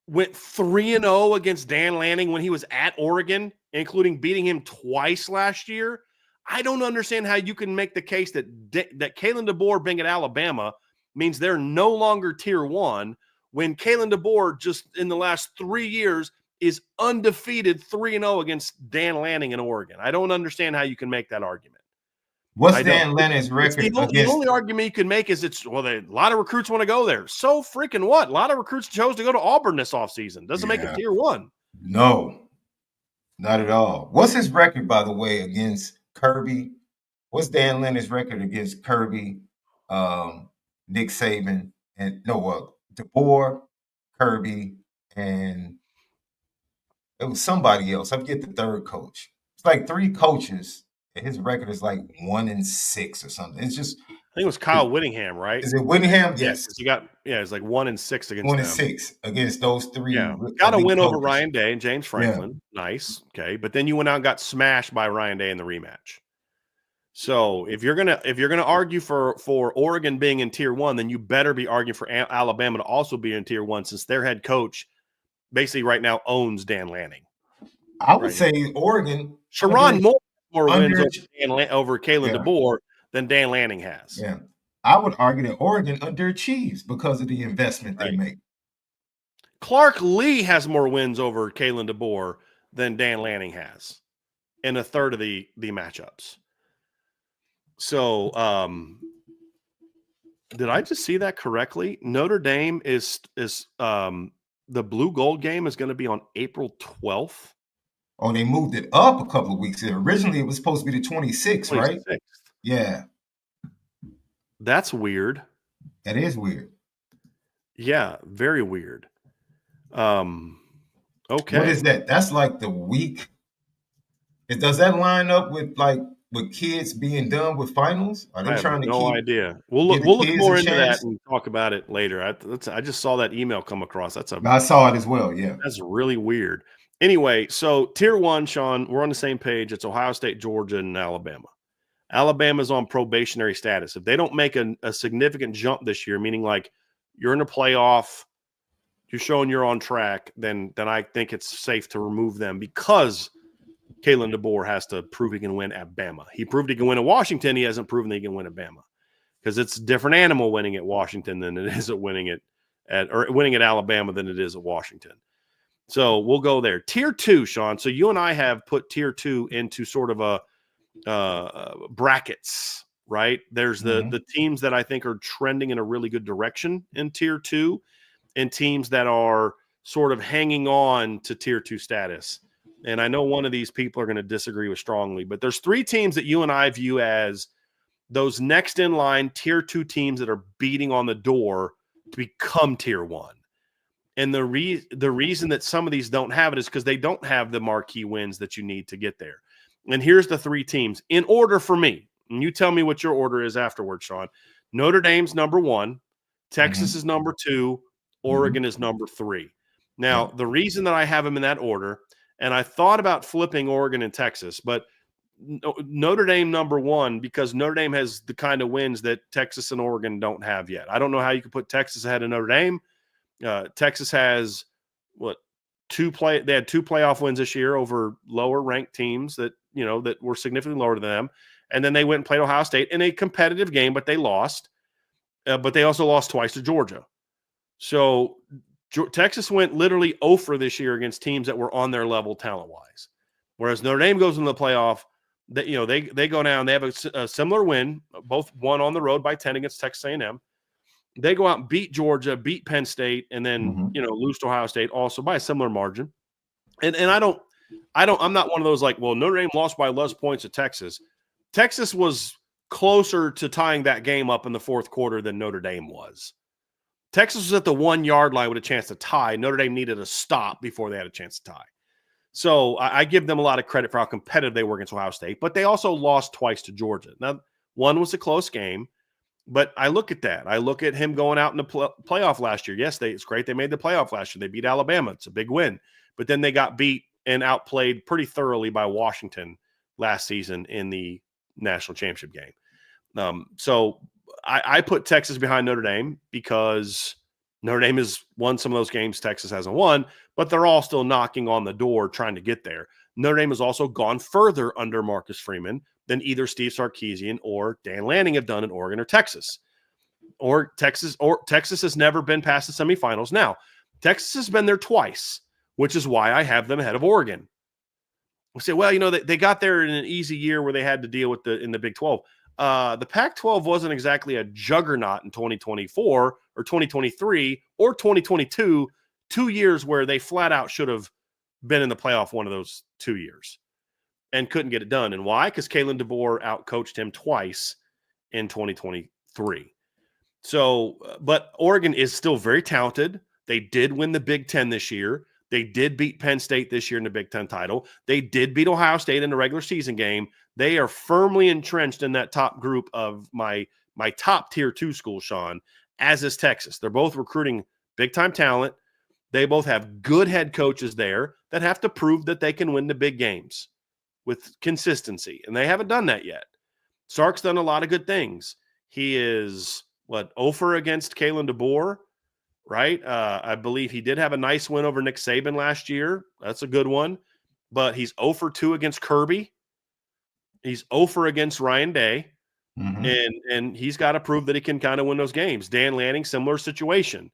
went 3-0 against Dan Lanning when he was at Oregon, including beating him twice last year. I don't understand how you can make the case that Kalen DeBoer being at Alabama means they're no longer tier one when Kalen DeBoer just in the last 3 years is undefeated 3-0 against Dan Lanning in Oregon. I don't understand how you can make that argument. What's Dan Lanning's record? The only argument you can make is a lot of recruits want to go there. So freaking what? A lot of recruits chose to go to Auburn this offseason. Doesn't make it tier one. No, not at all. What's his record, by the way, against Kirby? What's Dan Lanning's record against Kirby, Nick Saban, and DeBoer, Kirby, and it was somebody else. I forget the third coach. It's like 3 coaches. His record is like 1-6 or something. It's just I think it was Kyle Whittingham, right? Is it Whittingham? Yes. It's like 1-6 against 1-6 against those 3. Yeah. Got a win over Ryan Day and James Franklin. Yeah. Nice. Okay. But then you went out and got smashed by Ryan Day in the rematch. So if you're gonna argue for Oregon being in tier one, then you better be arguing for Alabama to also be in tier one since their head coach basically right now owns Dan Lanning. I would say Oregon. Sherrone Moore more wins over Kalen DeBoer than Dan Lanning has. Yeah. I would argue that Oregon underachieves because of the investment they make. Clark Lee has more wins over Kalen DeBoer than Dan Lanning has in a third of the matchups. So, did I just see that correctly? Notre Dame is the blue gold game is going to be on April 12th. Oh, they moved it up a couple of weeks. Originally, it was supposed to be the 26th, right? 26th. Yeah. That's weird. That is weird. Yeah, very weird. Okay. What is that? That's like the week. Does that line up with kids being done with finals? Are they I have trying to no keep idea. We'll give look the kids more a into that chance? and talk about it later. I just saw that email come across. I saw it as well. Yeah. That's really weird. Anyway, so tier 1, Sean, we're on the same page. It's Ohio State, Georgia, and Alabama. Alabama's on probationary status. If they don't make a significant jump this year, meaning like you're in a playoff, you're showing you're on track, then I think it's safe to remove them because Kalen DeBoer has to prove he can win at Bama. He proved he can win at Washington. He hasn't proven that he can win at Bama because it's a different animal winning at Washington than it is at winning at Alabama than it is at Washington. So we'll go there. Tier 2, Sean. So you and I have put tier 2 into sort of a brackets, right? There's the teams that I think are trending in a really good direction in tier 2 and teams that are sort of hanging on to tier 2 status. And I know one of these people are going to disagree with strongly, but there's 3 teams that you and I view as those next in line tier 2 teams that are beating on the door to become tier 1. And the reason that some of these don't have it is because they don't have the marquee wins that you need to get there. And here's the 3 teams in order for me. And you tell me what your order is afterwards, Sean. Notre Dame's number 1. Texas is number 2. Oregon is number 3. Now, the reason that I have them in that order, and I thought about flipping Oregon and Texas, but Notre Dame number 1 because Notre Dame has the kind of wins that Texas and Oregon don't have yet. I don't know how you could put Texas ahead of Notre Dame. Texas has they had 2 playoff wins this year over lower ranked teams that were significantly lower than them. And then they went and played Ohio State in a competitive game, but they lost. But they also lost twice to Georgia. So Texas went literally 0 this year against teams that were on their level talent-wise. Whereas Notre Dame goes into the playoff, they go down, they have a similar win, both won on the road by 10 against Texas A&M. They go out and beat Georgia, beat Penn State, and then lose to Ohio State also by a similar margin. And I'm not one of those like, well, Notre Dame lost by less points at Texas. Texas was closer to tying that game up in the fourth quarter than Notre Dame was. Texas was at the 1-yard line with a chance to tie. Notre Dame needed a stop before they had a chance to tie. So I give them a lot of credit for how competitive they were against Ohio State, but they also lost twice to Georgia. Now, one was a close game. But I look at that. I look at him going out in the playoff last year. Yes, it's great they made the playoff last year. They beat Alabama. It's a big win. But then they got beat and outplayed pretty thoroughly by Washington last season in the national championship game. So I put Texas behind Notre Dame because Notre Dame has won some of those games Texas hasn't won, but they're all still knocking on the door trying to get there. Notre Dame has also gone further under Marcus Freeman than either Steve Sarkisian or Dan Lanning have done in Oregon or Texas. Texas has never been past the semifinals. Now, Texas has been there twice, which is why I have them ahead of Oregon. We say, well, they got there in an easy year where they had to deal with in the Big 12. The Pac-12 wasn't exactly a juggernaut in 2024 or 2023 or 2022, 2 years where they flat out should have been in the playoff one of those 2 years and couldn't get it done. And why? Because Kalen DeBoer outcoached him twice in 2023. So, but Oregon is still very talented. They did win the Big Ten this year. They did beat Penn State this year in the Big Ten title. They did beat Ohio State in the regular season game. They are firmly entrenched in that top group of my top tier 2 schools, Sean, as is Texas. They're both recruiting big-time talent. They both have good head coaches there that have to prove that they can win the big games with consistency, and they haven't done that yet. Sark's done a lot of good things. He is, 0 against Kalen DeBoer, right? I believe he did have a nice win over Nick Saban last year. That's a good one. But he's 0-2 against Kirby. He's 0 against Ryan Day. And he's got to prove that he can kind of win those games. Dan Lanning, similar situation.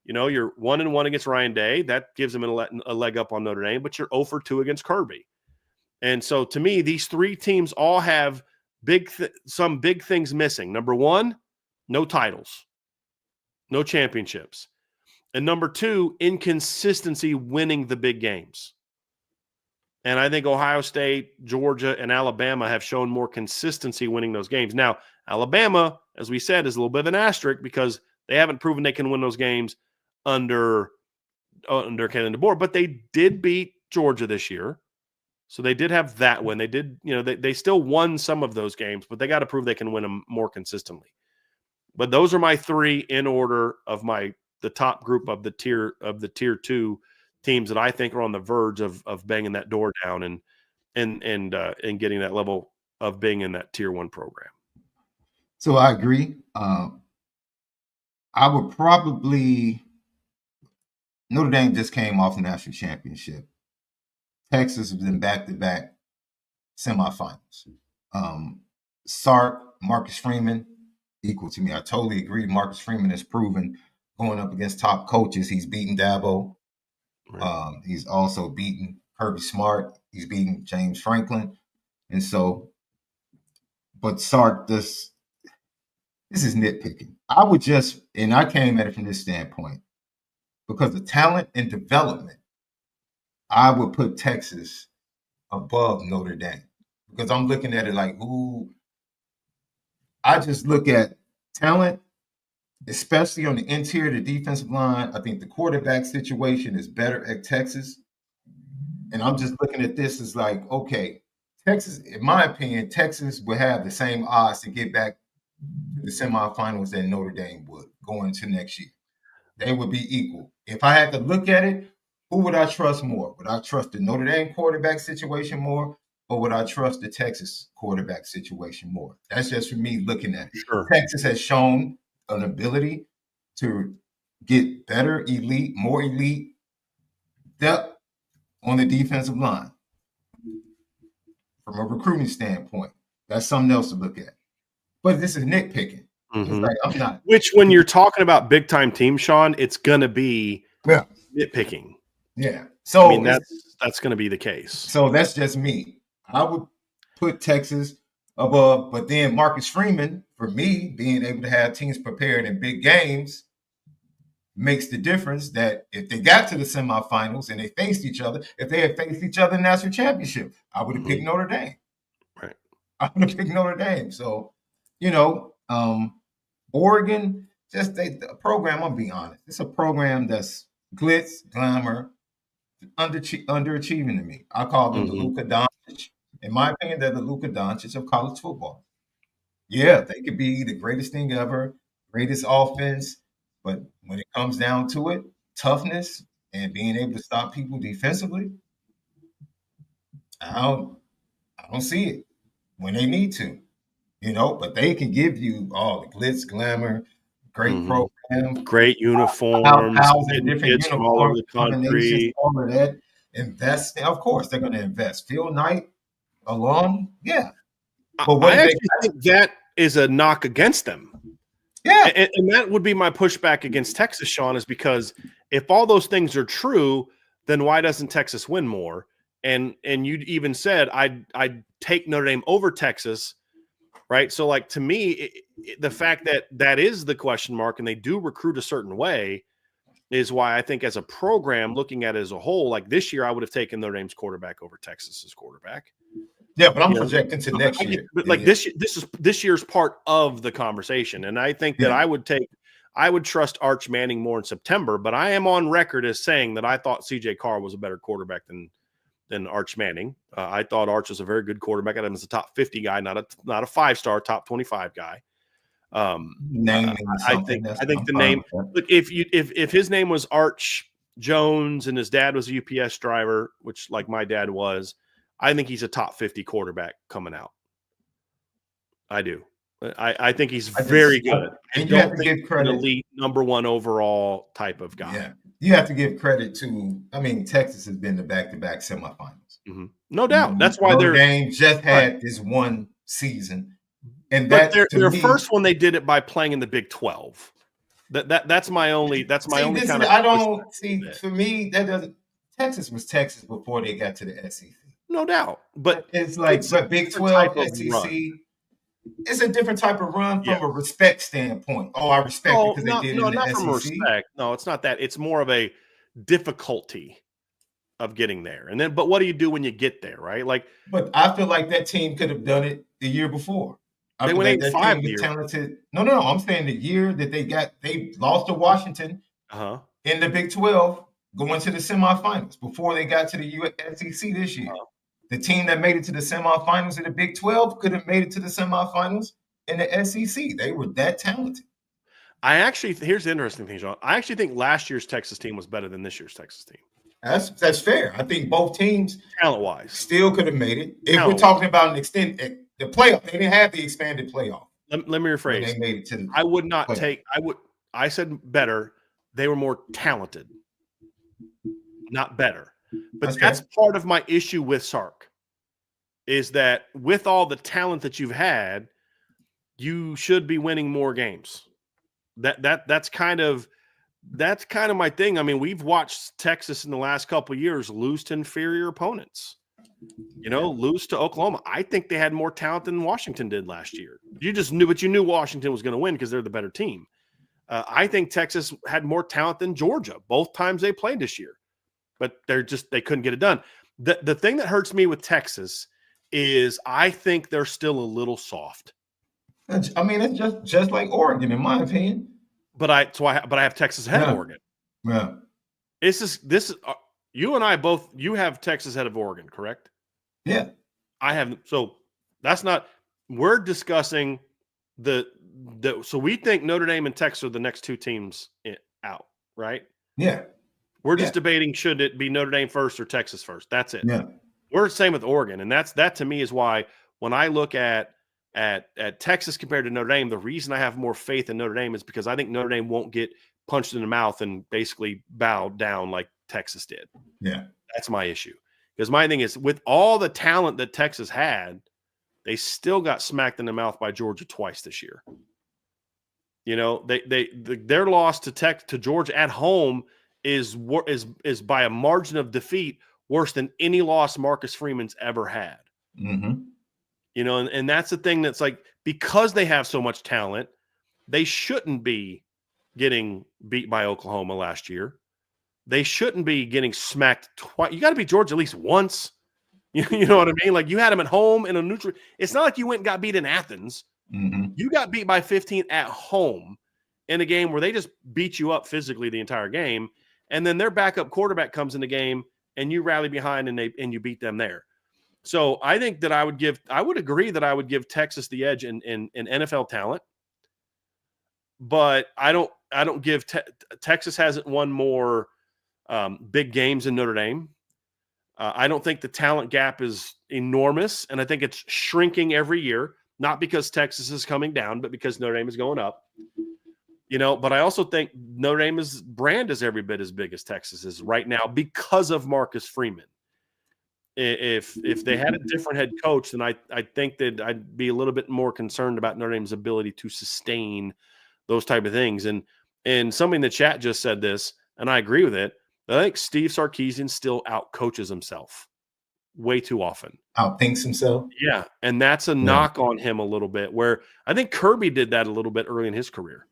You're 1-1 against Ryan Day. That gives them a leg up on Notre Dame, but you're 0-2 against Kirby. And so to me, these three teams all have some big things missing. Number one, no titles, no championships. And number two, inconsistency winning the big games. And I think Ohio State, Georgia, and Alabama have shown more consistency winning those games. Now, Alabama, as we said, is a little bit of an asterisk because they haven't proven they can win those games under Kalen DeBoer, but they did beat Georgia this year. So they did have that win. They did, they still won some of those games, but they got to prove they can win them more consistently. But those are my three in order of the top group of the tier 2 teams that I think are on the verge of banging that door down and getting that level of being in that tier 1 program. So I agree. I would probably Notre Dame just came off the national championship. Texas has been back-to-back semifinals. Sark, Marcus Freeman, equal to me. I totally agree. Marcus Freeman has proven going up against top coaches. He's beaten Dabo. Right. He's also beaten Kirby Smart. He's beaten James Franklin. And so, but Sark, this is nitpicking. I came at it from this standpoint. Because of talent and development, I would put Texas above Notre Dame. Because I'm looking at it like, I just look at talent, especially on the interior, the defensive line. I think the quarterback situation is better at Texas. And I'm just looking at this as like, okay, Texas, in my opinion, Texas would have the same odds to get back to the semifinals that Notre Dame would going into next year. They would be equal. If I had to look at it, who would I trust more? Would I trust the Notre Dame quarterback situation more, or would I trust the Texas quarterback situation more? That's just for me looking at it. Sure. Texas has shown an ability to get better, more elite depth on the defensive line from a recruiting standpoint. That's something else to look at. But this is nitpicking. Mm-hmm. It's like, I'm not. Which, when you're talking about big time teams, Sean, it's going to be nitpicking. Yeah. So I mean, that's going to be the case. So that's just me. I would put Texas above, but then Marcus Freeman, for me, being able to have teams prepared in big games makes the difference that if they got to the semifinals and they faced each other, if they had faced each other in the national championship, I would have picked Notre Dame. Right. I would have picked Notre Dame. So, Oregon, just the program, I'll be honest, it's a program that's glitz, glamour, underachieving to me. I call them the Luka Doncic. In my opinion, they're the Luka Doncic of college football. Yeah, they could be the greatest thing ever, greatest offense, but when it comes down to it, toughness and being able to stop people defensively, I don't see it when they need to, but they can give you all the glitz, glamour, great program, great uniforms, different uniforms all over the country, all of that. Invest, of course, they're going to invest. Phil Knight alone, yeah. But I actually think that is a knock against them. Yeah, and that would be my pushback against Texas, Sean, is because if all those things are true, then why doesn't Texas win more? And you even said I'd take Notre Dame over Texas. Right. So, like, to me, the fact that is the question mark and they do recruit a certain way is why I think as a program, looking at it as a whole, like this year, I would have taken Notre Dame's quarterback over Texas's quarterback. Yeah, but I'm projecting to next year. But like this year's part of the conversation. And I think that I would trust Arch Manning more in September, but I am on record as saying that I thought CJ Carr was a better quarterback than Arch Manning. I thought Arch was a very good quarterback. I had him as a top 50 guy, not a 5-star, top 25 guy. I think the name. Look, if his name was Arch Jones and his dad was a UPS driver, which like my dad was, I think he's a top 50 quarterback coming out. I do. I think he's very good. And you have to give credit. An elite number 1 overall type of guy. Yeah. You have to give credit to, Texas has been the back-to-back semifinals. Mm-hmm. No doubt. That's why Notre Dame just had this one season. And but their first one, they did it by playing in the Big 12. That's my only kind of I push don't see, bit. for me, that doesn't, Texas was Texas before they got to the SEC. No doubt, but It's like, but Big different type 12, of run. SEC, it's a different type of run from a Yes. respect standpoint. Oh, I respect it No, because they no, did it no, in the not from SEC. respect. No, it's not that. It's more of a difficulty of getting there. And then, but what do you do when you get there, right? Like But I feel like that team could have done it the year before. I they feel went like that 8-5 team the was year. talented. No. I'm saying the year that they lost to Washington Uh-huh. in the Big 12, going to the semifinals before they got to the SEC this year. The team that made it to the semifinals in the Big 12 could have made it to the semifinals in the SEC. They were that talented. Here's the interesting thing, John. I actually think last year's Texas team was better than this year's Texas team. That's fair. I think both teams Talent-wise. still could have made it. If we're talking about an extended the playoff, they didn't have the expanded playoff. Let me rephrase. They made it to the I would not playoff. I said better. They were more talented, not better. But that's part of my issue with Sark, is that with all the talent that you've had, you should be winning more games. That's kind of my thing. I mean, we've watched Texas in the last couple of years lose to inferior opponents. Lose to Oklahoma. I think they had more talent than Washington did last year. You just knew, but you knew Washington was going to win because they're the better team. I think Texas had more talent than Georgia both times they played this year, but they couldn't get it done. The thing that hurts me with Texas is I think they're still a little soft. I mean, it's just like Oregon, in my opinion. But I have Texas ahead of Oregon. Yeah. This is you and I both. You have Texas ahead of Oregon, correct? Yeah. I have. So that's not. We're discussing so we think Notre Dame and Texas are the next two teams out, right? Yeah. We're just debating, should it be Notre Dame first or Texas first? That's it. Yeah. We're the same with Oregon, and that to me is why when I look at Texas compared to Notre Dame, the reason I have more faith in Notre Dame is because I think Notre Dame won't get punched in the mouth and basically bow down like Texas did. Yeah. That's my issue. Because my thing is, with all the talent that Texas had, they still got smacked in the mouth by Georgia twice this year. Their loss to Georgia at home is by a margin of defeat worse than any loss Marcus Freeman's ever had. Mm-hmm. And that's the thing that's like, because they have so much talent, they shouldn't be getting beat by Oklahoma last year. They shouldn't be getting smacked twice. You got to beat Georgia at least once. You know what I mean? Like, you had them at home in a neutral. It's not like you went and got beat in Athens. Mm-hmm. You got beat by 15 at home in a game where they just beat you up physically the entire game. And then their backup quarterback comes in the game and you rally behind and you beat them there. So I think that I would agree that I would give Texas the edge in NFL talent, but I don't give Texas hasn't won more big games than Notre Dame. I don't think the talent gap is enormous, and I think it's shrinking every year, not because Texas is coming down, but because Notre Dame is going up. But I also think Notre Dame's brand is every bit as big as Texas is right now because of Marcus Freeman. If they had a different head coach, then I think that I'd be a little bit more concerned about Notre Dame's ability to sustain those type of things. And something the chat just said this, and I agree with it. I think Steve Sarkisian still out-coaches himself way too often. Outthinks himself? Yeah, and that's a knock on him a little bit, where I think Kirby did that a little bit early in his career.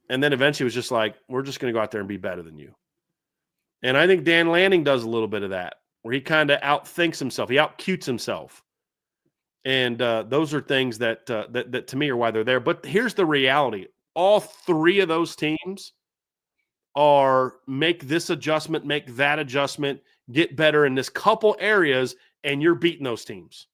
And then eventually was just like, we're just going to go out there and be better than you. And I think Dan Lanning does a little bit of that, where he kind of outthinks himself. He out-cutes himself. And those are things that to me are why they're there. But here's the reality. All three of those teams are make this adjustment, make that adjustment, get better in this couple areas, and you're beating those teams.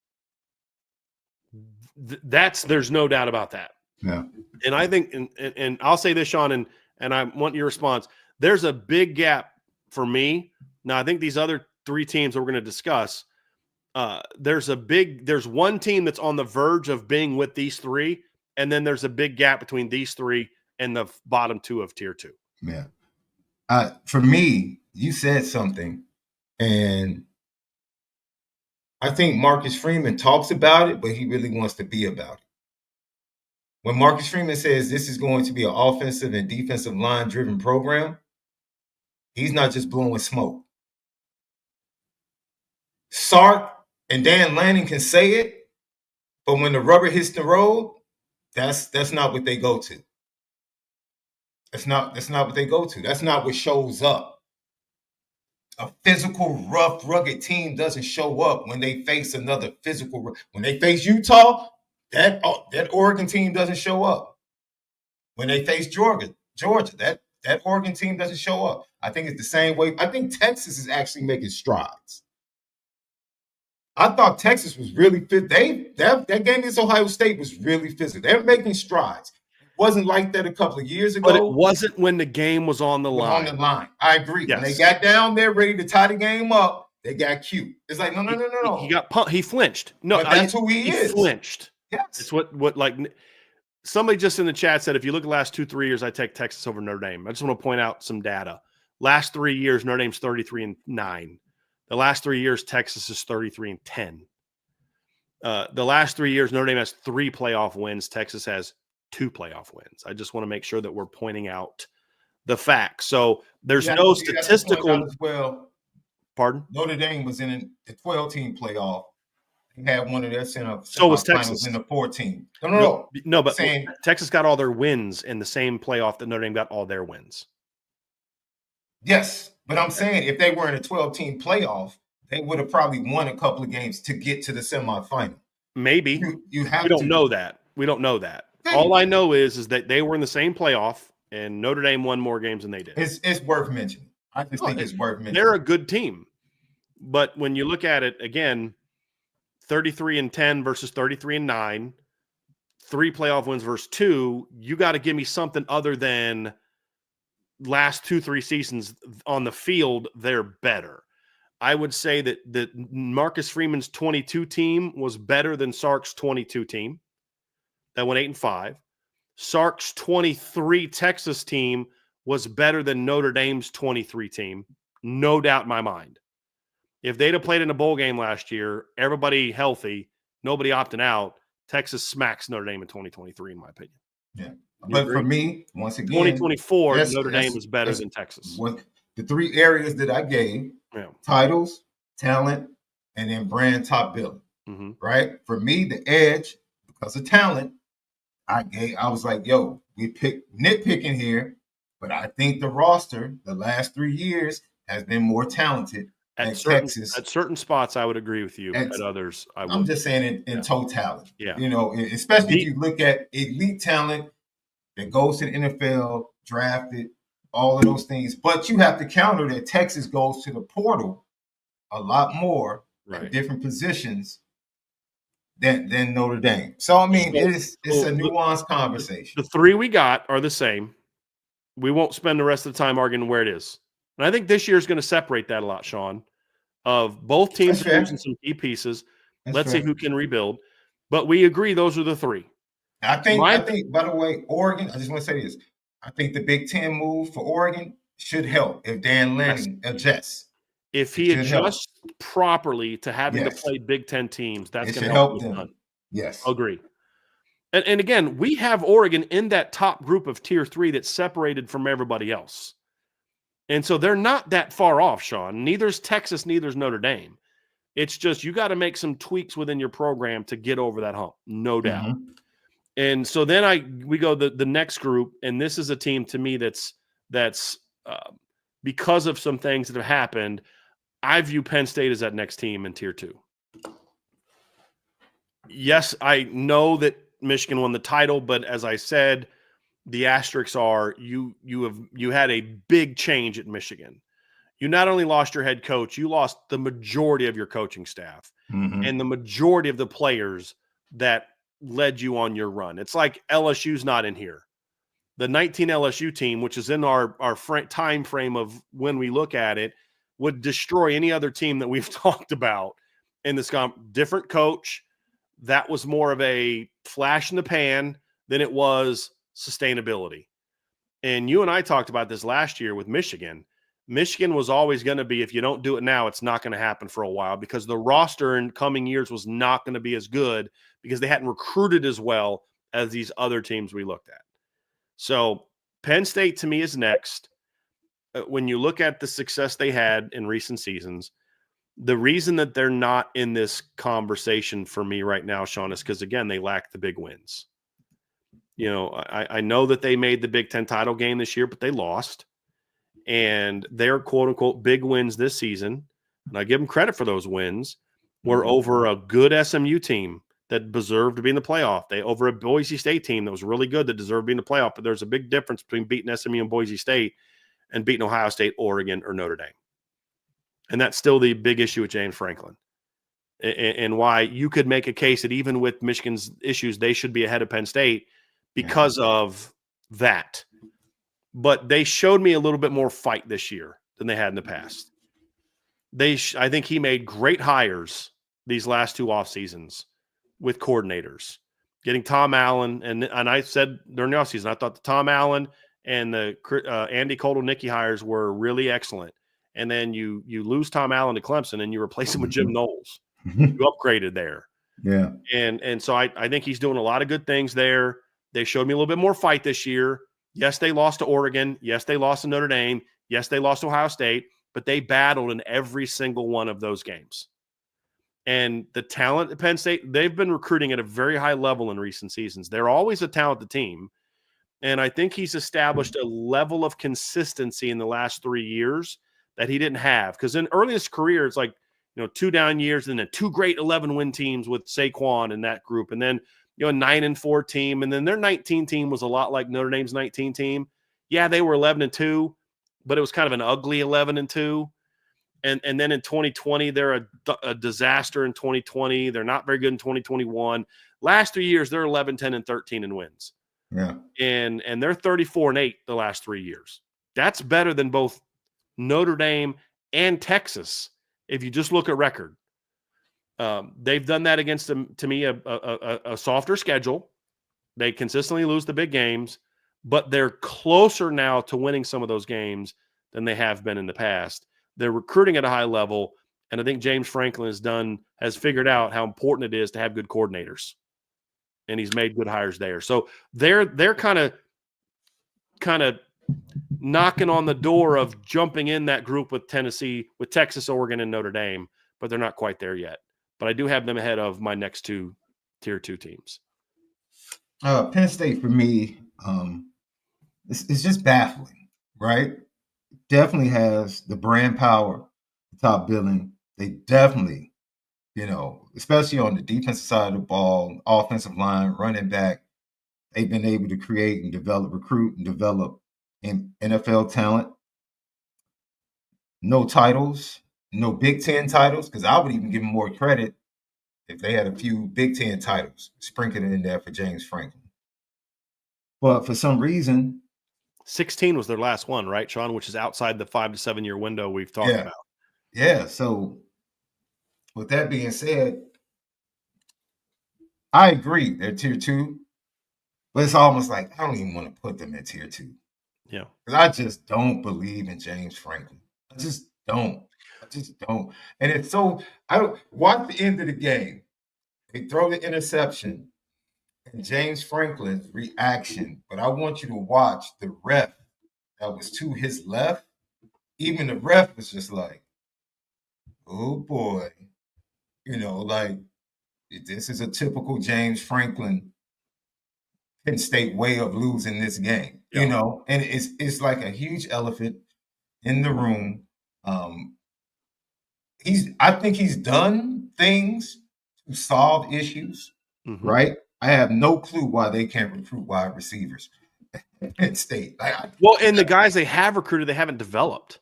There's no doubt about that. Yeah. And I think, and I'll say this, Sean, and I want your response. There's a big gap for me. Now, I think these other three teams that we're going to discuss, there's one team that's on the verge of being with these three, and then there's a big gap between these three and the bottom two of tier 2. Yeah. For me, you said something, and I think Marcus Freeman talks about it, but he really wants to be about it. When Marcus Freeman says this is going to be an offensive and defensive line driven program, he's not just blowing smoke. Sark and Dan Lanning can say it, but when the rubber hits the road, that's not what they go to. That's not what they go to. That's not what shows up. A physical, rough, rugged team doesn't show up when they face another physical. When they face Utah, that Oregon team doesn't show up. When they face Georgia, that Oregon team doesn't show up. I think it's the same way. I think Texas is actually making strides. I thought Texas was really fit. That game against Ohio State was really physical. They're making strides. It wasn't like that a couple of years ago. But it wasn't when the game was on the line. On the line. I agree. Yes. When they got down there ready to tie the game up, they got cute. It's like, no. He got pumped. He flinched. No, but that's who he is. He flinched. Yes. It's what like somebody just in the chat said, if you look at the last 2-3 years, I take Texas over Notre Dame. I just want to point out some data. Last 3 years, Notre Dame's 33-9. The last 3 years, Texas is 33-10. The last 3 years, Notre Dame has 3 playoff wins. Texas has 2 playoff wins. I just want to make sure that we're pointing out the facts. So there's no statistical. As well. Pardon? Notre Dame was in the 12-team playoff. They had one of their so was Texas in the 14. No, but Texas got all their wins in the same playoff that Notre Dame got all their wins. Yes, but I'm saying if they were in a 12-team playoff, they would have probably won a couple of games to get to the semifinal. Maybe. You have. We don't know that. We don't know that. All I know is that they were in the same playoff, and Notre Dame won more games than they did. It's worth mentioning. I just think it's worth mentioning. They're a good team, but when you look at it again, 33-10 versus 33-9, 3 playoff wins versus 2. You got to give me something other than last 2-3 seasons on the field. They're better. I would say that Marcus Freeman's 22 team was better than Sark's 22 team that went 8-5. Sark's 23 Texas team was better than Notre Dame's 23 team. No doubt in my mind. If they'd have played in a bowl game last year, everybody healthy, nobody opting out, Texas smacks Notre Dame in 2023, in my opinion. Yeah. But for me, once again, 2024, Notre Dame is better than Texas. The 3 areas that I gave, titles, talent, and then brand top billing. Mm-hmm. Right? For me, the edge, because of talent, I was like, yo, we pick nitpicking here, but I think the roster the last 3 years has been more talented at Texas. At certain spots, I would agree with you. At others, I would. I'm just saying in totality. Yeah. Especially if you look at elite talent that goes to the NFL, drafted, all of those things. But you have to counter that Texas goes to the portal a lot more at different positions than Notre Dame. So, I mean, it's a nuanced conversation. The 3 we got are the same. We won't spend the rest of the time arguing where it is. And I think this year is going to separate that a lot, Sean, of both teams losing some key pieces. Let's see who can rebuild. But we agree those are the 3. I think, by the way, Oregon, I just want to say this. I think the Big Ten move for Oregon should help if Dan Lanning adjusts. If he adjusts properly to having to play Big Ten teams, that's going to help them. Yes. Agree. And again, we have Oregon in that top group of tier 3 that's separated from everybody else. And so they're not that far off, Sean. Neither's Texas, neither's Notre Dame. It's just you got to make some tweaks within your program to get over that hump, no doubt. Mm-hmm. And so then we go the next group, and this is a team to me that's because of some things that have happened, I view Penn State as that next team in tier 2. Yes, I know that Michigan won the title, but as I said, the asterisks are you had a big change at Michigan. You not only lost your head coach, you lost the majority of your coaching staff and the majority of the players that led you on your run. It's like LSU's not in here. The 19 LSU team, which is in our time frame of when we look at it, would destroy any other team that we've talked about in this different coach. That was more of a flash in the pan than it was sustainability. And you and I talked about this last year with Michigan. Michigan was always going to be, if you don't do it now, it's not going to happen for a while because the roster in coming years was not going to be as good because they hadn't recruited as well as these other teams we looked at. So Penn State to me is next. When you look at the success they had in recent seasons, the reason that they're not in this conversation for me right now, Sean, is because, again, they lack the big wins. I know that they made the Big Ten title game this year, but they lost. And their quote-unquote big wins this season, and I give them credit for those wins, were over a good SMU team that deserved to be in the playoff. They over a Boise State team that was really good that deserved to be in the playoff. But there's a big difference between beating SMU and Boise State and beating Ohio State, Oregon, or Notre Dame. And that's still the big issue with James Franklin, and why you could make a case that even with Michigan's issues, they should be ahead of Penn State because of that. But they showed me a little bit more fight this year than they had in the past. I think he made great hires these last 2 off seasons with coordinators, getting Tom Allen. And I said during the offseason, I thought the Tom Allen and the Andy Kotelnicki hires were really excellent. And then you lose Tom Allen to Clemson and you replace him with Jim Knowles. You upgraded there. Yeah. And so I think he's doing a lot of good things there. They showed me a little bit more fight this year. Yes, they lost to Oregon. Yes, they lost to Notre Dame. Yes, they lost to Ohio State, but they battled in every single one of those games. And the talent at Penn State, they've been recruiting at a very high level in recent seasons. They're always a talented team. And I think he's established a level of consistency in the last 3 years that he didn't have. Because in early in his career, it's like, 2 down years and then 2 great 11-win teams with Saquon and that group. And then, a 9-4 team. And then their 19 team was a lot like Notre Dame's 19 team. Yeah, they were 11-2, but it was kind of an ugly 11-2. And then in 2020, they're a disaster in 2020. They're not very good in 2021. Last 3 years, they're 11-10 and 13 in wins. Yeah. And they're 34-8 the last 3 years. That's better than both Notre Dame and Texas if you just look at record. They've done that against them, to me, a softer schedule. They consistently lose the big games, but they're closer now to winning some of those games than they have been in the past. They're recruiting at a high level, and I think James Franklin has figured out how important it is to have good coordinators, and he's made good hires there. So they're kind of knocking on the door of jumping in that group with Tennessee, with Texas, Oregon, and Notre Dame, but they're not quite there yet. But I do have them ahead of my next 2 Tier 2 teams. Penn State for me, it's just baffling, right? Definitely has the brand power, the top billing. They definitely, especially on the defensive side of the ball, offensive line, running back, they've been able to create and recruit and develop NFL talent. No titles. No Big Ten titles, because I would even give them more credit if they had a few Big Ten titles sprinkled in there for James Franklin. But for some reason, 16 was their last one, right, Sean? Which is outside the 5 to 7 year window we've talked about. Yeah. So with that being said, I agree they're Tier 2, but it's almost like I don't even want to put them in Tier 2. Yeah, because I just don't believe in James Franklin. I just don't. And it's so, I don't watch the end of the game. They throw the interception and James Franklin's reaction. But I want you to watch the ref that was to his left. Even the ref was just like, oh boy. Like this is a typical James Franklin Penn State way of losing this game. And it's like a huge elephant in the room. I think he's done things to solve issues, right? I have no clue why they can't recruit wide receivers at Penn State. And the guys they have recruited, they haven't developed.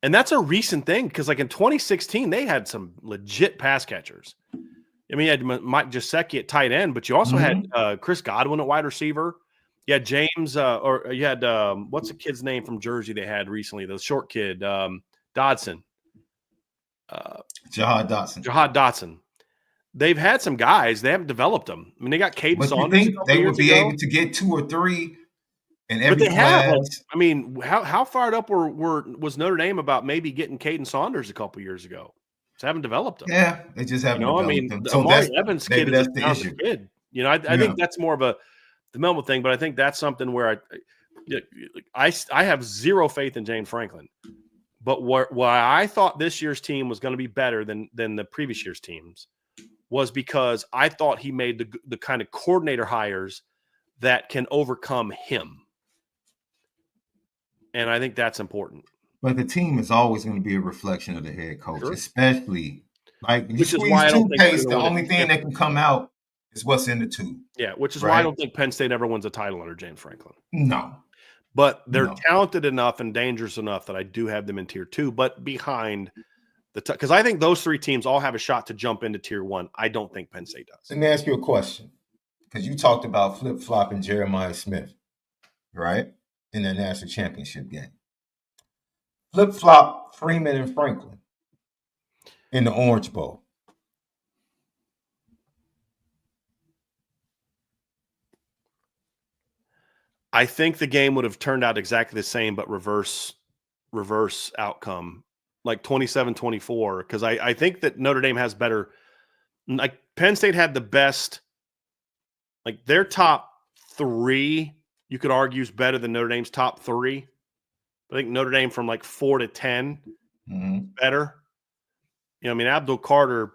And that's a recent thing because, like, in 2016, they had some legit pass catchers. I mean, you had Mike Gesicki at tight end, but you also had Chris Godwin at wide receiver. You had James, or you had, what's the kid's name from Jersey they had recently? The short kid, Dodson. Jahad Dotson. Jahad Dotson. They've had some guys. They haven't developed them. I mean, they got Caden Saunders. But you think they would be able to get 2 or 3 in every class? Have. I mean, how fired up was Notre Dame about maybe getting Caden Saunders a couple years ago? Just haven't developed them. Yeah, they just haven't developed them. So Amari Evans kid is a talented kid. I think that's more of the Melville thing, but I think that's something where I have zero faith in James Franklin. But why I thought this year's team was going to be better than the previous year's teams was because I thought he made the kind of coordinator hires that can overcome him. And I think that's important. But the team is always going to be a reflection of the head coach, especially like you squeeze toothpaste. The only thing that can come out is what's in the tube. Yeah, which is why I don't think Penn State ever wins a title under James Franklin. No. But they're talented enough and dangerous enough that I do have them in tier 2, but behind because I think those 3 teams all have a shot to jump into tier 1. I don't think Penn State does. Let me ask you a question, because you talked about flip-flopping Jeremiah Smith, right, in the national championship game. Flip-flop Freeman and Franklin in the Orange Bowl. I think the game would have turned out exactly the same, but reverse outcome, like 27-24, because I think that Notre Dame has better. Like Penn State had the best, like their top 3, you could argue is better than Notre Dame's top 3. I think Notre Dame from like 4 to 10 better. I mean, Abdul Carter,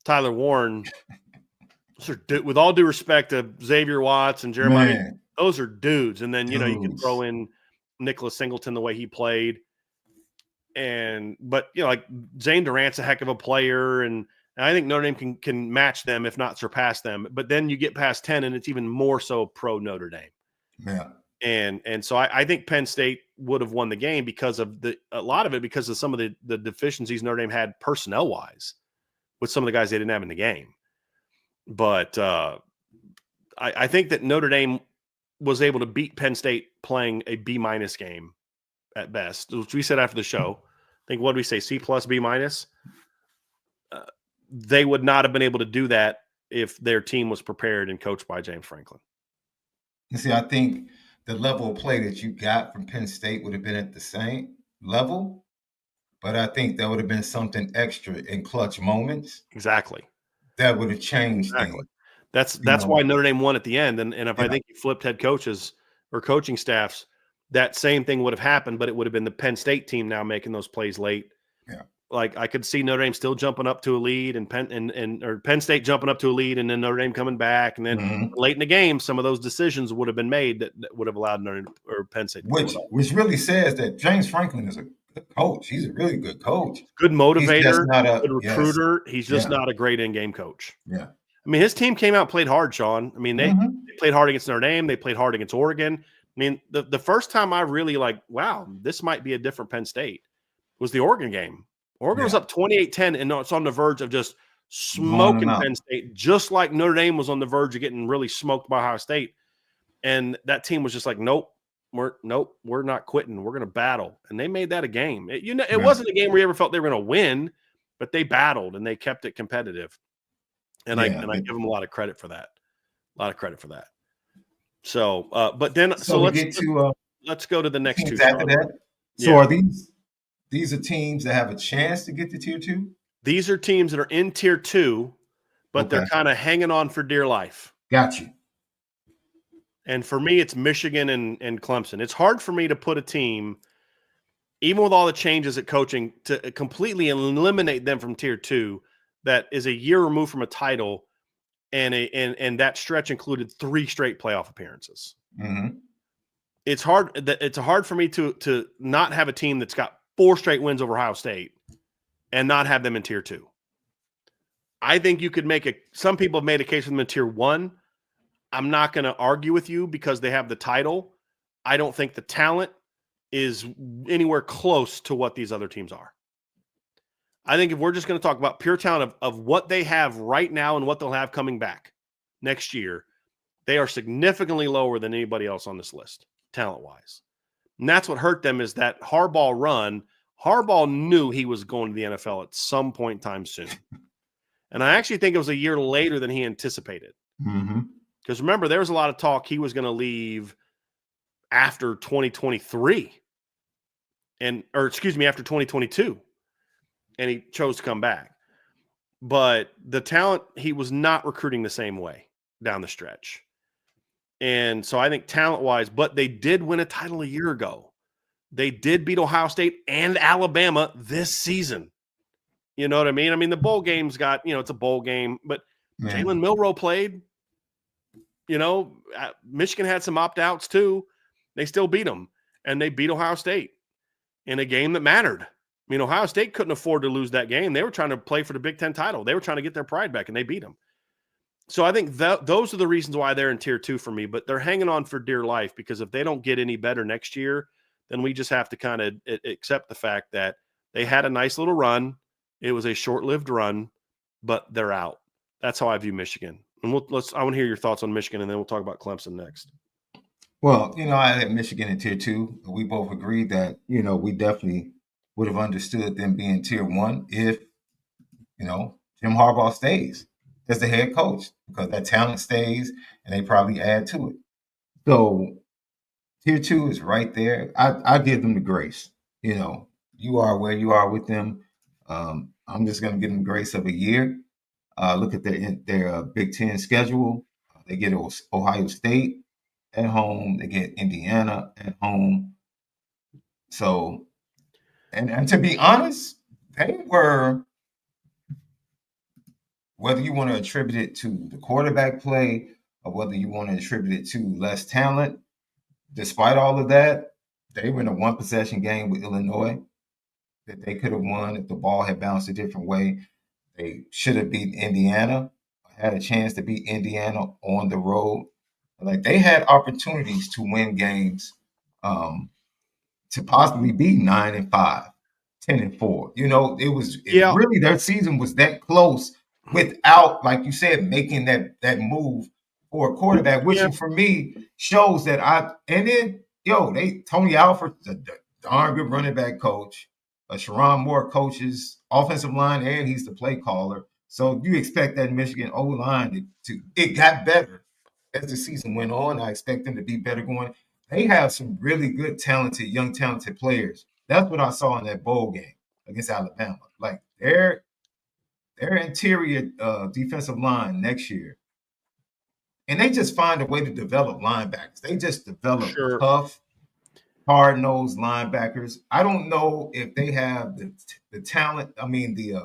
Tyler Warren, with all due respect to Xavier Watts and Jeremiah, those are dudes. And then, you can throw in Nicholas Singleton the way he played. But like Zane Durant's a heck of a player. And I think Notre Dame can match them, if not surpass them. But then you get past 10 and it's even more so pro Notre Dame. Yeah. And so I think Penn State would have won the game because of a lot of it because of some of the deficiencies Notre Dame had personnel wise with some of the guys they didn't have in the game. But I think that Notre Dame was able to beat Penn State playing a B- game at best, which we said after the show. I think, what did we say, C+, B-? They would not have been able to do that if their team was prepared and coached by James Franklin. You see, I think the level of play that you got from Penn State would have been at the same level, but I think there would have been something extra in clutch moments. Exactly. That would have changed things. That's why Notre Dame won at the end. And if I think you flipped head coaches or coaching staffs, that same thing would have happened, but it would have been the Penn State team now making those plays late. Yeah. Like I could see Notre Dame still jumping up to a lead and Penn State jumping up to a lead and then Notre Dame coming back. And then late in the game, some of those decisions would have been made that would have allowed Notre Dame or Penn State. Which really says that James Franklin is a good coach. He's a really good coach. Good motivator, good recruiter. Yes. He's just not a great in-game coach. Yeah. I mean, his team came out and played hard, Sean. I mean, they played hard against Notre Dame. They played hard against Oregon. I mean, the first time I really wow, this might be a different Penn State was the Oregon game. Oregon was up 28-10, and it's on the verge of just smoking Penn State, just like Notre Dame was on the verge of getting really smoked by Ohio State. And that team was just like, nope, we're not quitting. We're going to battle. And they made that a game. It wasn't a game where you ever felt they were going to win, but they battled and they kept it competitive. And I give them a lot of credit for that. So, but then let's go to the next two. After that. So are these are teams that have a chance to get to tier 2? These are teams that are in tier 2, but they're kind of hanging on for dear life. Got you. And for me, it's Michigan and Clemson. It's hard for me to put a team, even with all the changes at coaching, to completely eliminate them from tier 2 that is a year removed from a title, and that stretch included 3 straight playoff appearances. It's hard for me to not have a team that's got 4 straight wins over Ohio State and not have them in tier 2. I think you could some people have made a case for them in tier 1. I'm not going to argue with you because they have the title. I don't think the talent is anywhere close to what these other teams are. I think if we're just going to talk about pure talent of what they have right now and what they'll have coming back next year, they are significantly lower than anybody else on this list, talent-wise. And that's what hurt them is that Harbaugh run. Harbaugh knew he was going to the NFL at some point in time soon. And I actually think it was a year later than he anticipated. Because remember, there was a lot of talk he was going to leave after 2023. After 2022. And he chose to come back. But the talent, he was not recruiting the same way. down the stretch. And so I think talent-wise, but they did win a title a year ago. They did beat Ohio State and Alabama this season. You know what I mean? I mean, the bowl game's got, it's a bowl game, but Jalen Milroe played. Michigan had some opt-outs too. They still beat them, and they beat Ohio State in a game that mattered. I mean, Ohio State couldn't afford to lose that game. They were trying to play for the Big Ten title. They were trying to get their pride back, and they beat them. So I think those are the reasons why they're in tier 2 for me, but they're hanging on for dear life, because if they don't get any better next year, then we just have to kind of accept the fact that they had a nice little run. It was a short-lived run, but they're out. That's how I view Michigan. And I want to hear your thoughts on Michigan, and then we'll talk about Clemson next. Well, I had Michigan in tier 2. We both agreed that, we definitely would have understood them being tier 1 if, Jim Harbaugh stays as the head coach, because that talent stays and they probably add to it. So tier 2 is right there. I give them the grace. You are where you are with them. I'm just going to give them grace of a year. Look at their Big Ten schedule. They get Ohio State at home. They get Indiana at home. So, and to be honest, they were, whether you want to attribute it to the quarterback play or whether you want to attribute it to less talent, despite all of that, they were in a one-possession game with Illinois that they could have won if the ball had bounced a different way. They should have beat Indiana, had a chance to beat Indiana on the road. Like, they had opportunities to win games, to possibly be 9-5, 10-4. Really, their season was that close without, like you said, making that move for a quarterback, which for me shows that Tony Alford's a darn good running back coach. Sharon Moore coaches offensive line, and he's the play caller. So you expect that Michigan O-line it got better as the season went on. I expect them to be better going. They have some really good, young talented players. That's what I saw in that bowl game against Alabama. Like, their interior defensive line next year, and they just find a way to develop linebackers. They just develop tough, hard-nosed linebackers. I don't know if they have the talent. I mean, the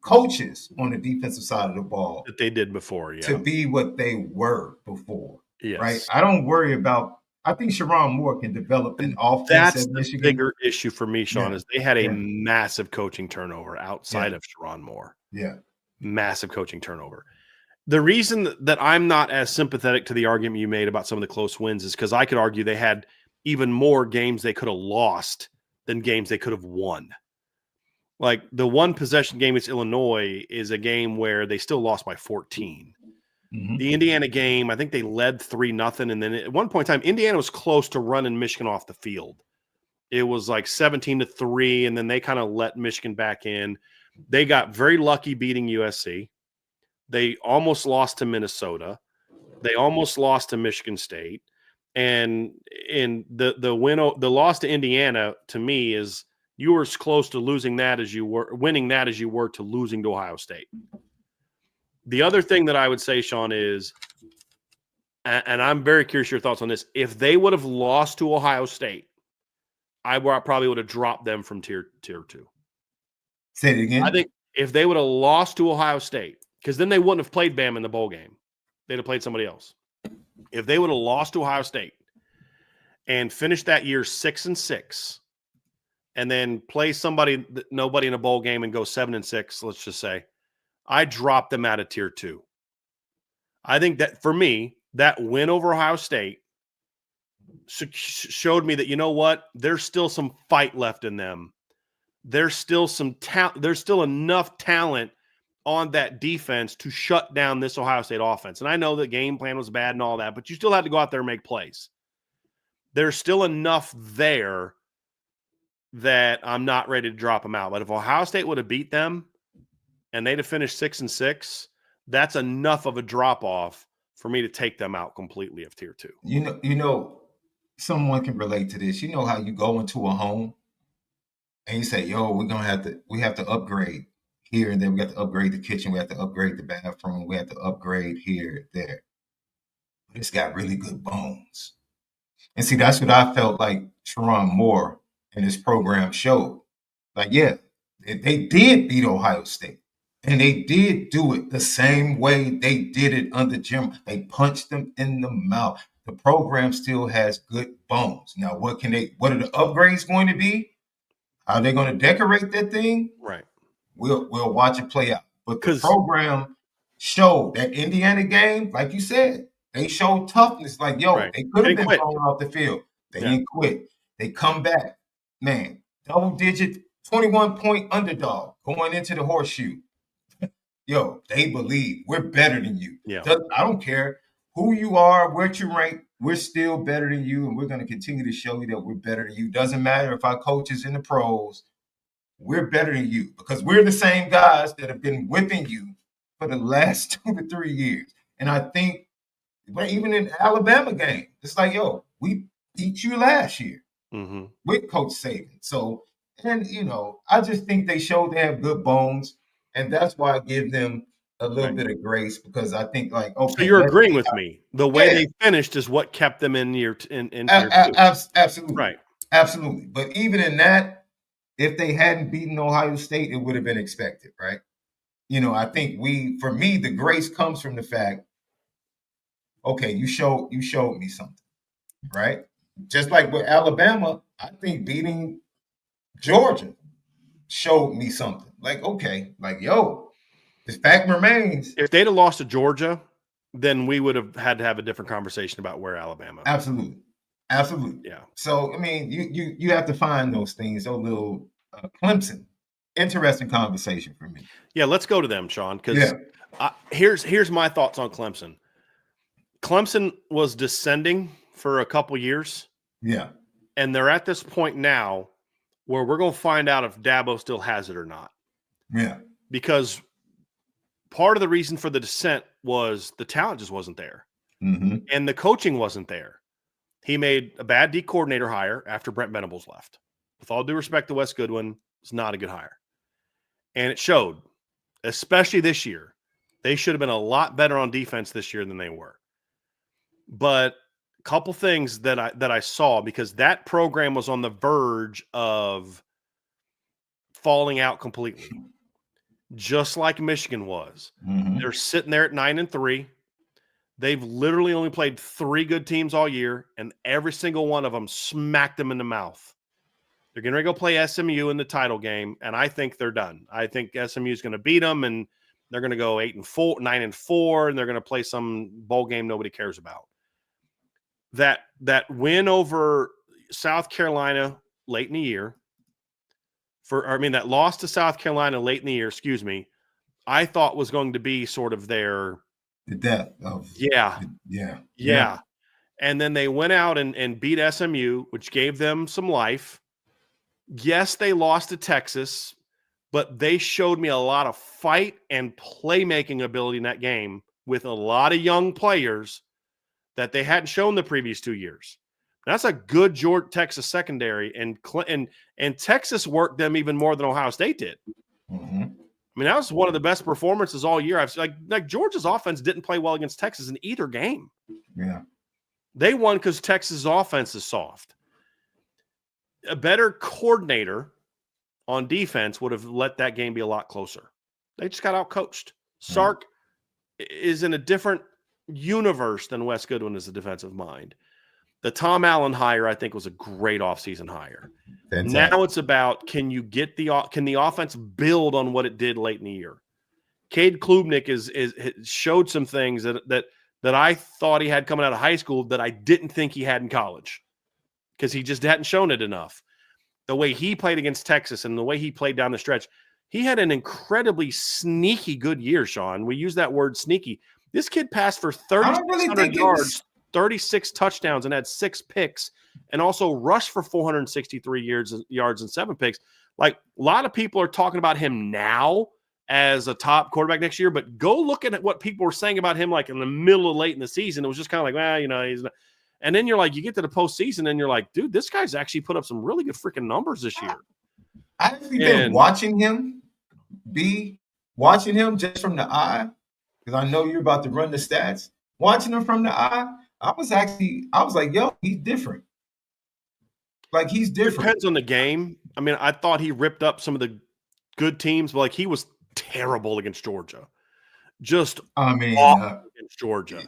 coaches on the defensive side of the ball that they did before, to be what they were before. Yes. Right? I don't worry about. I think Sharon Moore can develop an offense. That's at the Michigan. bigger issue for me, Sean, is they had a massive coaching turnover outside of Sharon Moore. Yeah. Massive coaching turnover. The reason that I'm not as sympathetic to the argument you made about some of the close wins is because I could argue they had even more games they could have lost than games they could have won. Like, the one possession game against Illinois is a game where they still lost by 14. Mm-hmm. The Indiana game, I think they led 3-0. And then at one point in time, Indiana was close to running Michigan off the field. It was like 17-3, and then they kind of let Michigan back in. They got very lucky beating USC. They almost lost to Minnesota. They almost lost to Michigan State. And in the loss to Indiana, to me, is you were as close to winning that as you were to losing to Ohio State. The other thing that I would say, Sean, is, and I'm very curious your thoughts on this, if they would have lost to Ohio State, I probably would have dropped them from tier 2. Say it again. I think if they would have lost to Ohio State, because then they wouldn't have played Bama in the bowl game. They'd have played somebody else. If they would have lost to Ohio State and finished that year 6-6, and then play nobody in a bowl game and go 7-6, let's just say, I dropped them out of tier 2. I think that, for me, that win over Ohio State showed me that, you know what, there's still some fight left in them. There's still some talent. There's still enough talent on that defense to shut down this Ohio State offense. And I know the game plan was bad and all that, but you still had to go out there and make plays. There's still enough there that I'm not ready to drop them out. But if Ohio State would have beat them and they'd have finished 6-6, that's enough of a drop-off for me to take them out completely of tier 2. You know, someone can relate to this. You know how you go into a home and you say, "Yo, we have to upgrade here and there. We got to upgrade the kitchen. We have to upgrade the bathroom. We have to upgrade here, there. But it's got really good bones. And see, that's what I felt like Sharon Moore and his program showed. Like, yeah, they did beat Ohio State. And they did do it the same way they did it under Jim. They punched them in the mouth. The program still has good bones. Now, what are the upgrades going to be? How are they going to decorate that thing? Right. We'll watch it play out. But the program showed that Indiana game, like you said, they showed toughness. Like, they could have been thrown off the field. They didn't quit. They come back. Man, double-digit, 21-point underdog going into the horseshoe. They believe we're better than you. Yeah. I don't care who you are, where you rank, we're still better than you, and we're going to continue to show you that we're better than you. Doesn't matter if our coach is in the pros, we're better than you because we're the same guys that have been whipping you for the last 2 to 3 years. And I think, even in the Alabama game, it's like, we beat you last year with Coach Saban. So, and, I just think they showed they have good bones. And that's why I give them a little bit of grace because I think, like, okay. So you're agreeing with me. The way they finished is what kept them in year two. Absolutely. Right. Absolutely. But even in that, if they hadn't beaten Ohio State, it would have been expected, right? I think for me, the grace comes from the fact, okay, you showed me something, right? Just like with Alabama, I think beating Georgia showed me something. Like, okay, like, the fact remains. If they'd have lost to Georgia, then we would have had to have a different conversation about where Alabama. Absolutely. Yeah. So, I mean, you have to find those things, those little Clemson. Interesting conversation for me. Yeah, let's go to them, Sean, because here's my thoughts on Clemson. Clemson was descending for a couple years. Yeah. And they're at this point now where we're going to find out if Dabo still has it or not. Yeah. Because part of the reason for the descent was the talent just wasn't there. And the coaching wasn't there. He made a bad D coordinator hire after Brent Venables left. With all due respect to Wes Goodwin, it's not a good hire. And it showed, especially this year. They should have been a lot better on defense this year than they were. But a couple things that I saw, because that program was on the verge of falling out completely, just like Michigan was. They're sitting there at 9-3. They've literally only played 3 good teams all year, and every single one of them smacked them in the mouth. They're getting ready to go play SMU in the title game, and I think they're done. I think SMU is going to beat them, and they're going to go 8-4, 9-4, and they're going to play some bowl game nobody cares about. That win over South Carolina late in the year, that loss to South Carolina late in the year, I thought was going to be sort of the death of yeah. And then they went out and beat SMU, which gave them some life. Yes, they lost to Texas, but they showed me a lot of fight and playmaking ability in that game with a lot of young players that they hadn't shown the previous 2 years. That's a good Texas secondary, and Texas worked them even more than Ohio State did. I mean, that was one of the best performances all year. I've like Georgia's offense didn't play well against Texas in either game. Yeah, they won because Texas' offense is soft. A better coordinator on defense would have let that game be a lot closer. They just got out-coached. Sark is in a different universe than Wes Goodwin as a defensive mind. The Tom Allen hire, I think, was a great offseason hire. Fantastic. Now it's about, can the offense build on what it did late in the year? Cade Klubnik is showed some things that I thought he had coming out of high school that I didn't think he had in college because he just hadn't shown it enough. The way he played against Texas and the way he played down the stretch, he had an incredibly sneaky good year, Sean. We use that word sneaky. This kid passed for 3,600 yards, 36 touchdowns, and had 6 picks, and also rushed for 463 yards and 7 picks. Like, a lot of people are talking about him now as a top quarterback next year, but go look at what people were saying about him like in the middle of late in the season. It was just kind of like, well, he's not. And then you're like, you get to the postseason, and you're like, dude, this guy's actually put up some really good freaking numbers this year. I've actually been watching him be watching him just from the eye, because I know you're about to run the stats. Watching him from the eye, I was like, yo, he's different. Like, he's different. Depends on the game. I mean, I thought he ripped up some of the good teams, but like he was terrible against Georgia. Just awful against Georgia.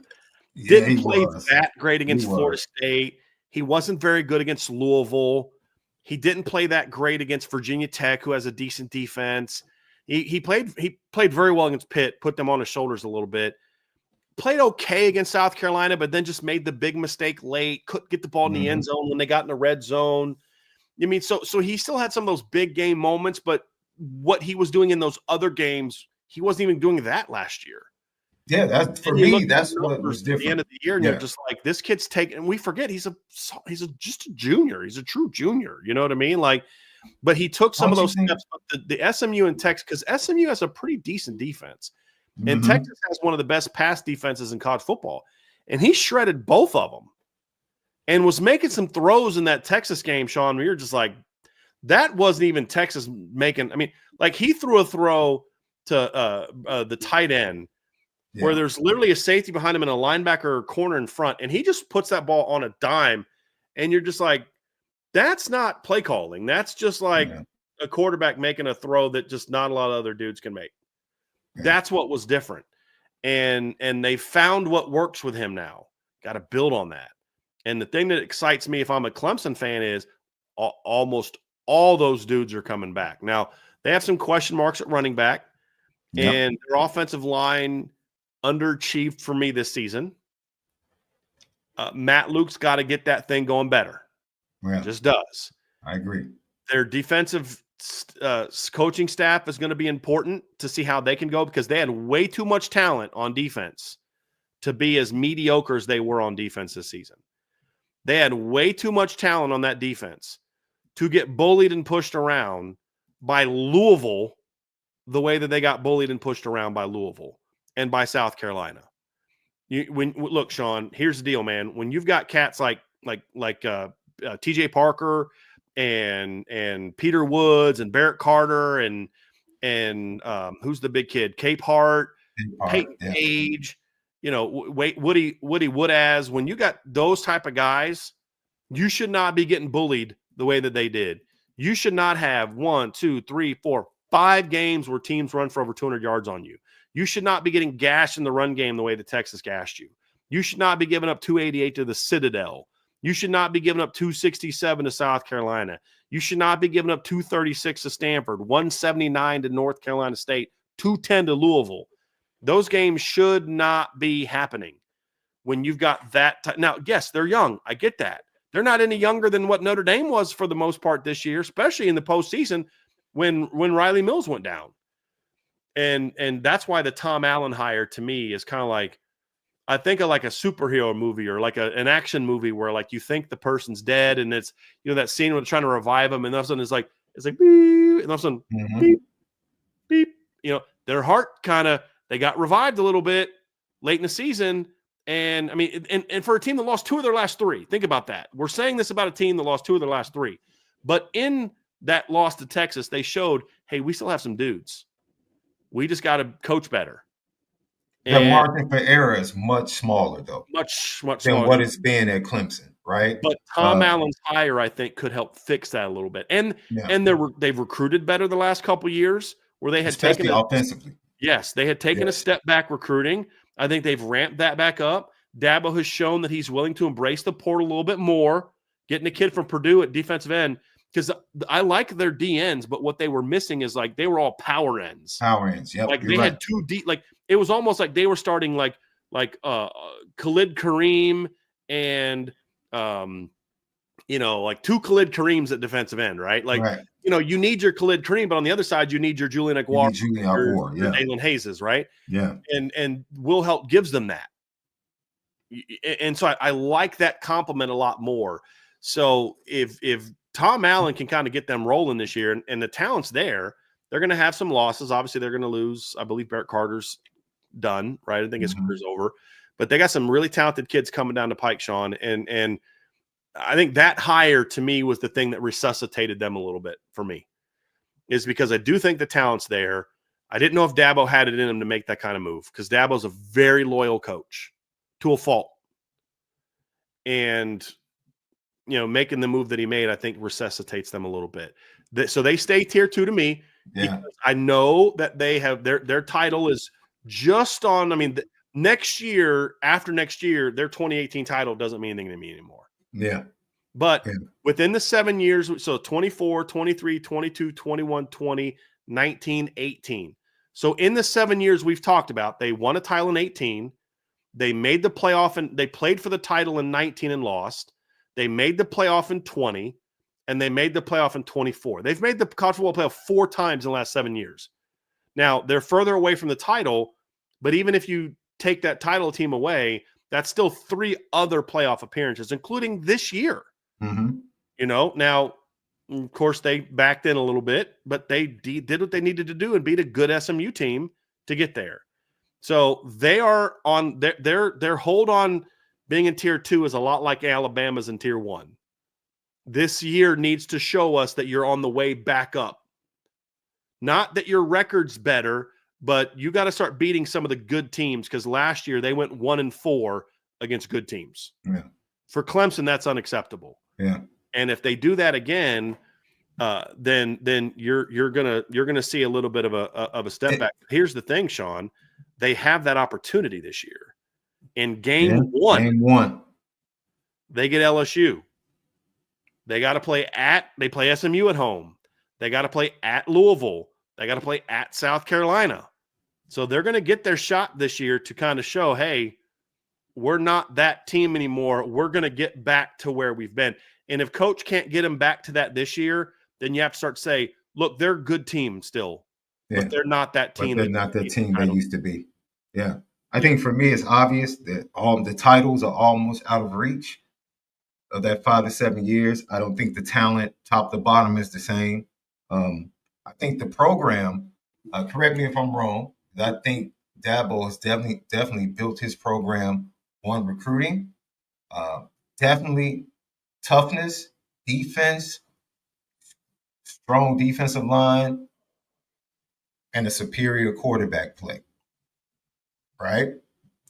Yeah, Didn't play that great against Florida State. He wasn't very good against Louisville. He didn't play that great against Virginia Tech, who has a decent defense. He played very well against Pitt, put them on his shoulders a little bit. Played okay against South Carolina, but then just made the big mistake late. Couldn't get the ball in the end zone when they got in the red zone. I mean, so he still had some of those big game moments, but what he was doing in those other games, he wasn't even doing that last year. Yeah, that's for me. That's what was different. At the end of the year, and you're just like, this kid's taking. And we forget he's just a junior. He's a true junior. You know what I mean? Like, but he took some of those steps. But the SMU and Texas, because SMU has a pretty decent defense, and Texas has one of the best pass defenses in college football, and he shredded both of them, and was making some throws in that Texas game, Sean. Where you're just like, that wasn't even Texas making. I mean, like he threw a throw to the tight end. Yeah. Where there's literally a safety behind him and a linebacker or corner in front, and he just puts that ball on a dime, and you're just like, that's not play calling. That's just like a quarterback making a throw that just not a lot of other dudes can make. Yeah. That's what was different. And they found what works with him now. Got to build on that. And the thing that excites me if I'm a Clemson fan is almost all those dudes are coming back. Now, they have some question marks at running back, and their offensive line – underachieved for me this season. Matt Luke's got to get that thing going better. Yeah. Just does. I agree. Their defensive coaching staff is going to be important to see how they can go because they had way too much talent on defense to be as mediocre as they were on defense this season. They had way too much talent on that defense to get bullied and pushed around by Louisville the way that they got bullied and pushed around by Louisville. And by South Carolina. Look, Sean, here's the deal, man. When you've got cats like TJ Parker and Peter Woods and Barrett Carter and who's the big kid? Cape Hart, Peyton Page, Woody Woodaz. When you got those type of guys, you should not be getting bullied the way that they did. You should not have 1, 2, 3, 4, 5 games where teams run for over 200 yards on you. You should not be getting gashed in the run game the way that Texas gashed you. You should not be giving up 288 to the Citadel. You should not be giving up 267 to South Carolina. You should not be giving up 236 to Stanford, 179 to North Carolina State, 210 to Louisville. Those games should not be happening when you've got that. Now, yes, they're young. I get that. They're not any younger than what Notre Dame was for the most part this year, especially in the postseason when Riley Mills went down. And that's why the Tom Allen hire to me is kind of like, I think of like a superhero movie or like an action movie where like you think the person's dead and it's, that scene where they're trying to revive them and all of a sudden it's like beep, and all of a sudden beep, beep, their heart they got revived a little bit late in the season. And I mean, and for a team that lost 2 of their last 3, think about that. We're saying this about a team that lost 2 of their last 3, but in that loss to Texas, they showed, hey, we still have some dudes. We just got to coach better. The margin for error is much smaller, though. Much than smaller. What it's been at Clemson, right? But Tom Allen's hire, I think, could help fix that a little bit. And they've recruited better the last couple of years where they had especially offensively. Yes, they had taken a step back recruiting. I think they've ramped that back up. Dabo has shown that he's willing to embrace the portal a little bit more, getting a kid from Purdue at defensive end. Because I like their DNs, but what they were missing is like they were all power ends. Power ends, yep. Like they had 2 deep. Like it was almost like they were starting like Khalid Kareem and like 2 Khalid Kareems at defensive end, right? Like you need your Khalid Kareem, but on the other side you need your Julian Aguar, Jalen Hayes, right? Yeah, and Will Help gives them that, and so I like that compliment a lot more. So if Tom Allen can kind of get them rolling this year, and the talent's there. They're going to have some losses. Obviously, they're going to lose. I believe Barrett Carter's done, right? I think his career's over. But they got some really talented kids coming down the pike, Sean. And I think that hire, to me, was the thing that resuscitated them a little bit for me. Is because I do think the talent's there. I didn't know if Dabo had it in him to make that kind of move because Dabo's a very loyal coach to a fault. And, making the move that he made, I think resuscitates them a little bit. So they stay tier 2 to me. Yeah. I know that they have their title is just on. I mean, next year, after next year, their 2018 title doesn't mean anything to me anymore. Yeah. But within the 7 years, so 24, 23, 22, 21, 20, 19, 18. So in the 7 years we've talked about, they won a title in 18. They made the playoff and they played for the title in 19 and lost. They made the playoff in 20, and they made the playoff in 24. They've made the college football playoff 4 times in the last 7 years. Now, they're further away from the title, but even if you take that title team away, that's still 3 other playoff appearances, including this year. Mm-hmm. Now, of course, they backed in a little bit, but they did what they needed to do and beat a good SMU team to get there. So they are on their hold on being in tier 2 is a lot like Alabama's in tier 1. This year needs to show us that you're on the way back up. Not that your record's better, but you got to start beating some of the good teams because last year they went 1-4 against good teams. Yeah. For Clemson, that's unacceptable. Yeah. And if they do that again, then you're gonna see a little bit of a step back. Here's the thing, Sean, they have that opportunity this year. In game one, they get LSU. They got to play they play SMU at home. They got to play at Louisville. They got to play at South Carolina. So they're going to get their shot this year to kind of show, hey, we're not that team anymore. We're going to get back to where we've been. And if coach can't get them back to that this year, then you have to start to say, look, they're a good team still, but they're not that team. But they're not the team they used to be. Yeah. I think for me, it's obvious that all the titles are almost out of reach of that 5 to 7 years. I don't think the talent top to bottom is the same. I think the program, correct me if I'm wrong, I think Dabo has definitely built his program on recruiting, definitely toughness, defense, strong defensive line, and a superior quarterback play. Right?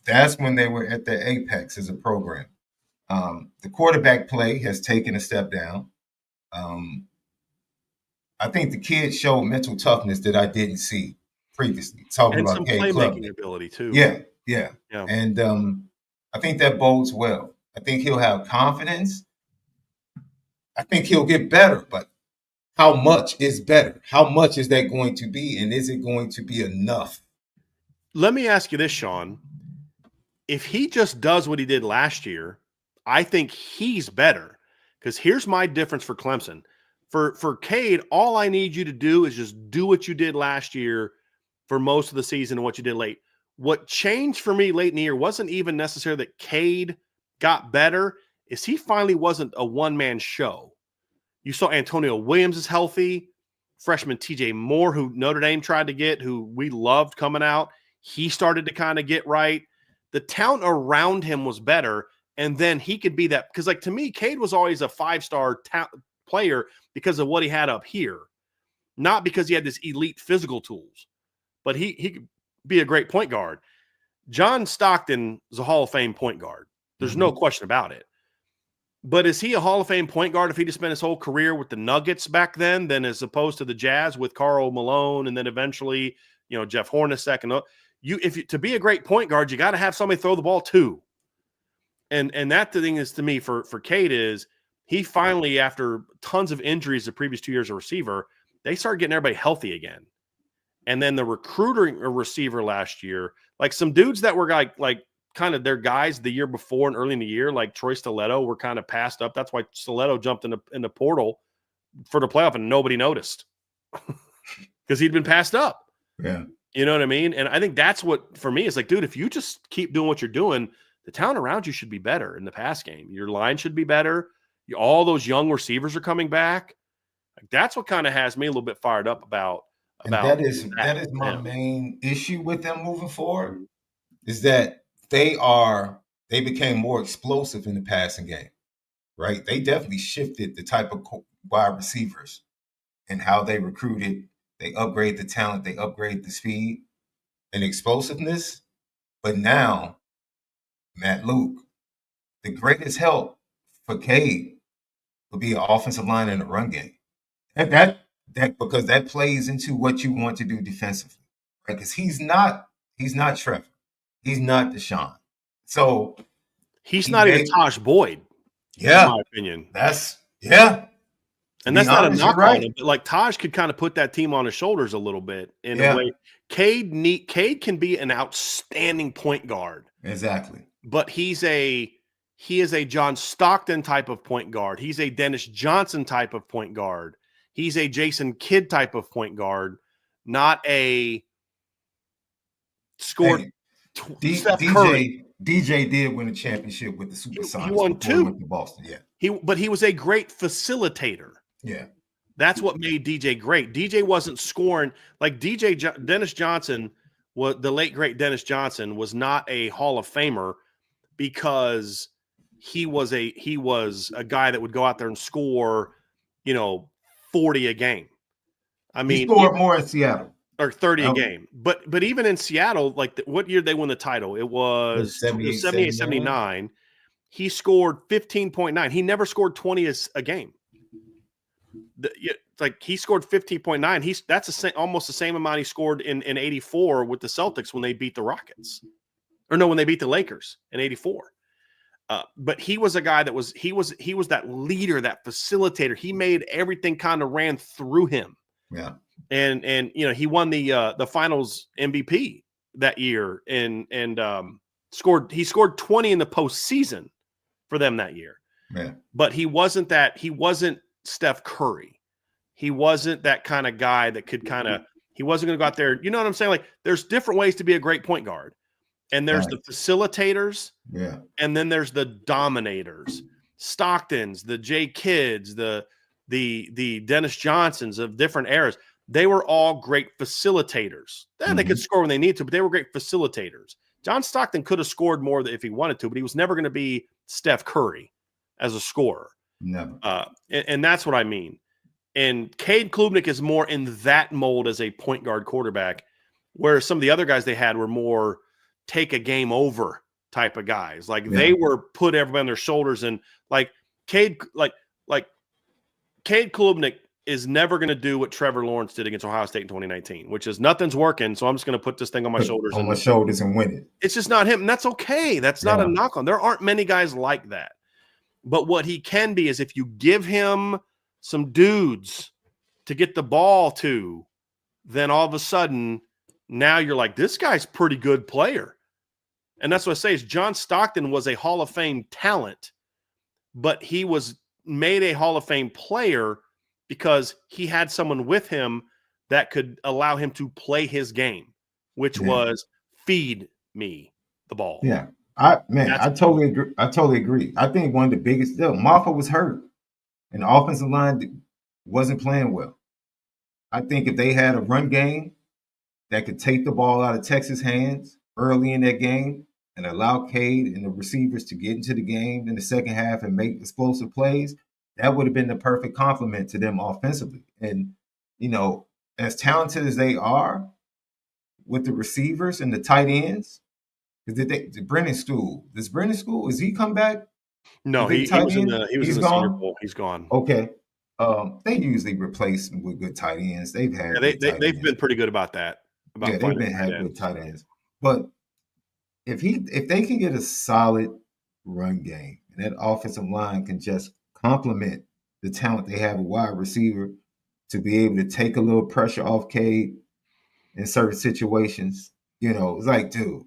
That's when they were at their apex as a program. The quarterback play has taken a step down. I think the kids showed mental toughness that I didn't see previously. Talking and about some playmaking ability too. Yeah. And I think that bodes well. I think he'll have confidence. I think he'll get better, but how much is better? How much is that going to be? And is it going to be enough? Let me ask you this, Sean. If he just does what he did last year, I think he's better. Because here's my difference for Clemson. For Cade, all I need you to do is just do what you did last year for most of the season and what you did late. What changed for me late in the year wasn't even necessarily that Cade got better, is he finally wasn't a one-man show. You saw Antonio Williams is healthy. Freshman TJ Moore, who Notre Dame tried to get, who we loved coming out, he started to kind of get right. The talent around him was better, and then he could be that. Because, to me, Cade was always a 5-star player because of what he had up here, not because he had this elite physical tools. But he could be a great point guard. John Stockton is a Hall of Fame point guard. There's no question about it. But is he a Hall of Fame point guard if he just spent his whole career with the Nuggets back then, as opposed to the Jazz with Karl Malone and then eventually, Jeff Hornacek? And to be a great point guard, you got to have somebody throw the ball too. And that the thing is, to me, for Cade, is he finally, after tons of injuries the previous 2 years as a receiver, they started getting everybody healthy again. And then the recruiting a receiver last year, some dudes that were like kind of their guys the year before and early in the year, like Troy Stiletto, were kind of passed up. That's why Stiletto jumped in the portal for the playoff and nobody noticed because he'd been passed up. Yeah. You know what I mean? And I think that's what, for me, is dude, if you just keep doing what you're doing, the talent around you should be better in the pass game. Your line should be better. All those young receivers are coming back. That's what kind of has me a little bit fired up about that is my main issue with them moving forward, is that they became more explosive in the passing game, right? They definitely shifted the type of wide receivers and how they recruited They upgrade the talent. They upgrade the speed and explosiveness. But now, Matt Luke, the greatest help for Cade would be an offensive line and a run game. That because that plays into what you want to do defensively, right? Because he's not Trevor, he's not Deshaun, so he's not even Tosh Boyd. Yeah, in my opinion, and that's not a knock right. on him. But like Tosh could kind of put that team on his shoulders a little bit in a way. Cade can be an outstanding point guard, exactly, but he is a John Stockton type of point guard. He's a Dennis Johnson type of point guard. He's a Jason Kidd type of point guard, not a scored Steph Curry. DJ did win a championship with the Supersonics. He won 2 with Boston. But he was a great facilitator. Yeah, that's what made DJ great. DJ wasn't scoring like Dennis Johnson was the late great Dennis Johnson was not a Hall of Famer because he was a guy that would go out there and score, 40 a game. I mean, he scored more in Seattle. Or 30 a game. But even in Seattle, like what year they won the title? It was 78-79. He scored 15.9. He never scored 20 a game. He scored 15.9. That's almost the same amount he scored in 84 with the Celtics when they beat the Rockets. Or no, when they beat the Lakers in 84. But he was a guy that was that leader, that facilitator. He made everything kind of ran through him. Yeah. And he won the finals MVP that year and scored 20 in the postseason for them that year. Yeah. But he wasn't Steph Curry. He wasn't that kind of guy that could he wasn't going to go out there. You know what I'm saying? Like there's different ways to be a great point guard. And there's the facilitators. Yeah. And then there's the dominators. Stocktons, the J Kidds, the Dennis Johnsons of different eras. They were all great facilitators. They could score when they needed to, but they were great facilitators. John Stockton could have scored more if he wanted to, but he was never going to be Steph Curry as a scorer. Never. And that's what I mean. And Cade Klubnik is more in that mold as a point guard quarterback, whereas some of the other guys they had were more take a game over type of guys. Like they were put everybody on their shoulders, and like Cade Klubnik is never going to do what Trevor Lawrence did against Ohio State in 2019, which is nothing's working, so I'm just going to put this thing on my shoulders. And win it. It's just not him, and that's okay. That's not a knock on. There aren't many guys like that. But what he can be is if you give him some dudes to get the ball to, then all of a sudden now you're like, this guy's pretty good player. And that's what I say is John Stockton was a Hall of Fame talent, but he was made a Hall of Fame player because he had someone with him that could allow him to play his game, which was feed me the ball. Yeah. I totally agree. I think one of the biggest Marfa was hurt and the offensive line wasn't playing well. I think if they had a run game that could take the ball out of Texas' hands early in that game and allow Cade and the receivers to get into the game in the second half and make explosive plays, that would have been the perfect complement to them offensively. And, as talented as they are with the receivers and the tight ends, does Brennan School, is he come back? No, he was in the Senior Bowl. He's gone. Okay. They usually replace them with good tight ends. They've been pretty good about that. They've had good tight ends. But if they can get a solid run game and that offensive line can just complement the talent they have a wide receiver to be able to take a little pressure off Cade in certain situations, it's like, dude,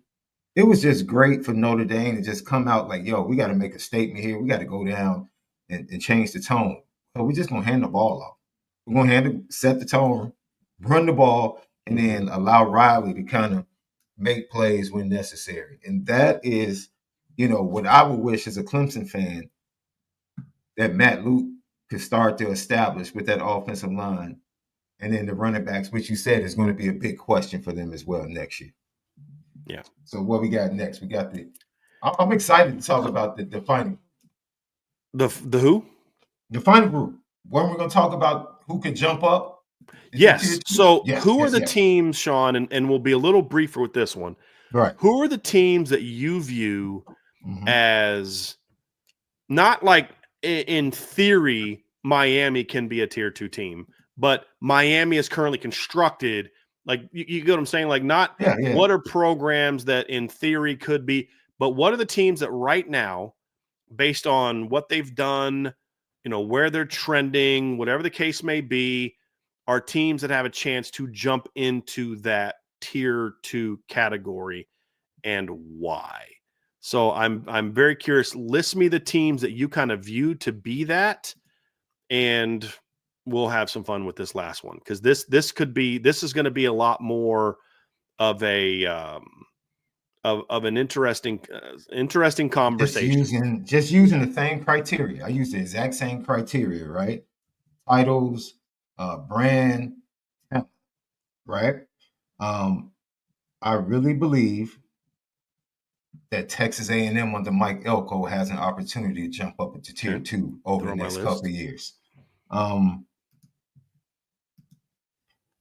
it was just great for Notre Dame to just come out like, yo, we got to make a statement here. We got to go down and change the tone. So we're just going to hand the ball off. We're going to set the tone, run the ball, and then allow Riley to kind of make plays when necessary. And that is, what I would wish as a Clemson fan that Matt Luke could start to establish with that offensive line. And then the running backs, which you said is going to be a big question for them as well next year. Yeah. So what we got next? We got I'm excited to talk about the final. The who? The final group. When we're going to talk about who can jump up Is it Yes. tier 2? So Yes, who are yes, the yes. teams, Sean, and we'll be a little briefer with this one. Right. Who are the teams that you view as not like in theory, Miami can be a tier 2 team, but Miami is currently constructed. Like you get what I'm saying? Like not what are programs that in theory could be, but what are the teams that right now, based on what they've done, where they're trending, whatever the case may be, are teams that have a chance to jump into that tier 2 category and why? So I'm very curious. List me the teams that you kind of view to be that, and we'll have some fun with this last one because this is going to be a lot more of a of an interesting conversation. Just using the same criteria. I use the exact same criteria, right? Titles, brand, right? I really believe that Texas A&M under Mike Elko has an opportunity to jump up into tier 2 over the next couple of years.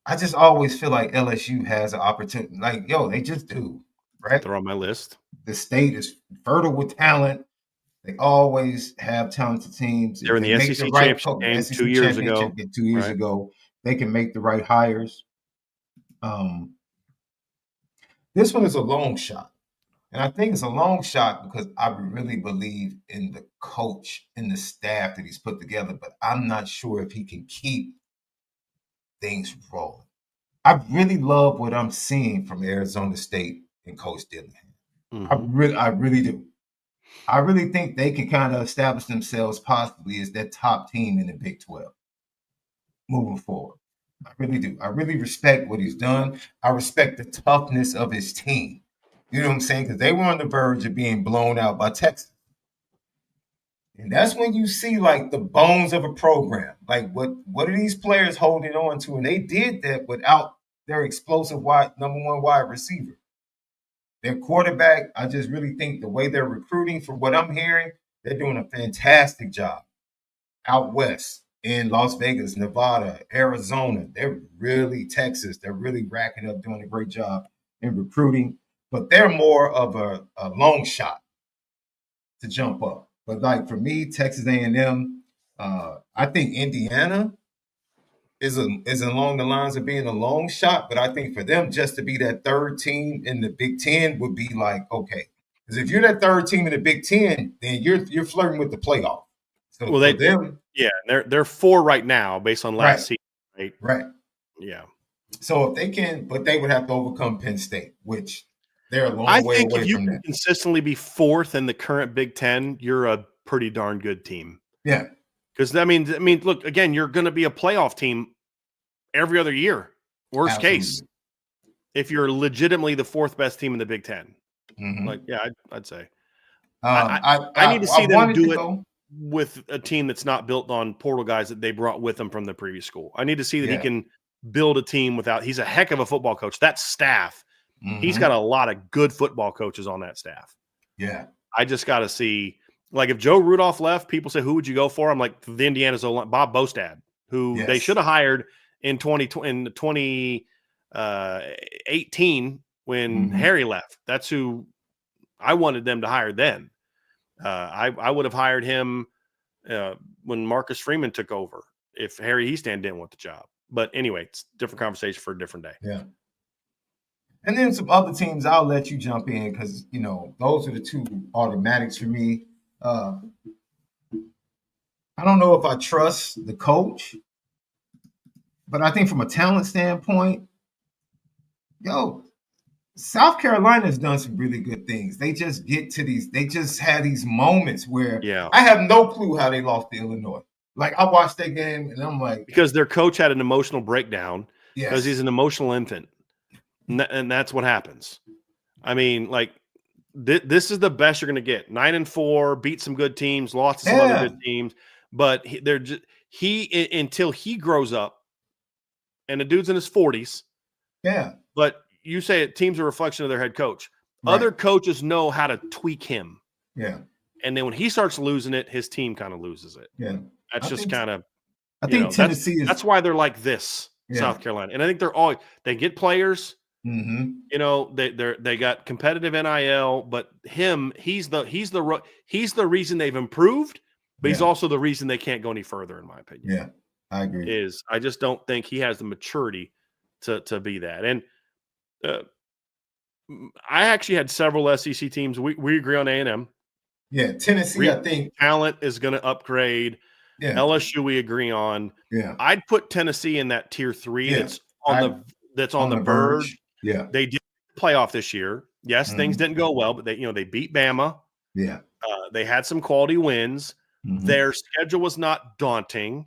I just always feel like LSU has an opportunity. Like, they just do, right? They're on my list. The state is fertile with talent. They always have talented teams. They're in the SEC championship game 2 years ago. 2 years ago, they can make the right hires. This one is a long shot. And I think it's a long shot because I really believe in the coach and the staff that he's put together, but I'm not sure if he can keep things rolling. I really love what I'm seeing from Arizona State and Coach Dillingham. I really do. I really think they can kind of establish themselves possibly as that top team in the Big 12 moving forward. I really do. I really respect what he's done. I respect the toughness of his team. You know what I'm saying? Because they were on the verge of being blown out by Texas. And that's when you see like the bones of a program. Like what are these players holding on to? And they did that without their explosive number 1 wide receiver. Their quarterback, I just really think the way they're recruiting, from what I'm hearing, they're doing a fantastic job out west in Las Vegas, Nevada, Arizona. They're really Texas. They're really racking up, doing a great job in recruiting. But they're more of a long shot to jump up. But like for me, Texas A&M, I think Indiana is along the lines of being a long shot. But I think for them just to be that third team in the Big Ten would be like, okay. Because if you're that third team in the Big Ten, then you're flirting with the playoff. So well, they're 4 right now based on last season, right? Right. Yeah. So if they can, but they would have to overcome Penn State, which they're a long way away from that. I think if you can consistently be 4th in the current Big Ten, you're a pretty darn good team. Yeah. Because I mean, look, again, you're going to be a playoff team every other year. Worst case, if you're legitimately the 4th best team in the Big Ten. Like, yeah, I'd say. I need to see them do it with a team that's not built on portal guys that they brought with them from the previous school. I need to see that he can build a team without. He's a heck of a football coach. That staff, he's got a lot of good football coaches on that staff. Yeah. I just got to see, like, if Joe Rudolph left, people say, who would you go for? I'm like, the Indiana's Bob Bostad, who they should have hired in 2018 when Harry left. That's who I wanted them to hire then. I would have hired him when Marcus Freeman took over if Harry Easton didn't want the job. But anyway, it's a different conversation for a different day. Yeah. And then some other teams, I'll let you jump in because, those are the 2 automatics for me. I don't know if I trust the coach, but I think from a talent standpoint, South Carolina's done some really good things. They just they just had these moments where I have no clue how they lost to Illinois. Like, I watched that game and I'm like, because their coach had an emotional breakdown because he's an emotional infant. And that's what happens. I mean, like, this is the best you're going to get. 9-4, beat some good teams, lost to some other good teams. But until he grows up, and the dude's in his 40s. Yeah. But you say teams are a reflection of their head coach. Right. Other coaches know how to tweak him. Yeah. And then when he starts losing it, his team kind of loses it. Yeah. That's just kind of. I think Tennessee that's why they're like this. South Carolina. And I think they get players. Mm-hmm. You know, they got competitive NIL, but he's the reason they've improved, but he's also the reason they can't go any further, in my opinion. Yeah, I agree. I just don't think he has the maturity to be that. And I actually had several SEC teams. We agree on A&M. Yeah, Tennessee, I think talent is going to upgrade. Yeah. LSU, we agree on. Yeah, I'd put Tennessee in that tier 3. That's on the verge. Yeah, they did playoff this year. Yes, things didn't go well, but they beat Bama. Yeah, they had some quality wins. Mm-hmm. Their schedule was not daunting.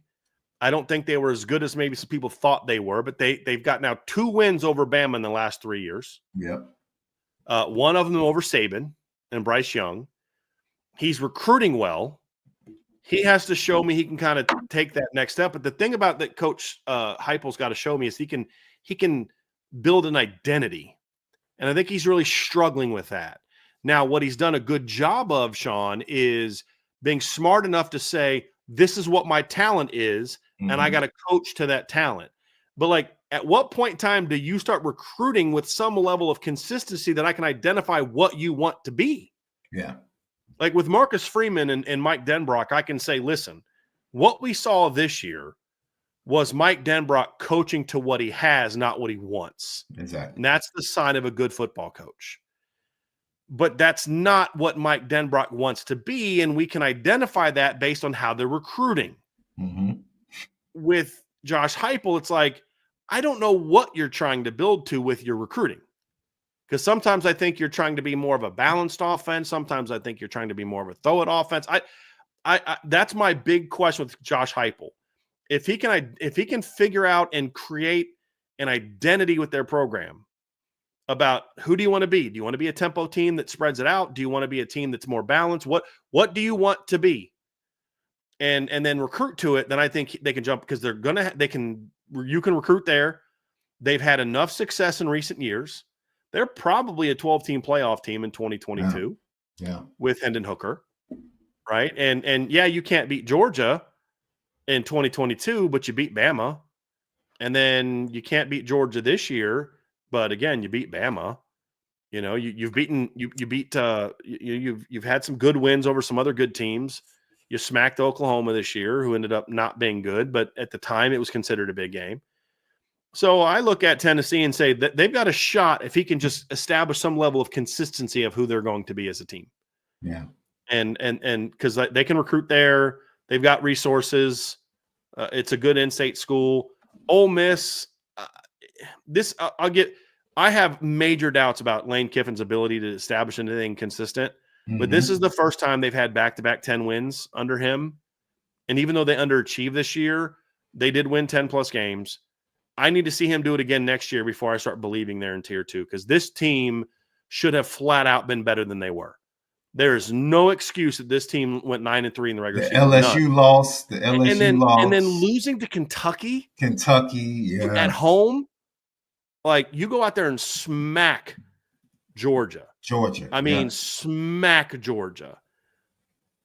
I don't think they were as good as maybe some people thought they were, but they've got now 2 wins over Bama in the last 3 years. Yeah. One of them over Saban and Bryce Young. He's recruiting well. He has to show me he can kind of take that next step. But the thing about that Coach Heupel's got to show me is he can build an identity. And I think he's really struggling with that. Now, what he's done a good job of, Sean, is being smart enough to say, this is what my talent is, and I got to coach to that talent. But, like, at what point in time do you start recruiting with some level of consistency that I can identify what you want to be? Yeah. Like with Marcus Freeman and Mike Denbrock, I can say, listen, what we saw this year was Mike Denbrock coaching to what he has, not what he wants. Exactly. And that's the sign of a good football coach. But that's not what Mike Denbrock wants to be, and we can identify that based on how they're recruiting. Mm-hmm. With Josh Heupel, it's like, I don't know what you're trying to build to with your recruiting. Because sometimes I think you're trying to be more of a balanced offense. Sometimes I think you're trying to be more of a throw-it offense. I that's my big question with Josh Heupel. If he can figure out and create an identity with their program about who do you want to be? Do you want to be a tempo team that spreads it out? Do you want to be a team that's more balanced? What do you want to be? And then recruit to it, then I think they can jump because you can recruit there. They've had enough success in recent years. They're probably a 12-team playoff team in 2022 with Hendon Hooker, right? And yeah, you can't beat Georgia in 2022, but you beat Bama. And then you can't beat Georgia this year, but again, you beat Bama. You know, you've had some good wins over some other good teams. You smacked Oklahoma this year, who ended up not being good, but at the time it was considered a big game. So I look at Tennessee and say that they've got a shot if he can just establish some level of consistency of who they're going to be as a team. Yeah. And because they can recruit there, they've got resources. It's a good in-state school. Ole Miss, I have major doubts about Lane Kiffin's ability to establish anything consistent. But this is the first time they've had back-to-back 10 wins under him. And even though they underachieved this year, they did win 10-plus games. I need to see him do it again next year before I start believing they're in tier 2, because this team should have flat out been better than they were. There is no excuse that this team went 9-3 in the regular season. LSU lost. And then losing to Kentucky. At home. Like, you go out there and smack Georgia. I mean, smack Georgia.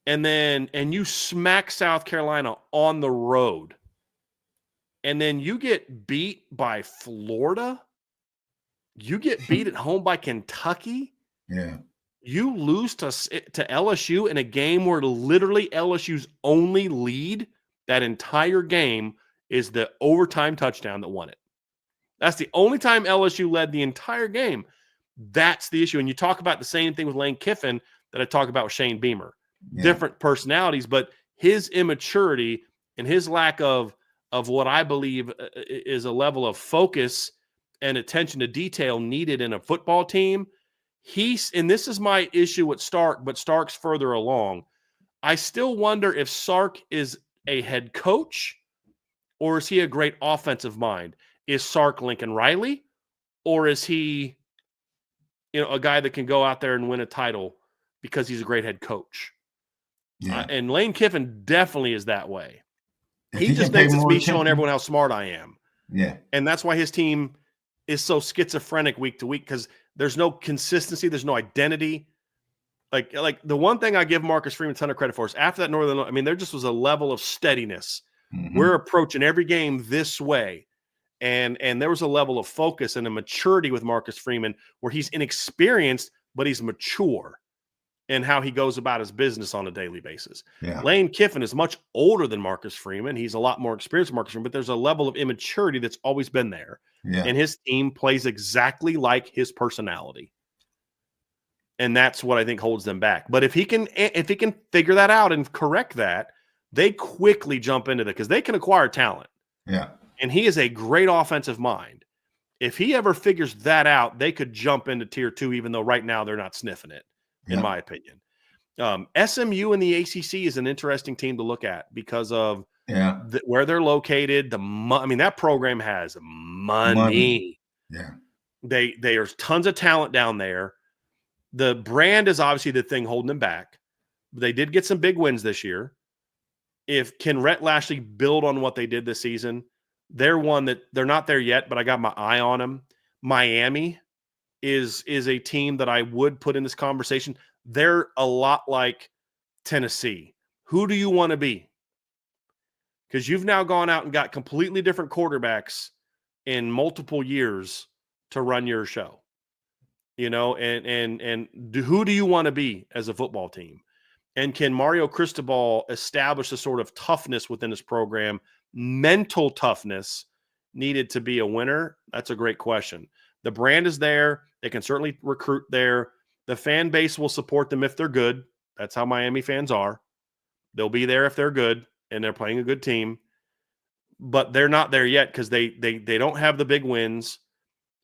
And you smack South Carolina on the road. And then you get beat by Florida. You get beat at home by Kentucky. Yeah. You lose to LSU in a game where literally LSU's only lead that entire game is the overtime touchdown that won it. That's the only time LSU led the entire game. That's the issue. And you talk about the same thing with Lane Kiffin that I talk about with Shane Beamer. Yeah. Different personalities, but his immaturity and his lack of what I believe is a level of focus and attention to detail needed in a football team. And this is my issue with Stark, but Stark's further along. I still wonder if Sark is a head coach or is he a great offensive mind? Is Sark Lincoln Riley, or is he, a guy that can go out there and win a title because he's a great head coach? Yeah. And Lane Kiffin definitely is that way. He just thinks it's me showing everyone how smart I am. Yeah. And that's why his team is so schizophrenic week to week, because there's no consistency. There's no identity. Like the one thing I give Marcus Freeman a ton of credit for is after that there just was a level of steadiness. Mm-hmm. We're approaching every game this way. And there was a level of focus and a maturity with Marcus Freeman where he's inexperienced, but he's mature in how he goes about his business on a daily basis. Yeah. Lane Kiffin is much older than Marcus Freeman. He's a lot more experienced than Marcus Freeman, but there's a level of immaturity that's always been there. Yeah. And his team plays exactly like his personality. And that's what I think holds them back. But if he can figure that out and correct that, they quickly jump into that because they can acquire talent. Yeah. And he is a great offensive mind. If he ever figures that out, they could jump into tier 2, even though right now they're not sniffing it, in my opinion. SMU in the ACC is an interesting team to look at because of where they're located. That program has money. Yeah. There's tons of talent down there. The brand is obviously the thing holding them back. They did get some big wins this year. Can Rhett Lashley build on what they did this season? They're one that they're not there yet, but I got my eye on them. Miami is a team that I would put in this conversation. They're a lot like Tennessee. Who do you want to be? Because you've now gone out and got completely different quarterbacks in multiple years to run your show. And who do you want to be as a football team? And can Mario Cristobal establish a sort of toughness within his program, mental toughness needed to be a winner? That's a great question. The brand is there. They can certainly recruit there. The fan base will support them if they're good. That's how Miami fans are. They'll be there if they're good and they're playing a good team. But they're not there yet because they don't have the big wins,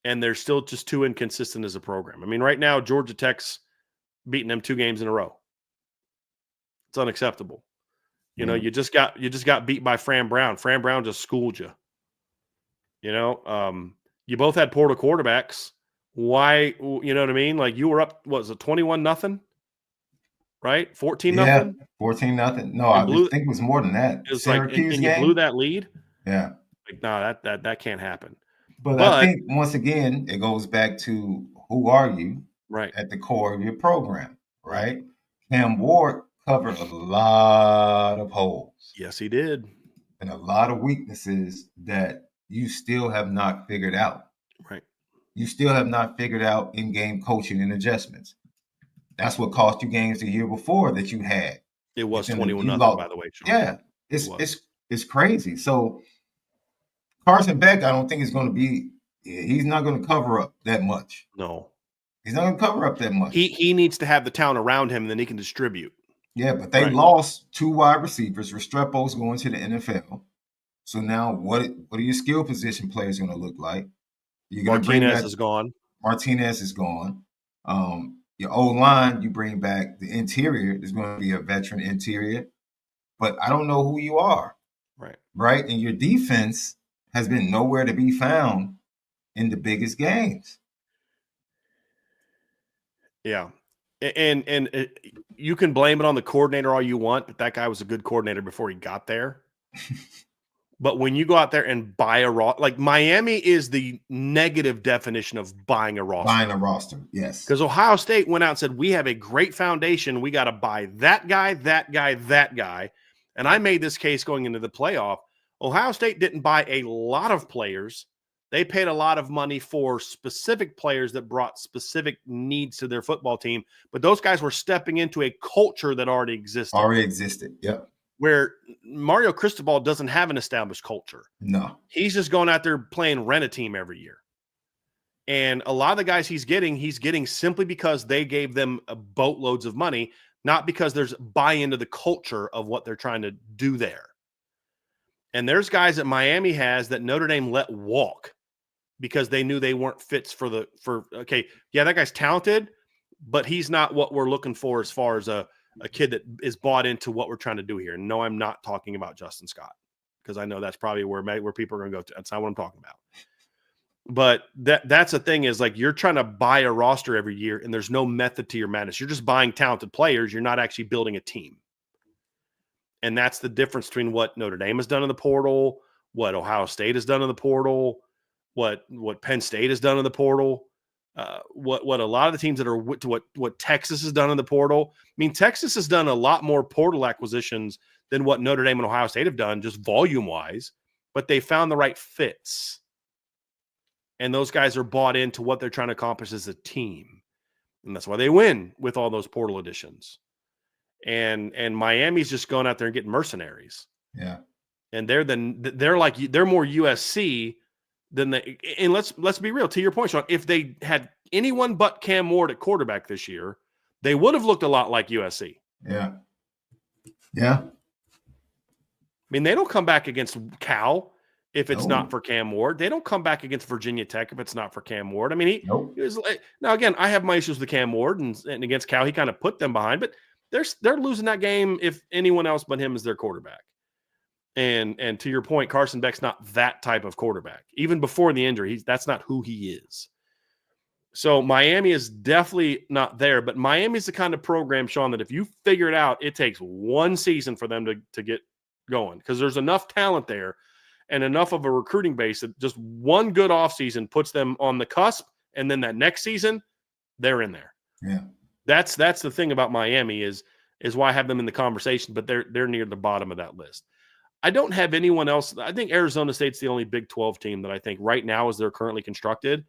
and they're still just too inconsistent as a program. Right now, Georgia Tech's beating them 2 games in a row. It's unacceptable. You just got beat by Fran Brown. Fran Brown just schooled you. You both had portal quarterbacks. Why? You know what I mean? Like you were up. What was it? 21-0, right? 14-0. Yeah, 14-0. No, I think it was more than that. It was Syracuse and you blew that lead. Yeah. No, that can't happen. But I think once again, it goes back to who are you? Right. At the core of your program, right? Cam Ward covered a lot of holes. Yes, he did. And a lot of weaknesses that you still have not figured out. Right. You still have not figured out in-game coaching and adjustments. That's what cost you games the year before that you had. It was 21-0, by the way, Sean. Yeah, it's crazy. So Carson Beck, I don't think is going to be. He's not going to cover up that much. No, he's not going to cover up that much. He needs to have the talent around him, and then he can distribute. Yeah, but they lost 2 wide receivers. Restrepo's going to the NFL. So now, what are your skill position players going to look like? Martinez is gone. Martinez is gone. Your O-line, you bring back the interior. There's going to be a veteran interior. But I don't know who you are. Right? And your defense has been nowhere to be found in the biggest games. Yeah. And you can blame it on the coordinator all you want, but that guy was a good coordinator before he got there. But when you go out there and buy a roster, like Miami is the negative definition of buying a roster. Buying a roster, yes. Because Ohio State went out and said, we have a great foundation. We got to buy that guy, that guy, that guy. And I made this case going into the playoff. Ohio State didn't buy a lot of players. They paid a lot of money for specific players that brought specific needs to their football team. But those guys were stepping into a culture that already existed. Yep. Where Mario Cristobal doesn't have an established culture. No. He's just going out there playing rent-a-team every year. And a lot of the guys he's getting simply because they gave them boatloads of money, not because there's buy-in to the culture of what they're trying to do there. And there's guys that Miami has that Notre Dame let walk because they knew they weren't fits that guy's talented, but he's not what we're looking for as far as a kid that is bought into what we're trying to do here. And no, I'm not talking about Justin Scott because I know that's probably where people are going to go to. That's not what I'm talking about. But that's the thing is like you're trying to buy a roster every year and there's no method to your madness. You're just buying talented players. You're not actually building a team. And that's the difference between what Notre Dame has done in the portal, what Ohio State has done in the portal, what Penn State has done in the portal. What a lot of the teams that are what Texas has done in the portal. I mean, Texas has done a lot more portal acquisitions than what Notre Dame and Ohio State have done, just volume wise. But they found the right fits. and those guys are bought into what they're trying to accomplish as a team. And that's why they win with all those portal additions. And Miami's just going out there and getting mercenaries. Yeah. And they're more USC than they. And let's be real. To your point, Sean, if they had anyone but Cam Ward at quarterback this year, they would have looked a lot like USC. Yeah. Yeah. I mean, they don't come back against Cal if it's not for Cam Ward. They don't come back against Virginia Tech if it's not for Cam Ward. I mean, he was now again. I have my issues with Cam Ward, and against Cal, he kind of put them behind. But they're losing that game if anyone else but him is their quarterback. And to your point, Carson Beck's not that type of quarterback. Even before the injury, that's not who he is. So Miami is definitely not there. But Miami's the kind of program, Sean, that if you figure it out, it takes one season for them to get going, because there's enough talent there and enough of a recruiting base that just one good offseason puts them on the cusp, and then that next season, they're in there. Yeah. That's the thing about Miami is why I have them in the conversation, but they're near the bottom of that list. I don't have anyone else. I think Arizona State's the only Big 12 team that I think right now, as they're currently constructed,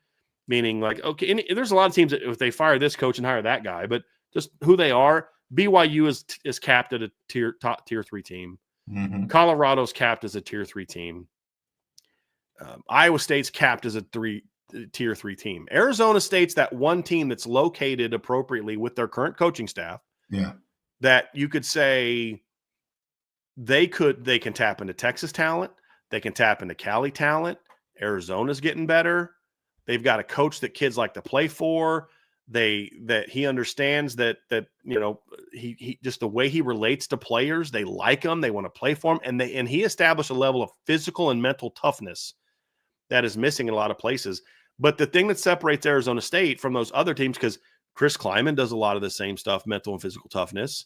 meaning like, okay, and there's a lot of teams that if they fire this coach and hire that guy, but just who they are, BYU is capped at a top tier 3 team. Mm-hmm. Colorado's capped as a tier 3 team. Iowa State's capped as a tier 3 team. Arizona State's that one team that's located appropriately with their current coaching staff. Yeah. That you could say they can tap into Texas talent. They can tap into Cali talent. Arizona's getting better. They've got a coach that kids like to play for. That he understands that he just the way he relates to players, they like him, they want to play for him, and he established a level of physical and mental toughness that is missing in a lot of places. But the thing that separates Arizona State from those other teams, because Chris Kleiman does a lot of the same stuff, mental and physical toughness.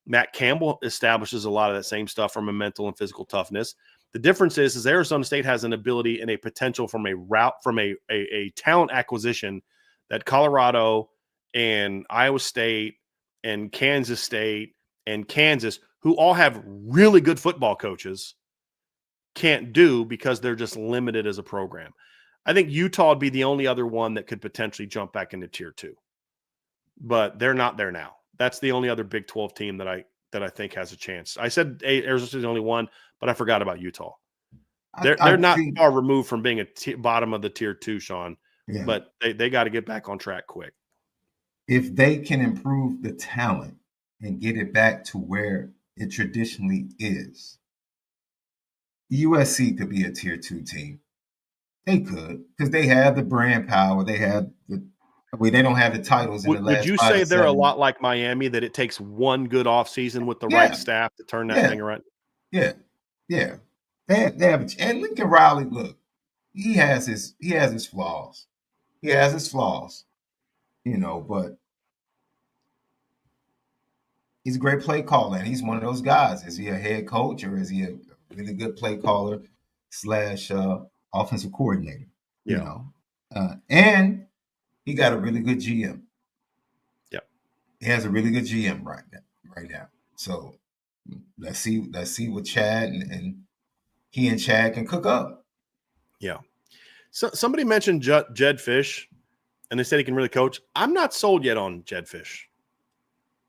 Matt Campbell establishes a lot of that same stuff from a mental and physical toughness. The difference is Arizona State has an ability and a potential from a talent acquisition that Colorado and Iowa State and Kansas State and Kansas, who all have really good football coaches, can't do because they're just limited as a program. I think Utah would be the only other one that could potentially jump back into tier 2, but they're not there now. That's the only other Big 12 team that I think has a chance. I said Arizona State's the only one, but I forgot about Utah. They're not far removed from being bottom of the tier 2, Sean, but they got to get back on track quick. If they can improve the talent and get it back to where it traditionally is, USC could be a tier 2 team. They could, because they have the brand power. They have they don't have the titles in the last 5 Would you say they're a lot like Miami, that it takes one good offseason with the right staff to turn that thing around? Yeah. Yeah. They have, and Lincoln Riley, look, he has his flaws. He has his flaws, but he's a great play caller, and he's one of those guys. Is he a head coach, or is he a really good play caller / offensive coordinator? And he got a really good GM. Yeah, he has a really good GM right now. So let's see what Chad and he and Chad can cook up. Yeah. So somebody mentioned Jed Fish, and they said he can really coach. I'm not sold yet on Jed Fish.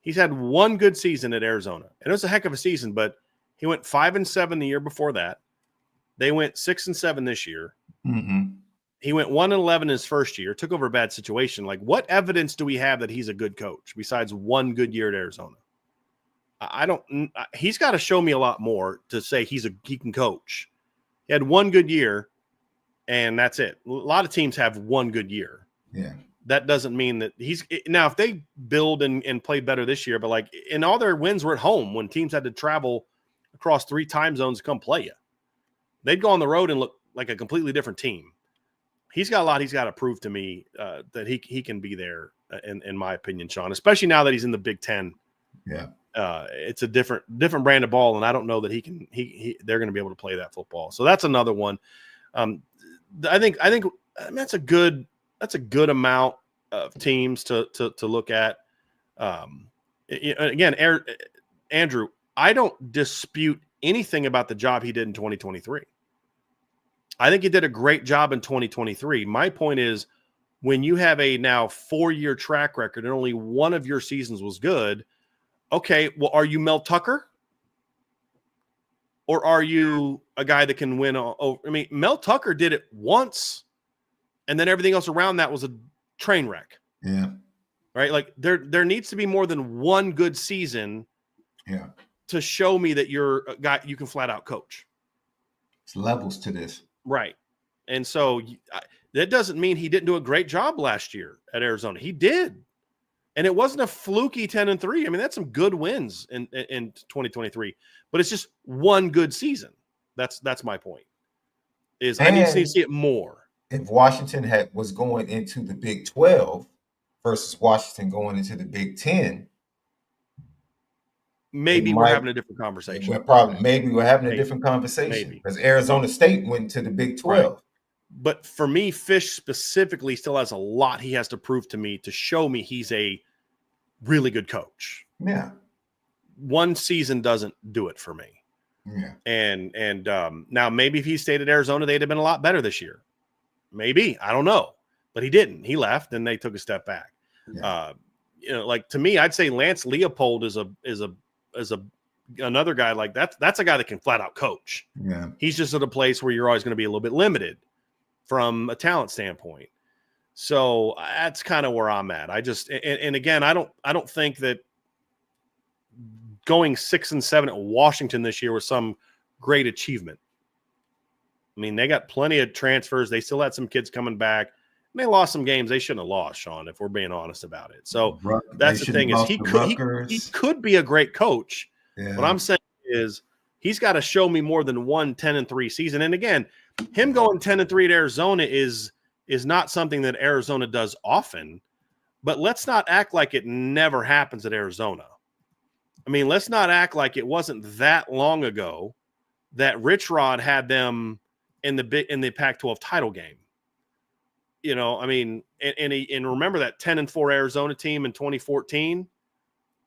He's had one good season at Arizona, and it was a heck of a season, but he went 5-7 the year before that. They went 6-7 this year. Mm-hmm. He went 1-11 his first year, took over a bad situation. Like, what evidence do we have that he's a good coach besides one good year at Arizona? He's got to show me a lot more to say he can coach. He had one good year, and that's it. A lot of teams have one good year. Yeah. That doesn't mean that now if they build and play better this year, but like in all their wins were at home when teams had to travel across 3 time zones to come play you. They'd go on the road and look like a completely different team. He's got a lot he's got to prove to me that he can be there, in my opinion, Sean, especially now that he's in the Big Ten. Yeah. It's a different brand of ball, and I don't know that they're going to be able to play that football. So that's another one. I think that's a good amount of teams to look at. Again, Andrew, I don't dispute anything about the job he did in 2023. I think he did a great job in 2023. My point is, when you have a now 4-year track record and only one of your seasons was good, okay, well, are you Mel Tucker? Or are you a guy that can win? I mean, Mel Tucker did it once, and then everything else around that was a train wreck. Yeah. Right? Like there needs to be more than one good season to show me that you're a guy you can flat out coach. It's levels to this. Right. And so that doesn't mean he didn't do a great job last year at Arizona. He did. And it wasn't a fluky 10-3. I mean, that's some good wins in 2023, but it's just one good season. That's my point. I need to see it more. If Washington was going into the Big 12 versus Washington going into the Big 10, maybe we're having a different conversation. Maybe we're having a different conversation because Arizona State went to the Big 12. Right. But for me, Fish specifically still has a lot he has to prove to me to show me he's a really good coach. Yeah. One season doesn't do it for me. Yeah. And now maybe if he stayed at Arizona, they'd have been a lot better this year. Maybe. I don't know. But he didn't. He left and they took a step back. Yeah. Like to me, I'd say Lance Leopold is another guy like that's a guy that can flat out coach. Yeah. He's just at a place where you're always going to be a little bit limited from a talent standpoint. So that's kind of where I'm at. I just and again, I don't think that going 6-7 at Washington this year was some great achievement. I mean, they got plenty of transfers. They still had some kids coming back. And they lost some games they shouldn't have lost, Sean, if we're being honest about it. So that's the thing is he could be a great coach. Yeah. What I'm saying is he's got to show me more than one 10-3 season. And again, him going 10-3 at Arizona is not something that Arizona does often, but let's not act like it never happens at Arizona. I mean, let's not act like it wasn't that long ago that Rich Rod had them in the Pac-12 title game. You know, I mean, and remember that 10-4 Arizona team in 2014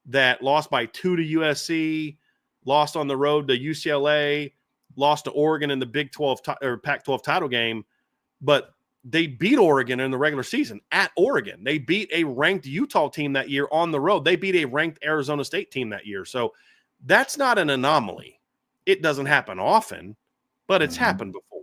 that lost by 2 to USC, lost on the road to UCLA, lost to Oregon in the Big 12 or Pac-12 title game, but they beat Oregon in the regular season at Oregon. They beat a ranked Utah team that year on the road. They beat a ranked Arizona State team that year. So that's not an anomaly. It doesn't happen often, but it's happened before.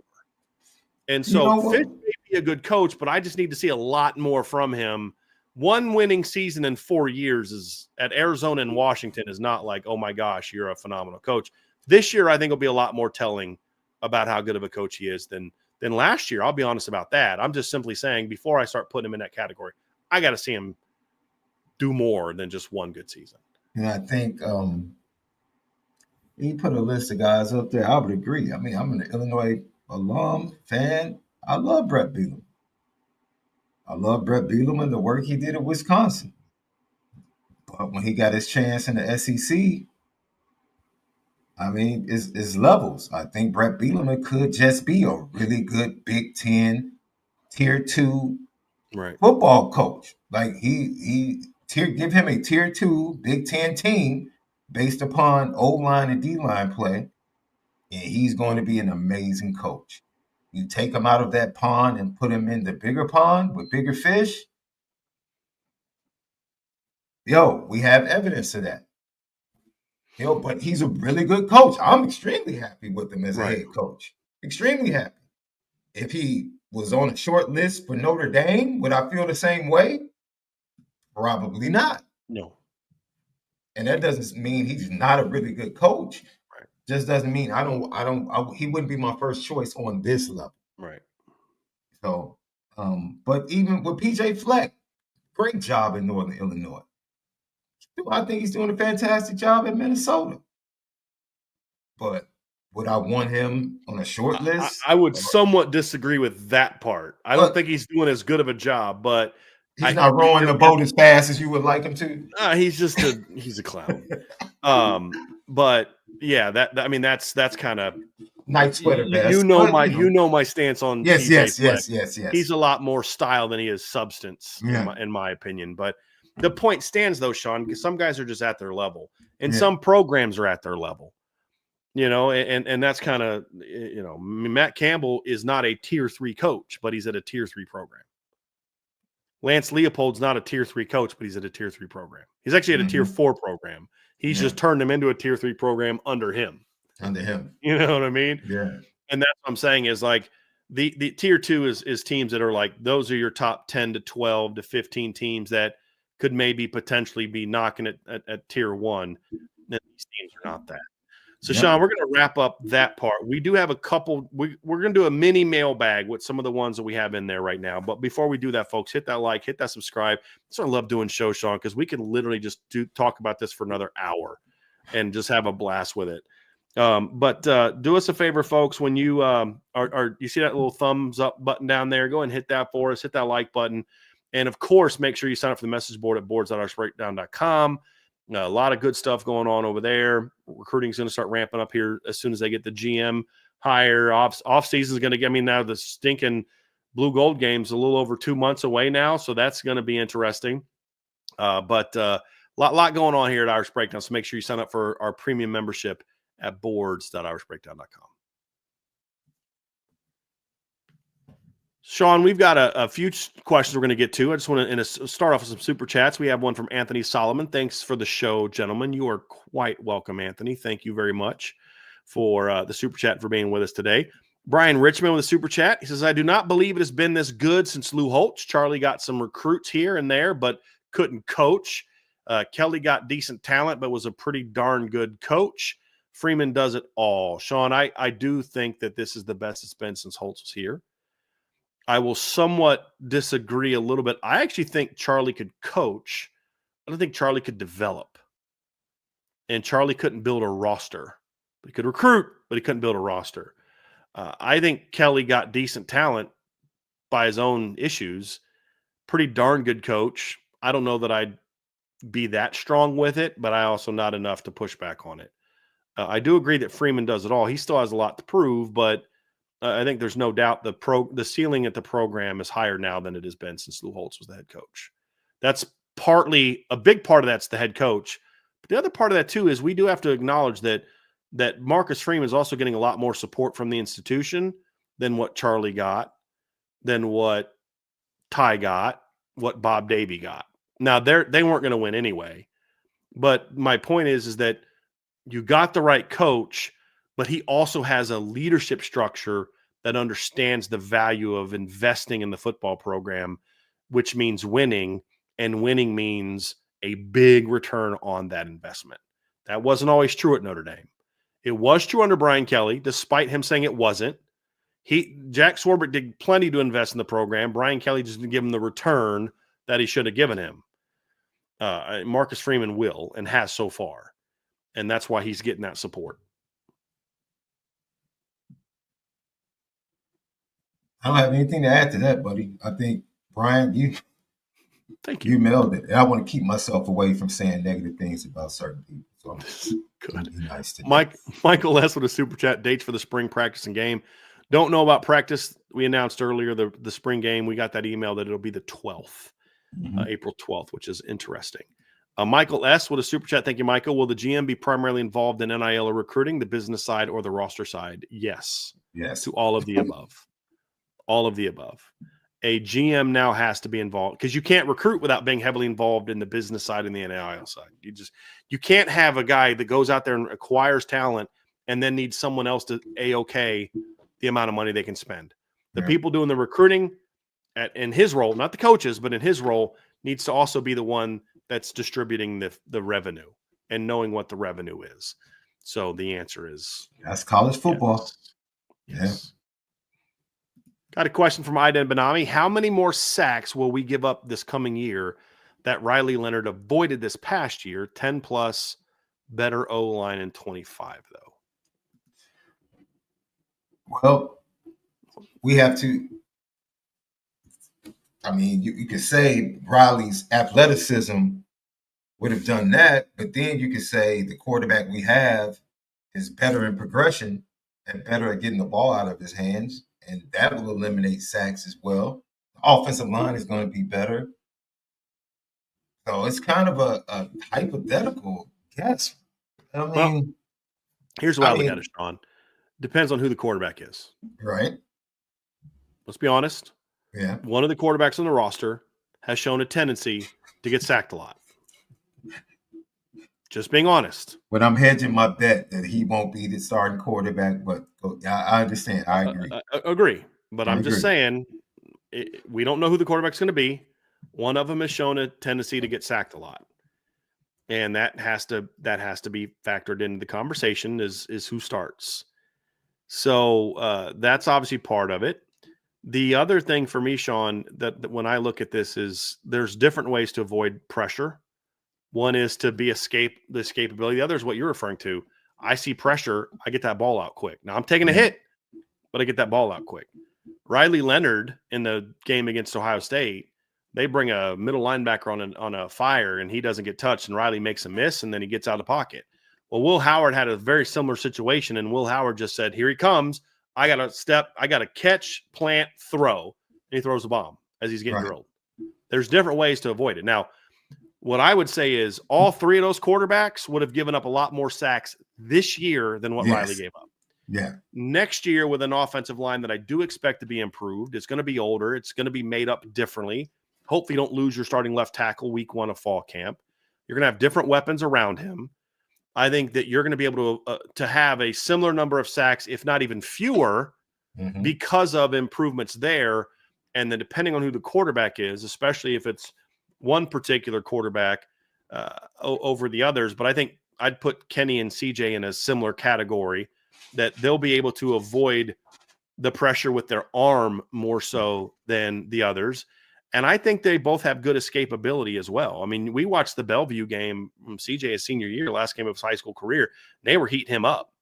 And so Fish may be a good coach, but I just need to see a lot more from him. One winning season in 4 years is at Arizona and Washington is not like, oh my gosh, you're a phenomenal coach. This year, I think will be a lot more telling about how good of a coach he is than last year. I'll be honest about that. I'm just simply saying before I start putting him in that category, I got to see him do more than just one good season. And I think he put a list of guys up there. I would agree. I mean, I'm an Illinois alum, fan. I love Brett Bielema. I love Brett Bielema and the work he did at Wisconsin. But when he got his chance in the SEC, I mean, it's levels. I think Brett Bielema could just be a really good Big Ten Tier 2 football coach. Like give him a Tier 2 Big Ten team based upon O-line and D-line play, and he's going to be an amazing coach. You take him out of that pond and put him in the bigger pond with bigger fish. We have evidence of that. But he's a really good coach. I'm extremely happy with him as a head coach. Extremely happy. If he was on a short list for Notre Dame, would I feel the same way? Probably not. No. And that doesn't mean he's not a really good coach. Right. Just doesn't mean he wouldn't be my first choice on this level. Right. So, but even with PJ Fleck, great job in Northern Illinois. I think he's doing a fantastic job at Minnesota. But would I want him on a short list? I would somewhat disagree with that part. I don't think he's doing as good of a job, but he's not rowing the boat as fast as you would like him to. He's a clown. But yeah, that's kind of night sweater vest. You know my stance on yes. He's a lot more style than he is substance, in my opinion. But the point stands, though, Sean, because some guys are just at their level, and some programs are at their level. And that's kind of, Matt Campbell is not a tier 3 coach, but he's at a tier 3 program. Lance Leopold's not a tier 3 coach, but he's at a tier 3 program. He's actually at a tier 4 program. He's just turned him into a tier 3 program under him. You know what I mean? Yeah. And that's what I'm saying is like the tier 2 is teams that are like, those are your top 10 to 12 to 15 teams that could maybe potentially be knocking at tier 1. And these teams are not that. So, Sean, we're going to wrap up that part. We do have a couple. We're going to do a mini mailbag with some of the ones that we have in there right now. But before we do that, folks, hit that like, hit that subscribe. I love doing shows, Sean, because we can literally just talk about this for another hour and just have a blast with it. But do us a favor, folks. When you you see that little thumbs up button down there, go ahead and hit that for us. Hit that like button. And, of course, make sure you sign up for the message board at boards.oursbreakdown.com. A lot of good stuff going on over there. Recruiting's going to start ramping up here as soon as they get the GM hire. Off season is going to get now the stinking blue gold game's a little over 2 months away now, so that's going to be interesting. But lot going on here at Irish Breakdown. So make sure you sign up for our premium membership at boards.irishbreakdown.com. Sean, we've got a few questions we're going to get to. I just want to start off with some super chats. We have one from Anthony Solomon. Thanks for the show, gentlemen. You are quite welcome, Anthony. Thank you very much for the super chat, for being with us today. Brian Richmond with a super chat. He says, I do not believe it has been this good since Lou Holtz. Charlie got some recruits here and there, but couldn't coach. Kelly got decent talent, but was a pretty darn good coach. Freeman does it all. Sean, I do think that this is the best it's been since Holtz was here. I will somewhat disagree a little bit. I actually think Charlie could coach. I don't think Charlie could develop. And Charlie couldn't build a roster. He could recruit, but he couldn't build a roster. I think Kelly got decent talent by his own issues. Pretty darn good coach. I don't know that I'd be that strong with it, but I also not enough to push back on it. I do agree that Freeman does it all. He still has a lot to prove, but I think there's no doubt the ceiling at the program is higher now than it has been since Lou Holtz was the head coach. That's partly a big part of that's the head coach. But the other part of that too is we do have to acknowledge that Marcus Freeman is also getting a lot more support from the institution than what Charlie got, than what Ty got, what Bob Davie got. Now they weren't going to win anyway. But my point is that you got the right coach, but he also has a leadership structure that understands the value of investing in the football program, which means winning, and winning means a big return on that investment. That wasn't always true at Notre Dame. It was true under Brian Kelly, despite him saying it wasn't. Jack Swarbrick did plenty to invest in the program. Brian Kelly just didn't give him the return that he should have given him. Marcus Freeman will and has so far, and that's why he's getting that support. I don't have anything to add to that, buddy. I think, Brian, thank you. You nailed it. And I want to keep myself away from saying negative things about certain people. So good. Be nice to Michael S. with a super chat. Dates for the spring practice and game. Don't know about practice. We announced earlier the spring game. We got that email that it'll be the 12th, April 12th, which is interesting. Michael S. with a super chat. Thank you, Michael. Will the GM be primarily involved in NIL or recruiting, the business side or the roster side? Yes. Yes. To all of the above. All of the above. A GM now has to be involved because you can't recruit without being heavily involved in the business side and the NIL side. You can't have a guy that goes out there and acquires talent and then needs someone else to A-OK the amount of money they can spend. The people doing the recruiting in his role, not the coaches, but in his role, needs to also be the one that's distributing the revenue and knowing what the revenue is. So the answer is that's college football. Yes. Got a question from Aidan Benami. How many more sacks will we give up this coming year that Riley Leonard avoided this past year? 10 plus, better O-line in 25, though. Well, we have to. I mean, you could say Riley's athleticism would have done that, but then you could say the quarterback we have is better in progression and better at getting the ball out of his hands, and that will eliminate sacks as well. The offensive line is going to be better. So it's kind of a hypothetical guess. I mean, Here's the way I look at it, Sean. Depends on who the quarterback is. Right. Let's be honest. Yeah. One of the quarterbacks on the roster has shown a tendency to get sacked a lot. Just being honest. But I'm hedging my bet that he won't be the starting quarterback. But I understand. I agree. Agree. But I'm just saying, we don't know who the quarterback's going to be. One of them has shown a tendency to get sacked a lot. And that has to be factored into the conversation is who starts. So that's obviously part of it. The other thing for me, Sean, that when I look at this is there's different ways to avoid pressure. One is to be the escapability. The other is what you're referring to. I see pressure, I get that ball out quick. Now I'm taking a hit, but I get that ball out quick. Riley Leonard in the game against Ohio State, they bring a middle linebacker on a fire and he doesn't get touched and Riley makes a miss and then he gets out of the pocket. Well, Will Howard had a very similar situation and Will Howard just said, here he comes. I got to catch, plant, throw. And he throws a bomb as he's getting drilled. There's different ways to avoid it. Now, what I would say is all three of those quarterbacks would have given up a lot more sacks this year than what Riley gave up. Yeah. Next year with an offensive line that I do expect to be improved, it's going to be older. It's going to be made up differently. Hopefully you don't lose your starting left tackle week 1 of fall camp. You're going to have different weapons around him. I think that you're going to be able to have a similar number of sacks, if not even fewer, because of improvements there. And then depending on who the quarterback is, especially if it's one particular quarterback over the others. But I think I'd put Kenny and CJ in a similar category that they'll be able to avoid the pressure with their arm more so than the others. And I think they both have good escapability as well. I mean, we watched the Bellevue game from CJ's senior year, last game of his high school career. They were heating him up.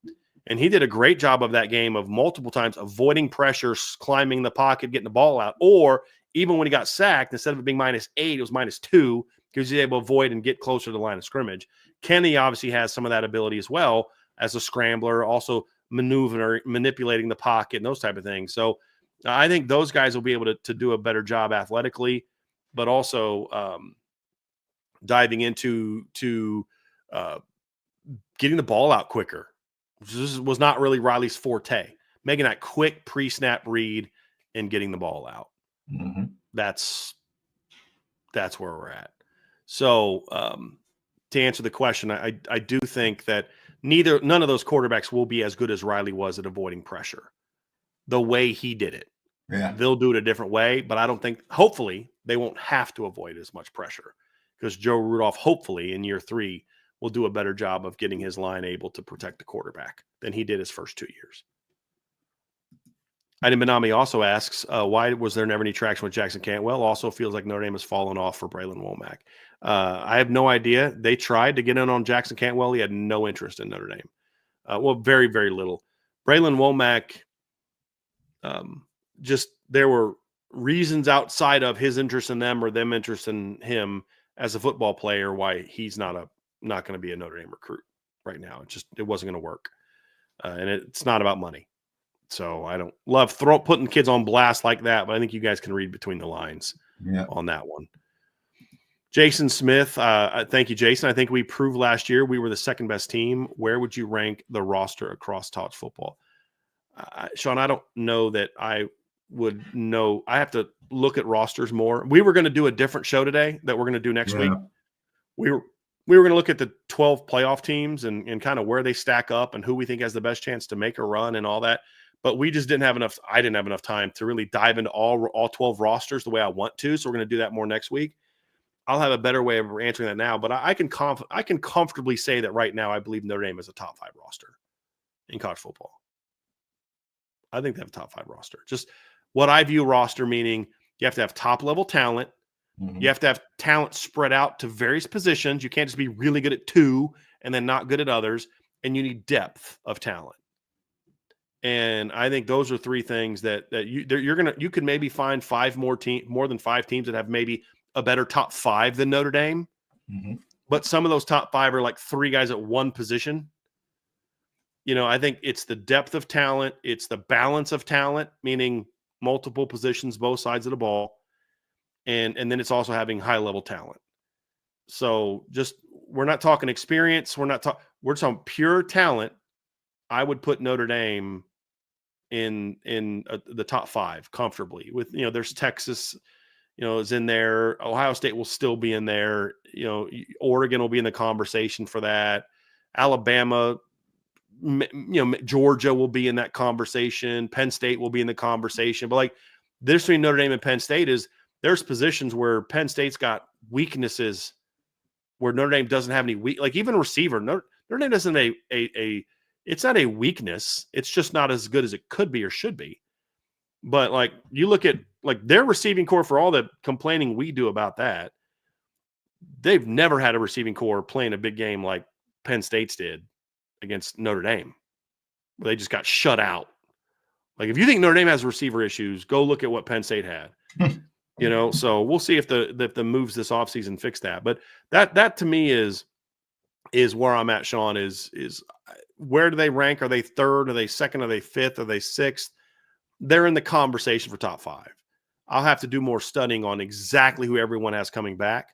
And he did a great job of that game of multiple times avoiding pressure, climbing the pocket, getting the ball out. Or even when he got sacked, instead of it being -8, it was -2 because he was able to avoid and get closer to the line of scrimmage. Kenny obviously has some of that ability as well as a scrambler, also manipulating the pocket and those type of things. So I think those guys will be able to do a better job athletically, but also diving into getting the ball out quicker. This was not really Riley's forte. Making that quick pre-snap read and getting the ball out. That's where we're at. So to answer the question, I do think that none of those quarterbacks will be as good as Riley was at avoiding pressure. The way he did it. Yeah. They'll do it a different way, but I don't think, hopefully, they won't have to avoid as much pressure because Joe Rudolph, hopefully, in year 3, will do a better job of getting his line able to protect the quarterback than he did his first 2 years. Item Benami also asks, why was there never any traction with Jackson Cantwell? Also feels like Notre Dame has fallen off for Braylon Womack. I have no idea. They tried to get in on Jackson Cantwell. He had no interest in Notre Dame. Well, very, very little. Braylon Womack, just there were reasons outside of his interest in them or them interest in him as a football player why he's not going to be a Notre Dame recruit right now. It wasn't going to work. And it's not about money. So I don't love putting kids on blast like that, but I think you guys can read between the lines on that one. Jason Smith, thank you, Jason. I think we proved last year we were the second best team. Where would you rank the roster across college football? Sean, I don't know that I would know. I have to look at rosters more. We were going to do a different show today that we're going to do next week. We were going to look at the 12 playoff teams and kind of where they stack up and who we think has the best chance to make a run and all that. But we just didn't have enough. I didn't have enough time to really dive into all 12 rosters the way I want to. So we're going to do that more next week. I'll have a better way of answering that now, but I can comfortably say that right now I believe Notre Dame is a top 5 roster in college football. I think they have a top 5 roster. Just what I view roster meaning you have to have top level talent. You have to have talent spread out to various positions. You can't just be really good at 2 and then not good at others. And you need depth of talent. And I think those are 3 things that you could maybe find more than 5 teams that have maybe a better top 5 than Notre Dame. But some of those top 5 are like 3 guys at one position. I think it's the depth of talent. It's the balance of talent, meaning multiple positions, both sides of the ball. And then it's also having high level talent. So we're not talking experience. We're talking pure talent I would put Notre Dame in the top 5 comfortably. With there's Texas, is in there. Ohio State will still be in there. Oregon will be in the conversation for that. Alabama, Georgia will be in that conversation. Penn State will be in the conversation. But like the difference between Notre Dame and Penn State is there's positions where Penn State's got weaknesses where Notre Dame doesn't have any weak, like even receiver. Notre Dame doesn't have it's not a weakness. It's just not as good as it could be or should be. But like you look at like their receiving core, for all the complaining we do about that, they've never had a receiving core playing a big game like Penn State's did against Notre Dame. They just got shut out. Like if you think Notre Dame has receiver issues, go look at what Penn State had. So we'll see if the moves this offseason fix that. But that to me is where I'm at, Sean, is where do they rank? Are they third? Are they second? Are they fifth? Are they sixth? They're in the conversation for top 5. I'll have to do more studying on exactly who everyone has coming back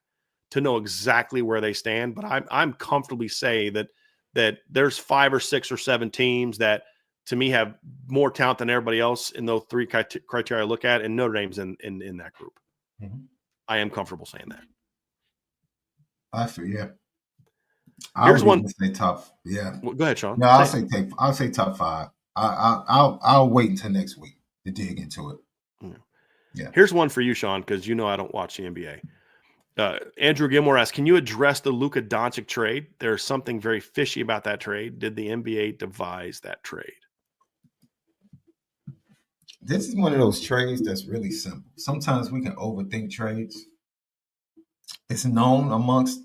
to know exactly where they stand. But I'm comfortably say that there's 5 or 6 or 7 teams that to me have more talent than everybody else in those 3 criteria I look at, and Notre Dame's in that group. Mm-hmm. I am comfortable saying that. I feel, yeah. Here's one. Say top, yeah. Well, go ahead, Sean. No, I'll say top 5. I'll wait until next week to dig into it. Yeah. Here's one for you, Sean, because I don't watch the NBA. Andrew Gilmore asks, can you address the Luka Doncic trade? There's something very fishy about that trade. Did the NBA devise that trade? This is one of those trades that's really simple. Sometimes we can overthink trades. It's known amongst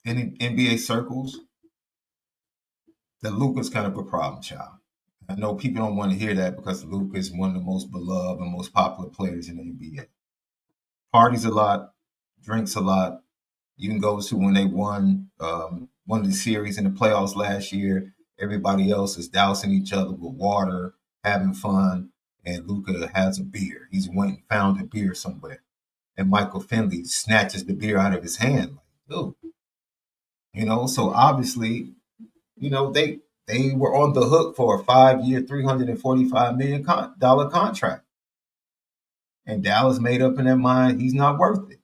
NBA circles that Luka's kind of a problem child. I know people don't want to hear that because Luka is one of the most beloved and most popular players in the NBA. Parties a lot, drinks a lot. Even goes to when they won one of the series in the playoffs last year. Everybody else is dousing each other with water, having fun, and Luka has a beer. He's went and found a beer somewhere. And Michael Finley snatches the beer out of his hand. Like, ooh. So obviously, they were on the hook for a 5-year, $345 million contract. And Dallas made up in their mind he's not worth it.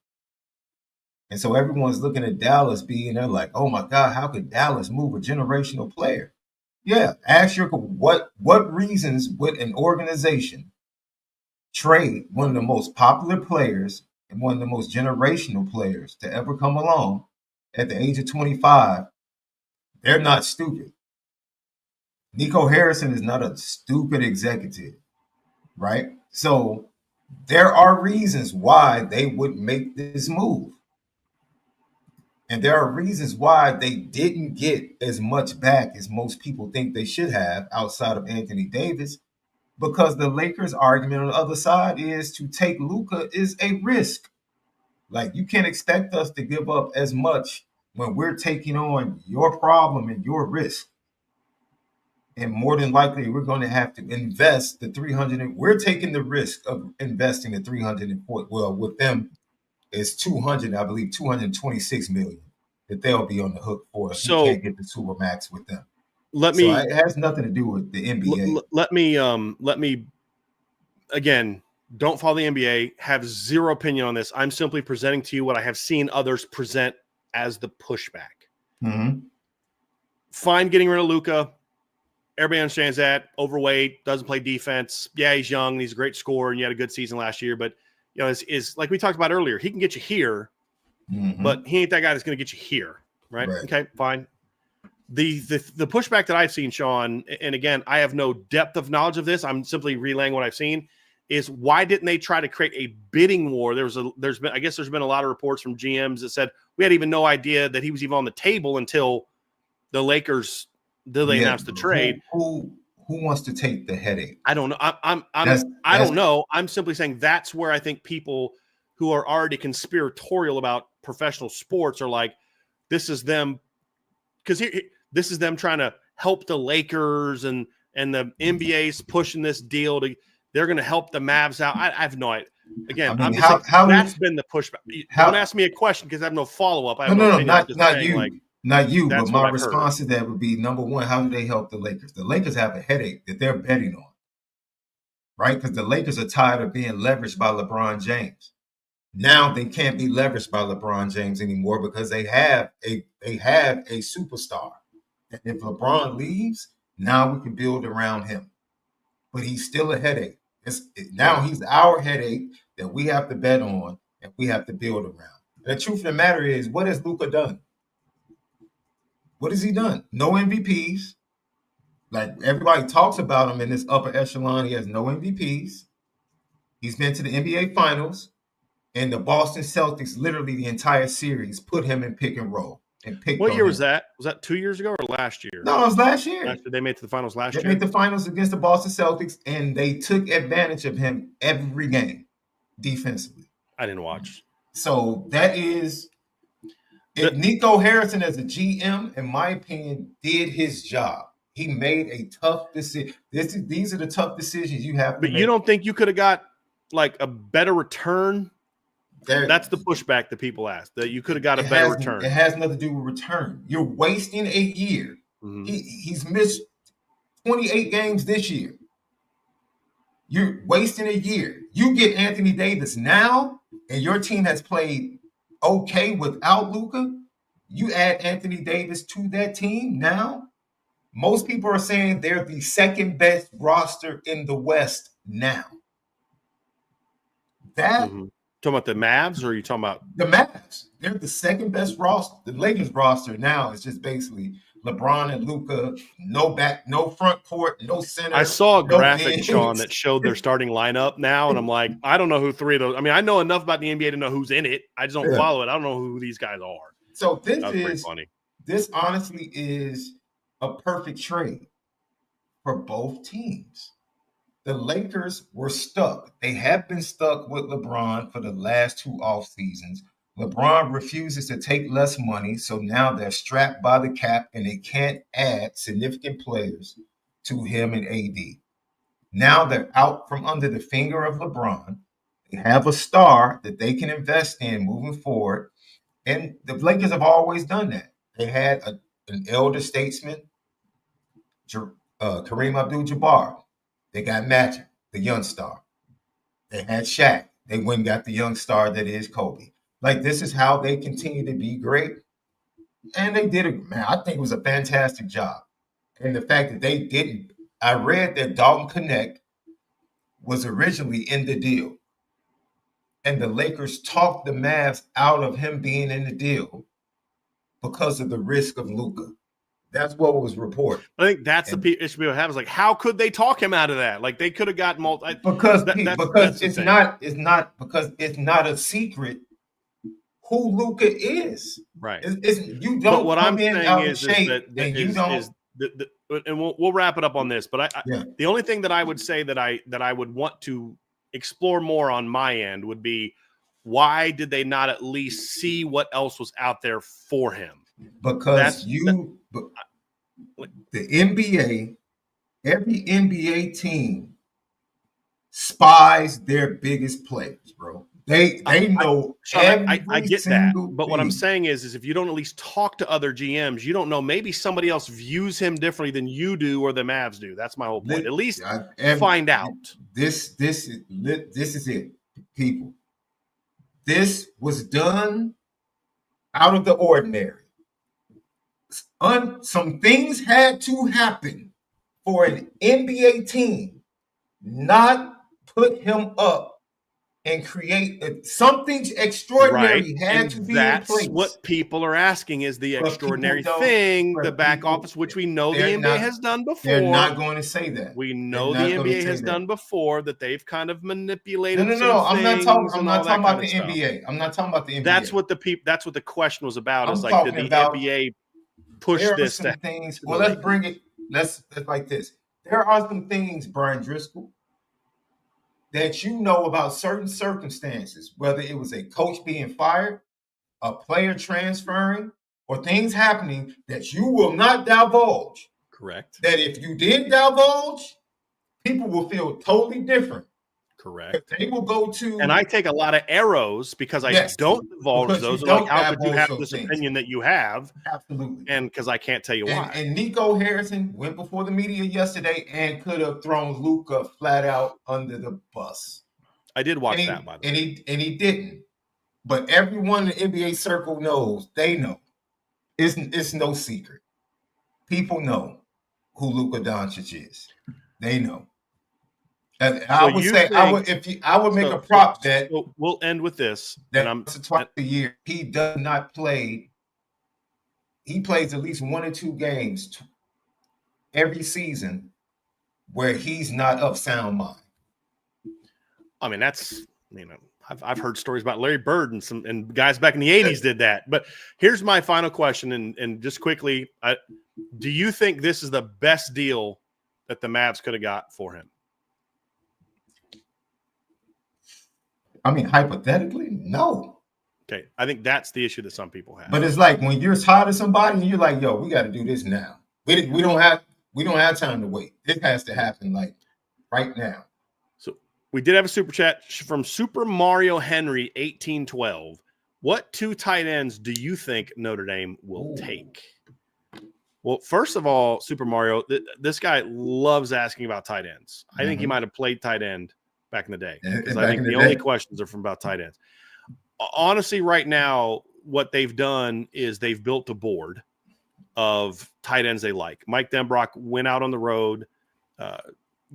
And so everyone's looking at Dallas being there like, oh my God, how could Dallas move a generational player? Yeah, ask your what reasons would an organization trade one of the most popular players and one of the most generational players to ever come along at the age of 25? They're not stupid. Nico Harrison is not a stupid executive, right? So there are reasons why they would make this move. And there are reasons why they didn't get as much back as most people think they should have outside of Anthony Davis, because the Lakers' argument on the other side is to take Luka is a risk. Like, you can't expect us to give up as much when we're taking on your problem and your risk. And more than likely, we're going to have to invest the 300. We're taking the risk of investing the 340. Well, with them, it's 200, I believe, 226 million that they'll be on the hook for. So you can't get the Supermax with them. It has nothing to do with the NBA. Let me again, don't follow the NBA, have zero opinion on this. I'm simply presenting to you what I have seen others present as the pushback. Mm-hmm. Fine getting rid of Luka. Everybody understands that. Overweight, doesn't play defense. Yeah, he's young, and he's a great scorer, and he had a good season last year. But, is like we talked about earlier, he can get you here, but he ain't that guy that's going to get you here, right? Okay, fine. The pushback that I've seen, Sean, and again, I have no depth of knowledge of this. I'm simply relaying what I've seen, is why didn't they try to create a bidding war? There's been a lot of reports from GMs that said we had even no idea that he was even on the table until the Lakers announced the trade. Who wants to take the headache? I don't know. I don't know. I'm simply saying that's where I think people who are already conspiratorial about professional sports are like, this is them, because this is them trying to help the Lakers and the NBA's pushing this deal they're going to help the Mavs out. I have no idea. Again, I'm just saying that's been the pushback. Don't ask me a question because I have no follow up. No, not you. Not you, but That's what my I've heard. response to that would be, number one, how do they help the Lakers? The Lakers have a headache that they're betting on, right? Because the Lakers are tired of being leveraged by LeBron James. Now they can't be leveraged by LeBron James anymore because they have a superstar. And if LeBron leaves, now we can build around him. But he's still a headache. Now he's our headache that we have to bet on and we have to build around. The truth of the matter is, what has Luka done? What has he done? No MVPs. Like, everybody talks about him in this upper echelon. He has no MVPs. He's been to the NBA Finals. And the Boston Celtics, literally the entire series, put him in pick and roll and picked. What year was that? Was that 2 years ago or last year? No, it was last year. They made it to the finals last year. They made the finals against the Boston Celtics, and they took advantage of him every game defensively. I didn't watch. So that is if Nico Harrison, as a GM, in my opinion, did his job. He made a tough decision. These are the tough decisions you have to make. But you don't think you could have got like a better return? That's the pushback that people ask, that you could have got a better return. It has nothing to do with return. You're wasting a year. Mm-hmm. He's missed 28 games this year. You're wasting a year. You get Anthony Davis now, and your team has played okay without Luka. You add Anthony Davis to that team now. Most people are saying they're the second best roster in the West now. Talking about the Mavs, or are you talking about the Mavs? They're the second best roster. The Lakers roster now is just basically LeBron and Luka, no back, no front court, no center. I saw a graphic, Sean, that showed their starting lineup now, and I'm like, I don't know who three of those. I mean, I know enough about the NBA to know who's in it. I just don't follow it. I don't know who these guys are. So this honestly is a perfect trade for both teams. The Lakers were stuck. They have been stuck with LeBron for the last 2 off seasons. LeBron refuses to take less money, so now they're strapped by the cap and they can't add significant players to him and AD. Now they're out from under the finger of LeBron. They have a star that they can invest in moving forward, and the Lakers have always done that. They had an elder statesman, Kareem Abdul-Jabbar. They got Magic, the young star. They had Shaq. They went and got the young star that is Kobe. Like, this is how they continue to be great. And they did I think it was a fantastic job. And the fact that they didn't, I read that Dalton Connect was originally in the deal. And the Lakers talked the Mavs out of him being in the deal because of the risk of Luka. That's what was reported. I think that's the issue people have, is like, how could they talk him out of that? Like, they could have got because it's not a secret who Luka is. Right. You don't. But what I'm saying is that and we'll wrap it up on this. But the only thing that I would say that I would want to explore more on my end would be, why did they not at least see what else was out there for him? Because the NBA, every NBA team spies their biggest players, bro. They know I get that. But what I'm saying is if you don't at least talk to other GMs, you don't know. Maybe somebody else views him differently than you do or the Mavs do. That's my whole point. At least find out. This is it, people. This was done out of the ordinary. Some things had to happen for an NBA team not put him up and create something extraordinary had to be in place. That's what people are asking, is the extraordinary thing, the back office, which we know the NBA has done before. They're not going to say that. We know the NBA has done before, that they've kind of manipulated. No. I'm not talking about the NBA. I'm not talking about the NBA. That's what the question was about. Is like, did the NBA push this? Some things. Well, let's bring it. Let's like this. There are some things, Brian Driscoll, that you know about certain circumstances, whether it was a coach being fired, a player transferring, or things happening that you will not divulge. Correct. That if you did divulge, people will feel totally different. Correct. They will go to, and I take a lot of arrows because I yes, don't divulge because those. you And like, don't how could you divulge have those this things. opinion that you have? Absolutely. And because I can't tell you why. And Nico Harrison went before the media yesterday and could have thrown Luka flat out under the bus. I did watch that, by the way. And he didn't. But everyone in the NBA circle knows. They know. It's no secret. People know who Luka Doncic is. They know. And I would say, I would make a prop bet. So we'll end with this. That twice a year, he does not play. He plays at least 1 or 2 games every season where he's not of sound mind. I mean, that's, I've heard stories about Larry Bird and guys back in the 80s did that. But here's my final question, and just quickly, do you think this is the best deal that the Mavs could have got for him? I mean, hypothetically, no. Okay, I think that's the issue that some people have. But it's like when you're tired of somebody and you're like, yo, we got to do this now. We don't have time to wait. It has to happen like right now. So we did have a super chat from Super Mario Henry 1812. What 2 tight ends do you think Notre Dame will take? Well, first of all, Super Mario, this guy loves asking about tight ends. I think he might have played tight end back in the day, because I think the only questions are from about tight ends. Honestly, right now, what they've done is they've built a board of tight ends they like. Mike Denbrock went out on the road,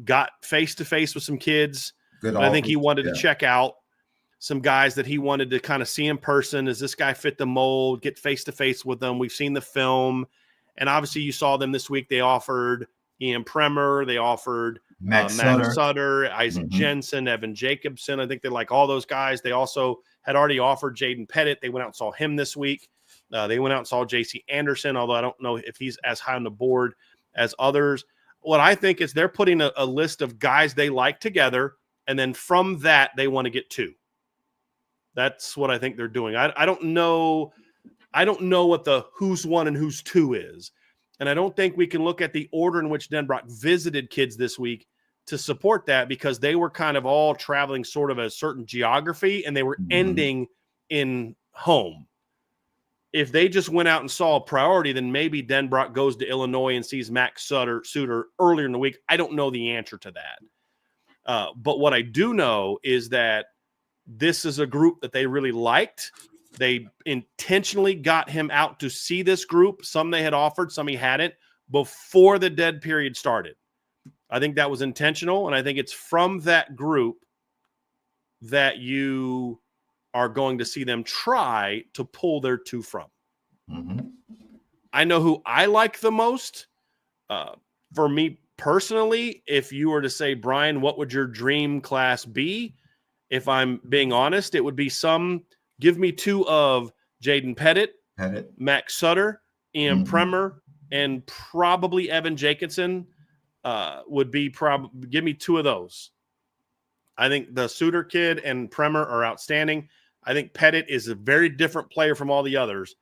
got face-to-face with some kids. I think he wanted to check out some guys that he wanted to kind of see in person. Does this guy fit the mold? Get face-to-face with them. We've seen the film. And obviously you saw them this week. They offered Ian Premer. They offered Matt Sutter, Isaac Jensen, Evan Jacobson. I think they like all those guys. They also had already offered Jaden Pettit. They went out and saw him this week. They went out and saw J.C. Anderson, although I don't know if he's as high on the board as others. What I think is they're putting a list of guys they like together, and then from that, they want to get 2. That's what I think they're doing. I don't know. I don't know what the who's 1 and who's 2 is. And I don't think we can look at the order in which Denbrock visited kids this week to support that, because they were kind of all traveling sort of a certain geography, and they were ending in home. If they just went out and saw a priority, then maybe Denbrock goes to Illinois and sees Max Suter earlier in the week. I don't know the answer to that. But what I do know is that this is a group that they really liked. They intentionally got him out to see this group. Some they had offered, some he hadn't, before the dead period started. I think that was intentional, and I think it's from that group that you are going to see them try to pull their 2 from. I know who I like the most. For me personally, if you were to say, Brian, what would your dream class be? If I'm being honest, it would be give me 2 of Jaden Pettit, Max Sutter, Ian Premer, and probably Evan Jacobson would be give me 2 of those. I think the Suter kid and Premer are outstanding. I think Pettit is a very different player from all the others,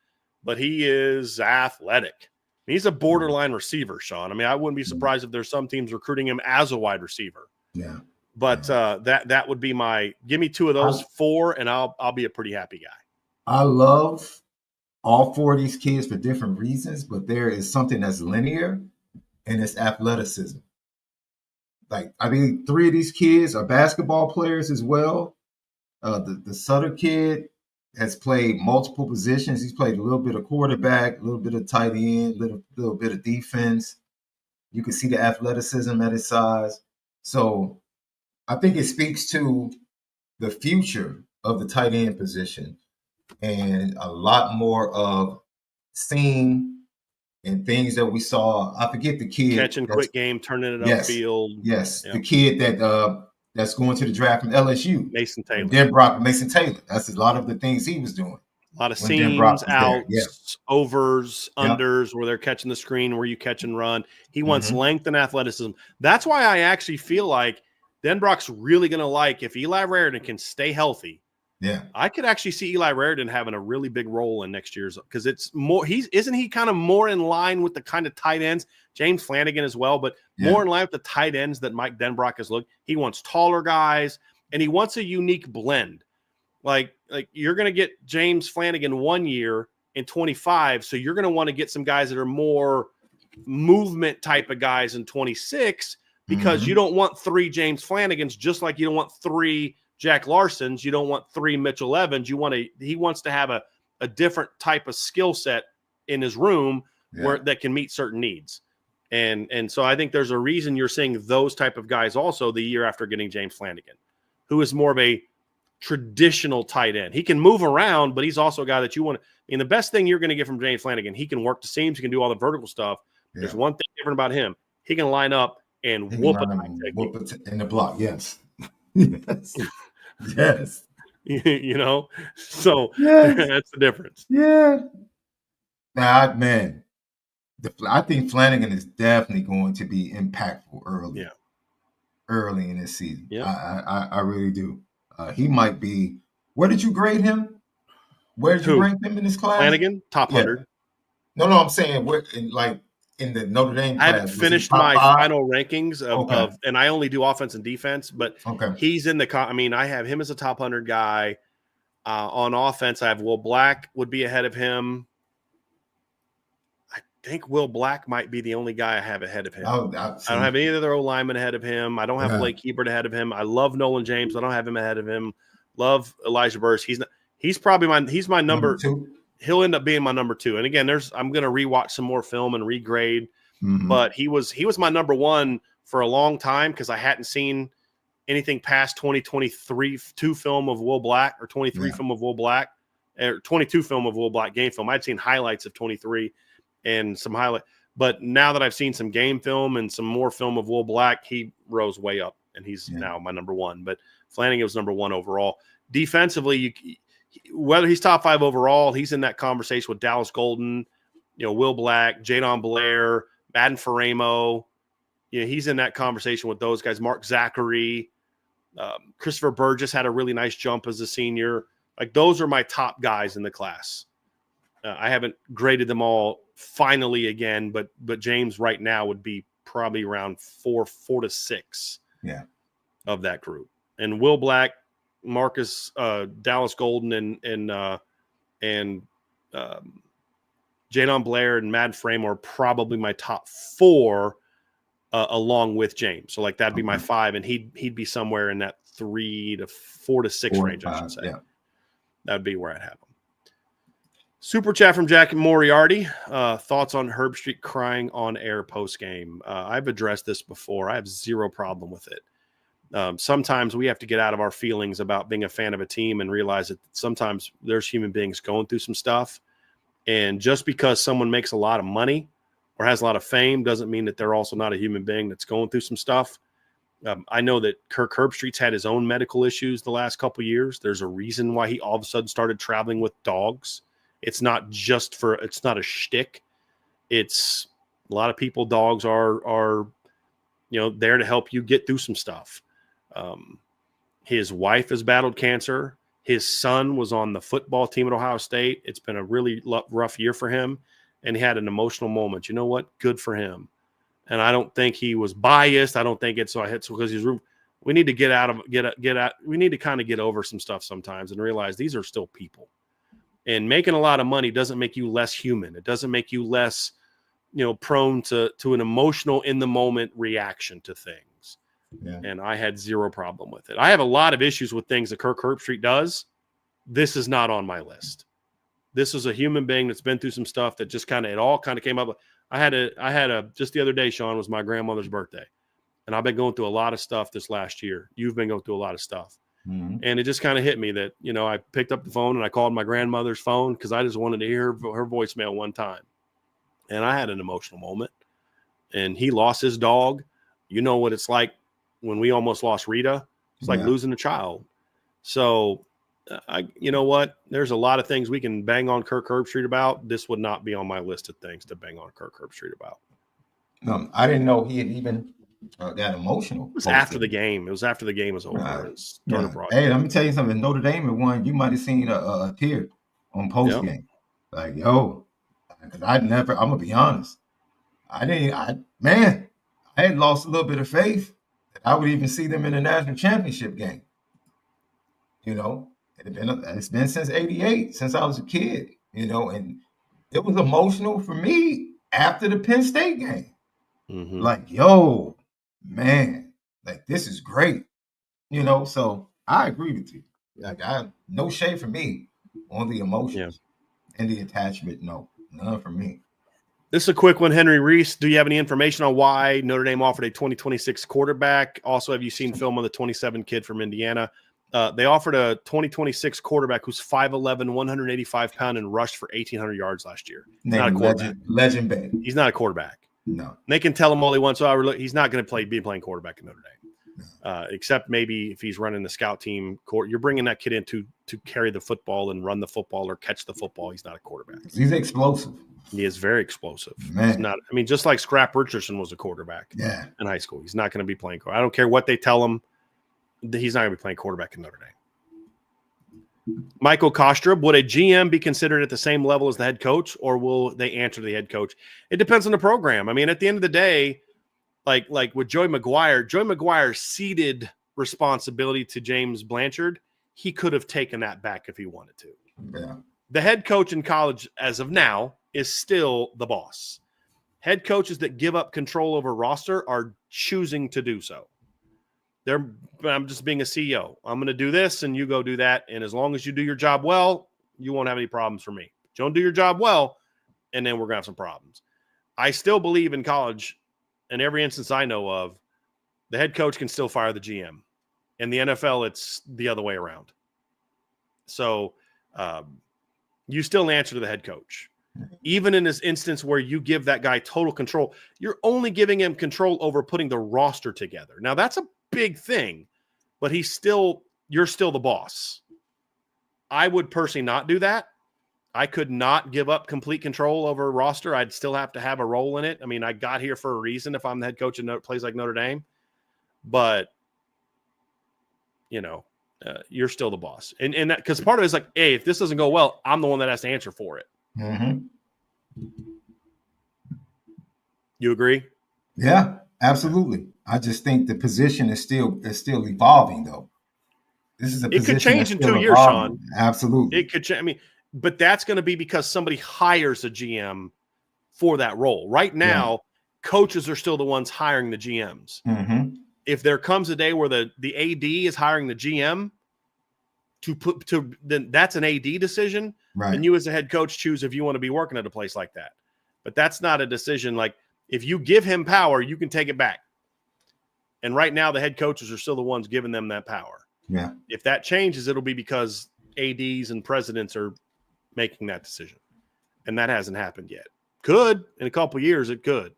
but he is athletic. He's a borderline receiver, Sean. I mean, I wouldn't be surprised if there's some teams recruiting him as a wide receiver. Yeah. But that would be give me 2 of those 4, and I'll be a pretty happy guy. I love all 4 of these kids for different reasons, but there is something that's linear, and it's athleticism. Like, I mean, 3 of these kids are basketball players as well. The Sutter kid has played multiple positions. He's played a little bit of quarterback, a little bit of tight end, little bit of defense. You can see the athleticism at his size. So I think it speaks to the future of the tight end position, and a lot more of seeing and things that we saw. I forget the kid catching quick game, turning it upfield. Yes, the kid that's going to the draft from LSU, Mason Taylor. Mason Taylor. That's a lot of the things he was doing. A lot of seams, outs, overs, unders, where they're catching the screen, where you catch and run. He wants length and athleticism. That's why I actually feel like Denbrock's really going to like, if Eli Raridan can stay healthy. Yeah, I could actually see Eli Raridan having a really big role in next year's, because it's more. Isn't he kind of more in line with the kind of tight ends, James Flanagan as well, but more in line with the tight ends that Mike Denbrock has looked. He wants taller guys. and he wants a unique blend. Like you're going to get James Flanagan 1 year in 25, so you're going to want to get some guys that are more movement type of guys in 26 because you don't want 3 James Flanagans, just like you don't want 3 Jack Larsons. You don't want 3 Mitchell Evans. He wants to have a different type of skill set in his room where that can meet certain needs. And so I think there's a reason you're seeing those type of guys also the year after getting James Flanagan, who is more of a traditional tight end. He can move around, but he's also a guy that you want to. I mean, the best thing you're going to get from James Flanagan, he can work the seams, he can do all the vertical stuff. Yeah. There's one thing different about him. He can line up and whoop it in the block. Yes. Yes. Yes. You know, so that's the difference. Yeah. Nah, man. I think Flanagan is definitely going to be impactful early in this season. Yeah. I really do. He might be. Where did you grade him? Where did you rank him in this class? Flanagan, top 100. No, I'm saying in the Notre Dame class. I haven't finished my final rankings of, and I only do offense and defense, but he's in the. I mean, I have him as a top 100 guy. On offense, I have Will Black would be ahead of him. I think Will Black might be the only guy I have ahead of him. I don't have any other O-lineman ahead of him. I don't have Blake Hebert ahead of him. I love Nolan James. I don't have him ahead of him. Love Elijah Burris. He's probably my number 2. He'll end up being my number 2. And again, I'm going to rewatch some more film and regrade. But he was my number 1 for a long time because I hadn't seen anything past 2023 2 film of Will Black or 23 film of Will Black or 22 film of Will Black game film. I'd seen highlights of 23 and some highlight. But now that I've seen some game film and some more film of Will Black, he rose way up and he's now my number 1. But Flanagan was number 1 overall. Defensively, whether he's top 5 overall, he's in that conversation with Dallas Golden, Will Black, Jadon Blair, Madden Faramo. He's in that conversation with those guys. Mark Zachary, Christopher Burgess had a really nice jump as a senior. Like those are my top guys in the class. I haven't graded them all finally again, but James right now would be probably around 4 to 6 of that group. And Will Black, Marcus, Dallas Golden, and Jadon Blair and Mad Frame are probably my top 4, along with James. So like that'd be my 5, and he'd be somewhere in that 4 to 6 range, I should say. Yeah. That'd be where I'd have him. Super chat from Jack Moriarty. Thoughts on Herb Street crying on air post game? I've addressed this before. I have zero problem with it. Sometimes we have to get out of our feelings about being a fan of a team and realize that sometimes there's human beings going through some stuff. And just because someone makes a lot of money or has a lot of fame doesn't mean that they're also not a human being that's going through some stuff. I know that Kirk Herbstreit's had his own medical issues the last couple of years. There's a reason why he all of a sudden started traveling with dogs. It's not it's not a shtick. It's a lot of people, dogs are there to help you get through some stuff. His wife has battled cancer. His son was on the football team at Ohio State. It's been a really rough year for him, and he had an emotional moment. You know what? Good for him. And I don't think he was biased. I don't think it's because he's. We need to get out. We need to kind of get over some stuff sometimes and realize these are still people. And making a lot of money doesn't make you less human. It doesn't make you less, prone to an emotional in the moment reaction to things. Yeah. And I had zero problem with it. I have a lot of issues with things that Kirk Herbstreit does. This is not on my list. This is a human being that's been through some stuff that just it all came up. I had just the other day, Sean, was my grandmother's birthday. And I've been going through a lot of stuff this last year. You've been going through a lot of stuff. Mm-hmm. And it just kind of hit me that, I picked up the phone and I called my grandmother's phone because I just wanted to hear her voicemail one time. And I had an emotional moment. And he lost his dog. You know what it's like when we almost lost Rita. It's like losing a child. So, you know what? There's a lot of things we can bang on Kirk Herbstreit about. This would not be on my list of things to bang on Kirk Herbstreit about. I didn't know he had even got emotional. It was after the game. It was after the game was over. Hey, let me tell you something. Notre Dame had won. You might have seen a tear on post game. Like, because I'm gonna be honest. I had lost a little bit of faith that I would even see them in the national championship game. You know, it's been since '88, since I was a kid. You know, and it was emotional for me after the Penn State game. Mm-hmm. Like, yo, man, like this is great. You know, so I agree with you. Like, no shade for me on the emotions and the attachment. No, none for me. This is a quick one, Henry Reese. Do you have any information on why Notre Dame offered a 2026 quarterback? Also, have you seen film on the 27 kid from Indiana? They offered a 2026 quarterback who's 5'11", 185 pound, and rushed for 1,800 yards last year. Not a quarterback. Legend baby. He's not a quarterback. No. They can tell him all they want. So he's not going to be playing quarterback in Notre Dame, except maybe if he's running the scout team. You're bringing that kid in to carry the football and run the football or catch the football. He's not a quarterback. He's explosive. He is very explosive. Man. He's not. I mean, just like Scrap Richardson was a quarterback in high school. He's not going to be playing quarterback. I don't care what they tell him. He's not going to be playing quarterback in Notre Dame. Michael Kostrub, would a GM be considered at the same level as the head coach, or will they answer to the head coach? It depends on the program. I mean, at the end of the day, like with Joey McGuire ceded responsibility to James Blanchard. He could have taken that back if he wanted to. Yeah. The head coach in college, as of now, is still the boss. Head coaches that give up control over roster are choosing to do so. I'm just being a CEO. I'm going to do this and you go do that. And as long as you do your job well, you won't have any problems for me. But you don't do your job well, and then we're going to have some problems. I still believe in college, in every instance I know of, the head coach can still fire the GM. In the NFL, it's the other way around. So you still answer to the head coach. Even in this instance where you give that guy total control, you're only giving him control over putting the roster together. Now, that's a big thing, but you're still the boss. I would personally not do that. I could not give up complete control over a roster. I'd still have to have a role in it. I mean, I got here for a reason if I'm the head coach in a place like Notre Dame. But, you're still the boss. And that, because part of it is like, hey, if this doesn't go well, I'm the one that has to answer for it. Mm-hmm. You agree? Yeah, absolutely. I just think the position is still evolving, though. This is a position it could change in 2 years, evolving. Sean. Absolutely. It could change. I mean, but that's going to be because somebody hires a GM for that role. Right now, coaches are still the ones hiring the GMs. Mm-hmm. If there comes a day where the AD is hiring the GM then that's an AD decision. Right. And you as a head coach choose if you want to be working at a place like that. But that's not a decision. Like, if you give him power, you can take it back. And right now, the head coaches are still the ones giving them that power. Yeah. If that changes, it'll be because ADs and presidents are making that decision. And that hasn't happened yet. Could. In a couple of years, it could.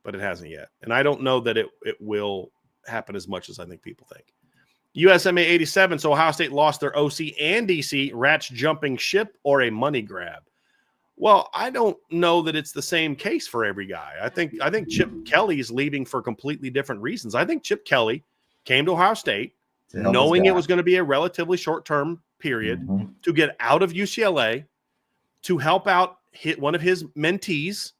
But it hasn't yet. And I don't know that it will happen as much as I think people think. USMA 87, so Ohio State lost their OC and DC. Rats jumping ship or a money grab? Well, I don't know that it's the same case for every guy. I think Chip Kelly is leaving for completely different reasons. I think Chip Kelly came to Ohio State knowing it was going to be a relatively short-term period to get out of UCLA, to help out one of his mentees,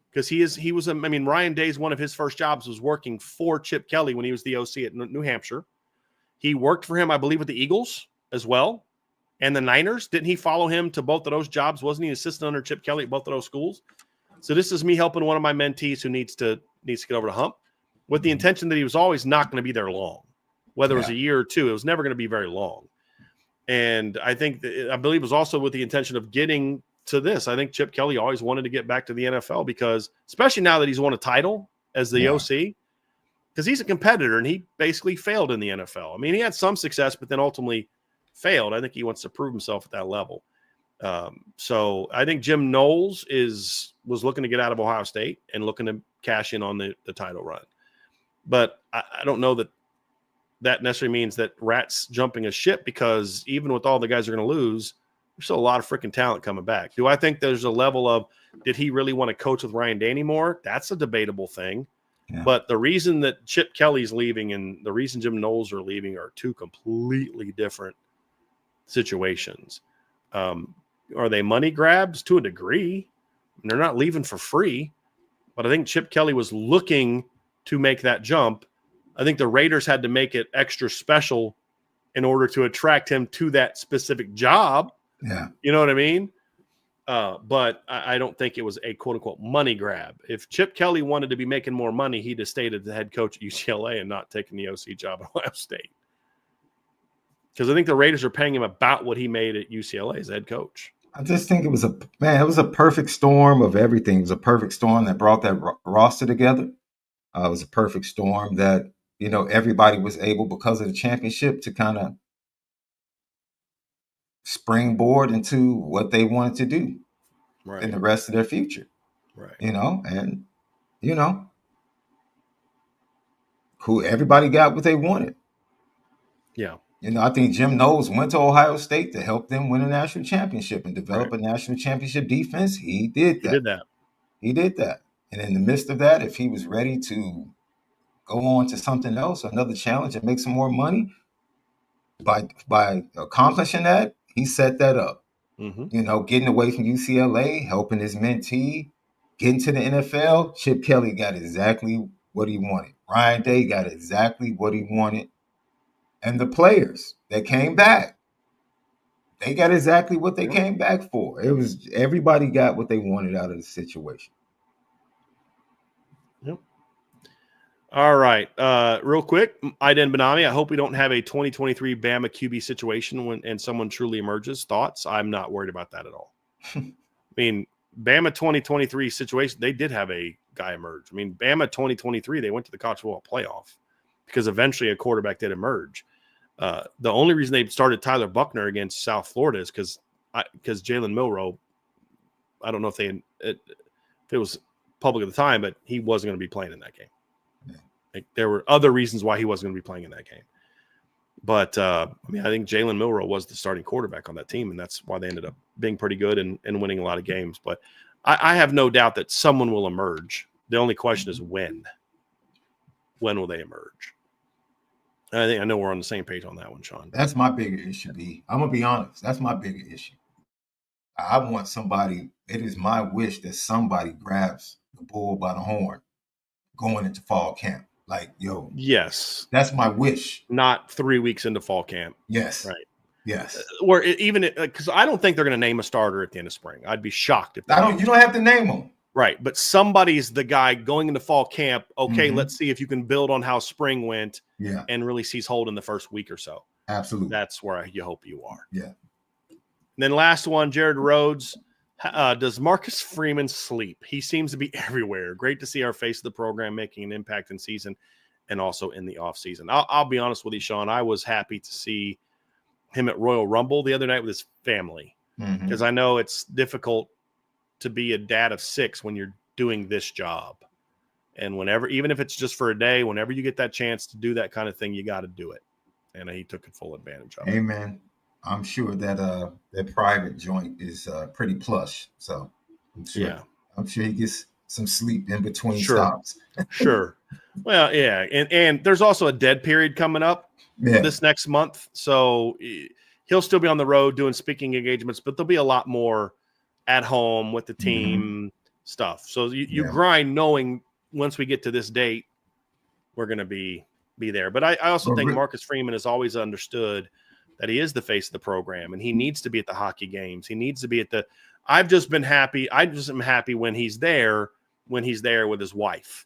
because Ryan Day's one of his first jobs was working for Chip Kelly when he was the OC at New Hampshire. He worked for him, I believe, with the Eagles as well, and the Niners. Didn't he follow him to both of those jobs? Wasn't he an assistant under Chip Kelly at both of those schools? So this is me helping one of my mentees who needs to get over the hump, with the intention that he was always not going to be there long, whether it was a year or two. It was never going to be very long. And I believe it was also with the intention of getting to this. I think Chip Kelly always wanted to get back to the NFL because, especially now that he's won a title as the OC, because he's a competitor and he basically failed in the NFL. I mean, he had some success, but then ultimately failed. I think he wants to prove himself at that level. So I think Jim Knowles was looking to get out of Ohio State and looking to cash in on the title run. But I don't know that necessarily means that Rat's jumping a ship, because even with all the guys they're going to lose, there's still a lot of freaking talent coming back. Do I think there's a level of, did he really want to coach with Ryan Day anymore? That's a debatable thing. Yeah. But the reason that Chip Kelly's leaving and the reason Jim Knowles are leaving are two completely different situations. Are they money grabs? To a degree. They're not leaving for free. But I think Chip Kelly was looking to make that jump. I think the Raiders had to make it extra special in order to attract him to that specific job. Yeah. You know what I mean? But I don't think it was a quote unquote money grab. If Chip Kelly wanted to be making more money, he'd have stayed as the head coach at UCLA and not taken the OC job at Ohio State. Because I think the Raiders are paying him about what he made at UCLA as head coach. I just think it was a perfect storm of everything. It was a perfect storm that brought that roster together. It was a perfect storm that, everybody was able, because of the championship, to kind of springboard into what they wanted to do in the rest of their future. Right. And, who everybody got what they wanted. Yeah. I think Jim Knowles went to Ohio State to help them win a national championship and develop a national championship defense. He did that. He did that. And in the midst of that, if he was ready to go on to something else, another challenge, and make some more money, by accomplishing that, he set that up. Mm-hmm. Getting away from UCLA, helping his mentee, getting to the NFL, Chip Kelly got exactly what he wanted. Ryan Day got exactly what he wanted. And the players that came back, they got exactly what they came back for. It was everybody got what they wanted out of the situation. Yep. All right. Real quick, Aiden Benami, I hope we don't have a 2023 Bama QB situation and someone truly emerges. Thoughts? I'm not worried about that at all. I mean, Bama 2023 situation, they did have a guy emerge. I mean, Bama 2023, they went to the college football playoff because eventually a quarterback did emerge. The only reason they started Tyler Buckner against South Florida is because Jalen Milroe, I don't know if it was public at the time, but he wasn't going to be playing in that game. Yeah. Like, there were other reasons why he wasn't going to be playing in that game. But, I think Jalen Milroe was the starting quarterback on that team, and that's why they ended up being pretty good and winning a lot of games. But I have no doubt that someone will emerge. The only question is when. When will they emerge? I know we're on the same page on that one, Sean. That's my bigger issue, B. I'm going to be honest. That's my bigger issue. I want somebody, it is my wish that somebody grabs the bull by the horn going into fall camp. Like, yo. Yes. That's my wish. Not 3 weeks into fall camp. Yes. Right. Yes. Or even because I don't think they're going to name a starter at the end of spring. I'd be shocked if you don't have to name them. Right. But somebody's the guy going into fall camp. Okay, let's see if you can build on how spring went and really seize hold in the first week or so. Absolutely. That's where you hope you are. Yeah. And then last one, Jared Rhodes. Does Marcus Freeman sleep? He seems to be everywhere. Great to see our face of the program making an impact in season and also in the offseason. I'll be honest with you, Sean. I was happy to see him at Royal Rumble the other night with his family because I know it's difficult to be a dad of 6 when you're doing this job. And even if it's just for a day, whenever you get that chance to do that kind of thing, you got to do it. And he took full advantage of it. Amen. I'm sure that that private joint is pretty plush. So I'm sure he gets some sleep in between stops. Sure. Well, yeah. And there's also a dead period coming up this next month. So he'll still be on the road doing speaking engagements, but there'll be a lot more at home with the team stuff. So you grind knowing once we get to this date, we're going to be there. But I also think Marcus Freeman has always understood that he is the face of the program and he needs to be at the hockey games. He needs to be at I just am happy when he's there with his wife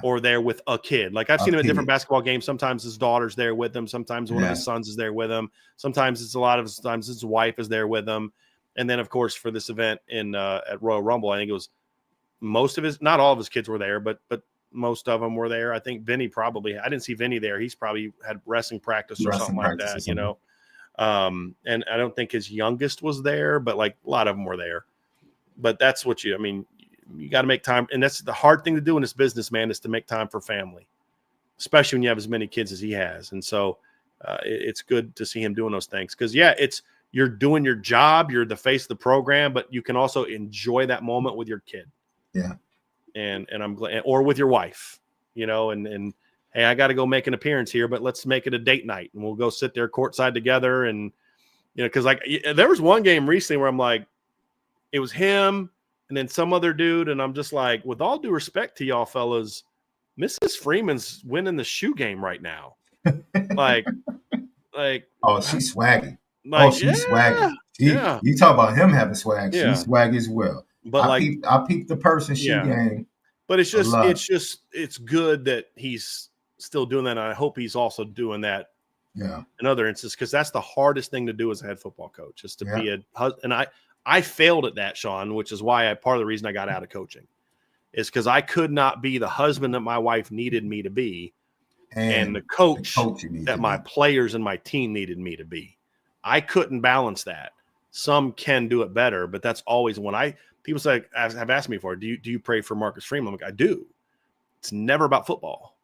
or there with a kid. Like I've seen him at different basketball games. Sometimes his daughter's there with him. Sometimes one of his sons is there with him. Sometimes times his wife is there with him. And then, of course, for this event at Royal Rumble, I think it was not all of his kids were there, but most of them were there. I think Vinny I didn't see Vinny there. He's probably had wrestling practice or something like that, And I don't think his youngest was there, but like a lot of them were there. But that's what you got to make time. And that's the hard thing to do in this business, man, is to make time for family, especially when you have as many kids as he has. And so it's good to see him doing those things because, you're doing your job, you're the face of the program, but you can also enjoy that moment with your kid. Yeah. And I'm glad, or with your wife, and hey, I got to go make an appearance here, but let's make it a date night and we'll go sit there courtside together. And, cause like there was one game recently where I'm like, it was him and then some other dude. And I'm just like, with all due respect to y'all fellas, Mrs. Freeman's winning the shoe game right now. Like Like, Oh, she's swaggy. Oh, like, she's swaggy. yeah. You talk about him having swag. Yeah. She's swaggy as well. But I peeped the person she game. But it's good that he's still doing that. And I hope he's also doing that in other instances, because that's the hardest thing to do as a head football coach, is to be a husband. And I failed at that, Sean, which is why part of the reason I got out of coaching is because I could not be the husband that my wife needed me to be and the coach that my players and my team needed me to be. I couldn't balance that. Some can do it better, but that's always when people have asked me before, do you pray for Marcus Freeman? I'm like, I do. It's never about football.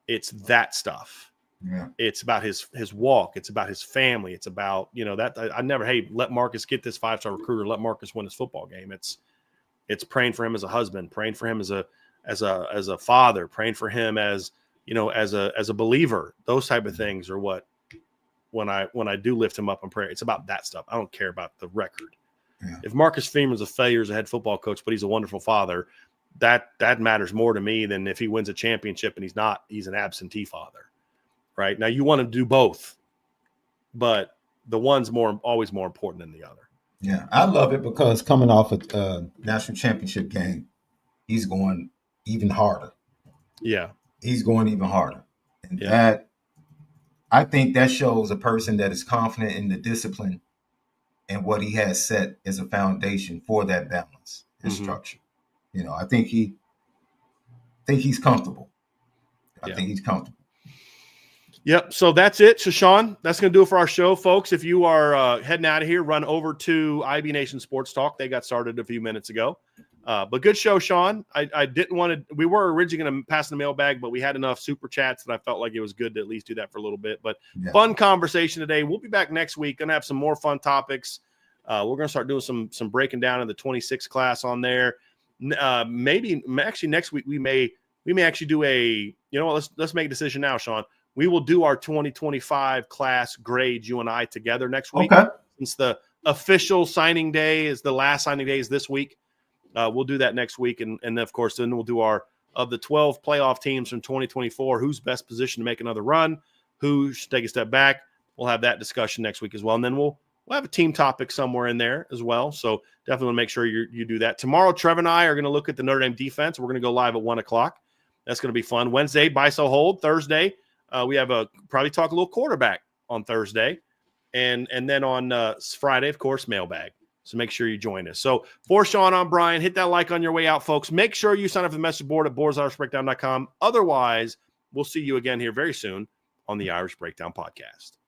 It's that stuff. Yeah. It's about his walk. It's about his family. It's about, that I never, hey, let Marcus get this 5-star recruiter. Let Marcus win his football game. It's praying for him as a husband, praying for him as a father, praying for him as a believer. Those type of things are what, when I do lift him up in prayer, it's about that stuff. I don't care about the record. Yeah. If Marcus Freeman's a failure as a head football coach, but he's a wonderful father, that matters more to me than if he wins a championship and he's an absentee father. Right? Now you want to do both, but the one's always more important than the other. Yeah. I love it because coming off a national championship game, he's going even harder. Yeah. He's going even harder. And that, I think that shows a person that is confident in the discipline and what he has set as a foundation for that balance and structure. I think he's comfortable. I think he's comfortable. Yep. So that's it. So Sean, that's going to do it for our show, folks. If you are heading out of here, run over to IB Nation Sports Talk. They got started a few minutes ago. But good show, Sean. I didn't want to – we were originally going to pass the mailbag, but we had enough super chats that I felt like it was good to at least do that for a little bit. But fun conversation today. We'll be back next week. Going to have some more fun topics. We're going to start doing some breaking down in the 26 class on there. Maybe actually next week we may actually do let's make a decision now, Sean. We will do our 2025 class grades, you and I, together next week. Okay. Since the official signing day is the last signing day is this week. We'll do that next week. And then, of course, then we'll do of the 12 playoff teams from 2024, who's best positioned to make another run, who should take a step back. We'll have that discussion next week as well. And then we'll have a team topic somewhere in there as well. So definitely want to make sure you do that. Tomorrow, Trev and I are going to look at the Notre Dame defense. We're going to go live at 1:00. That's going to be fun. Wednesday, buy, sell, hold. Thursday, we have probably talk a little quarterback on Thursday. And then on Friday, of course, mailbag. So make sure you join us. So for Sean, I'm Brian. Hit that like on your way out, folks. Make sure you sign up for the message board at BoarsIrishBreakdown.com. Otherwise, we'll see you again here very soon on the Irish Breakdown Podcast.